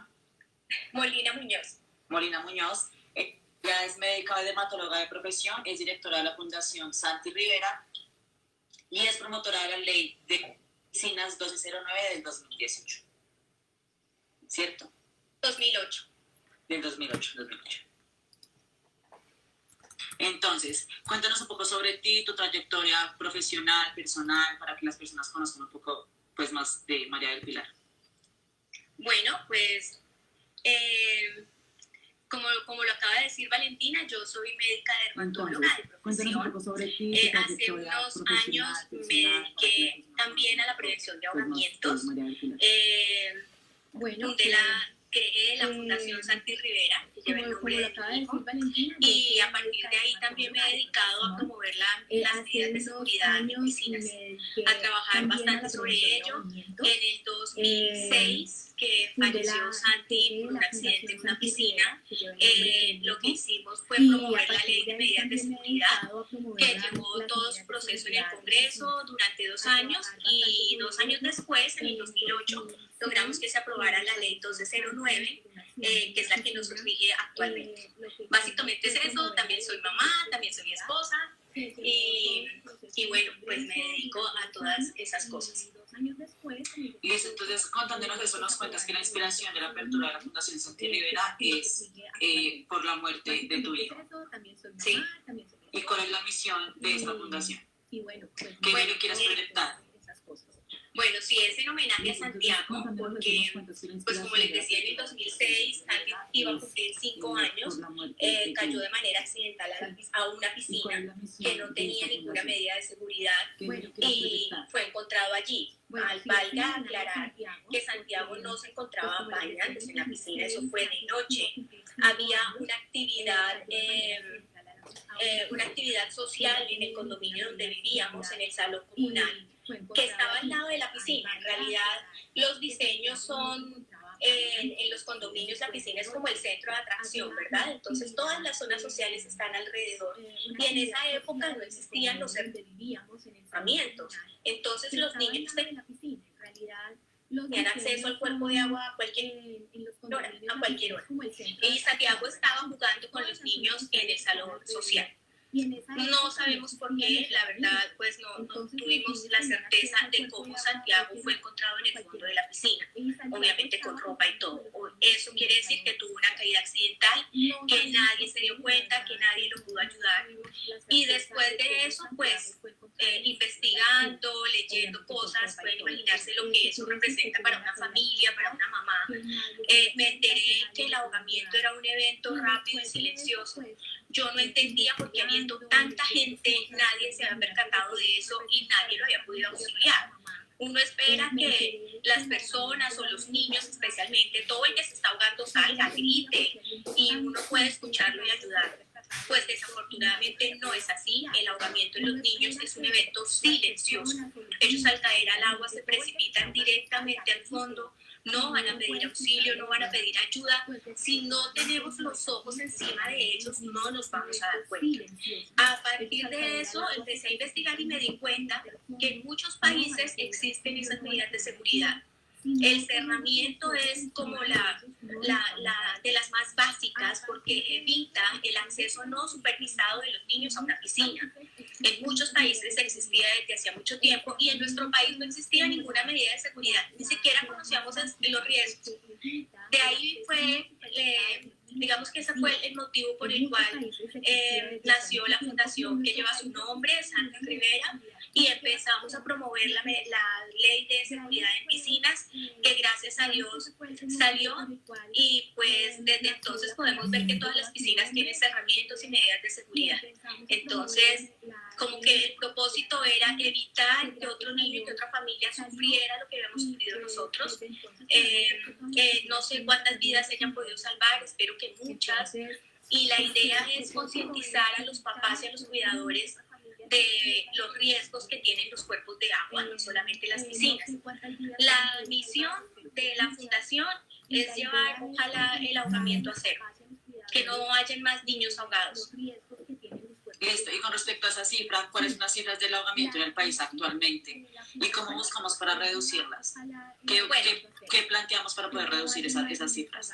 Molina Muñoz. Ella es médica dermatóloga de profesión, es directora de la Fundación Santi Rivera y es promotora de la Ley de Medicinas 1209 del 2018. ¿Cierto? 2008. Del 2008. Entonces, cuéntanos un poco sobre ti, tu trayectoria profesional, personal, para que las personas conozcan un poco pues, más de María del Pilar. Bueno, pues, como lo acaba de decir Valentina, yo soy médica dermatóloga de profesión. Un poco sobre ti, hace unos años me dediqué también a la prevención de ahogamientos. Creé la Fundación Santi Rivera, que lleva el nombre de mi hijo, y a partir de ahí también me he dedicado a promover las medidas de seguridad en piscinas, a trabajar bastante sobre ello. En el 2006, que falleció Santi por un accidente en una piscina, lo que hicimos fue promover la ley de medidas de seguridad, que llevó todo su proceso en el Congreso durante 2 años, y 2 años después, en el 2008, logramos que se aprobara la ley 1209, que es la que nos rige actualmente. Básicamente es eso. También soy mamá, también soy esposa, y bueno, pues me dedico a todas esas cosas. Listo, entonces contándonos eso, nos cuentas que la inspiración de la apertura de la Fundación Santi Rivera es por la muerte de tu hijo. Sí. ¿Y cuál es la misión de esta fundación? ¿Qué le quieres proyectar? Bueno, sí, es en homenaje a Santiago, porque, pues como les decía, en el 2006, Santi iba a cumplir 5 años, cayó de manera accidental a una piscina que no tenía ninguna medida de seguridad y fue encontrado allí. Valga aclarar que Santiago no se encontraba bañándose en la piscina, eso fue de noche. Había una actividad social en el condominio donde vivíamos, en el salón comunal, que estaba al lado de la piscina. En realidad, los diseños son, en los condominios, la piscina es como el centro de atracción, ¿verdad? Entonces, todas las zonas sociales están alrededor. Y en esa época no existían los herramientas. Entonces, los niños tenían acceso al cuerpo de agua a cualquier hora. Y Santiago estaba jugando con los niños en el salón social. No sabemos por qué, la verdad, pues no tuvimos la certeza de cómo Santiago fue encontrado en el fondo de la piscina, obviamente con ropa y todo. Eso quiere decir que tuvo una caída accidental, que nadie se dio cuenta, que nadie lo pudo ayudar. Y después de eso, pues, investigando, leyendo cosas, pueden imaginarse lo que eso representa para una familia, para una mamá. Me enteré que el ahogamiento era un evento rápido y silencioso. Yo no entendía por qué habiendo tanta gente, nadie se había percatado de eso y nadie lo había podido auxiliar. Uno espera que las personas o los niños especialmente, todo el que se está ahogando salga, grite y uno puede escucharlo y ayudar. Pues desafortunadamente no es así. El ahogamiento en los niños es un evento silencioso. Ellos al caer al agua se precipitan directamente al fondo, no van a pedir auxilio, no van a pedir ayuda. Si no tenemos los ojos encima de ellos, no nos vamos a dar cuenta. A partir de eso empecé a investigar y me di cuenta que en muchos países existen esas medidas de seguridad. El cerramiento es como la de las más básicas porque evita el acceso no supervisado de los niños a una piscina. En muchos países existía desde hacía mucho tiempo y en nuestro país no existía ninguna medida de seguridad, ni siquiera conocíamos los riesgos. De ahí fue, digamos que ese fue el motivo por el cual nació la fundación que lleva su nombre, Santi Rivera, y empezamos a promover la ley de seguridad en piscinas, que gracias a Dios salió, y pues desde entonces podemos ver que todas las piscinas tienen cerramientos y medidas de seguridad. Entonces, como que el propósito era evitar que otro niño y que otra familia sufriera lo que habíamos sufrido nosotros. No sé cuántas vidas se hayan podido salvar, espero que muchas, y la idea es concientizar a los papás y a los cuidadores de los riesgos que tienen los cuerpos de agua, no solamente las piscinas. La misión de la fundación es llevar, ojalá, el ahogamiento a cero, que no haya más niños ahogados. Listo. Y con respecto a esa cifra, ¿cuáles son las cifras del ahogamiento en el país actualmente? ¿Y cómo buscamos para reducirlas? ¿Qué planteamos para poder reducir esas cifras?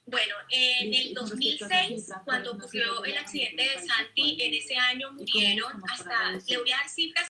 Bueno, en el 2006, cuando ocurrió el accidente de Santi, en ese año murieron hasta, le voy a dar cifras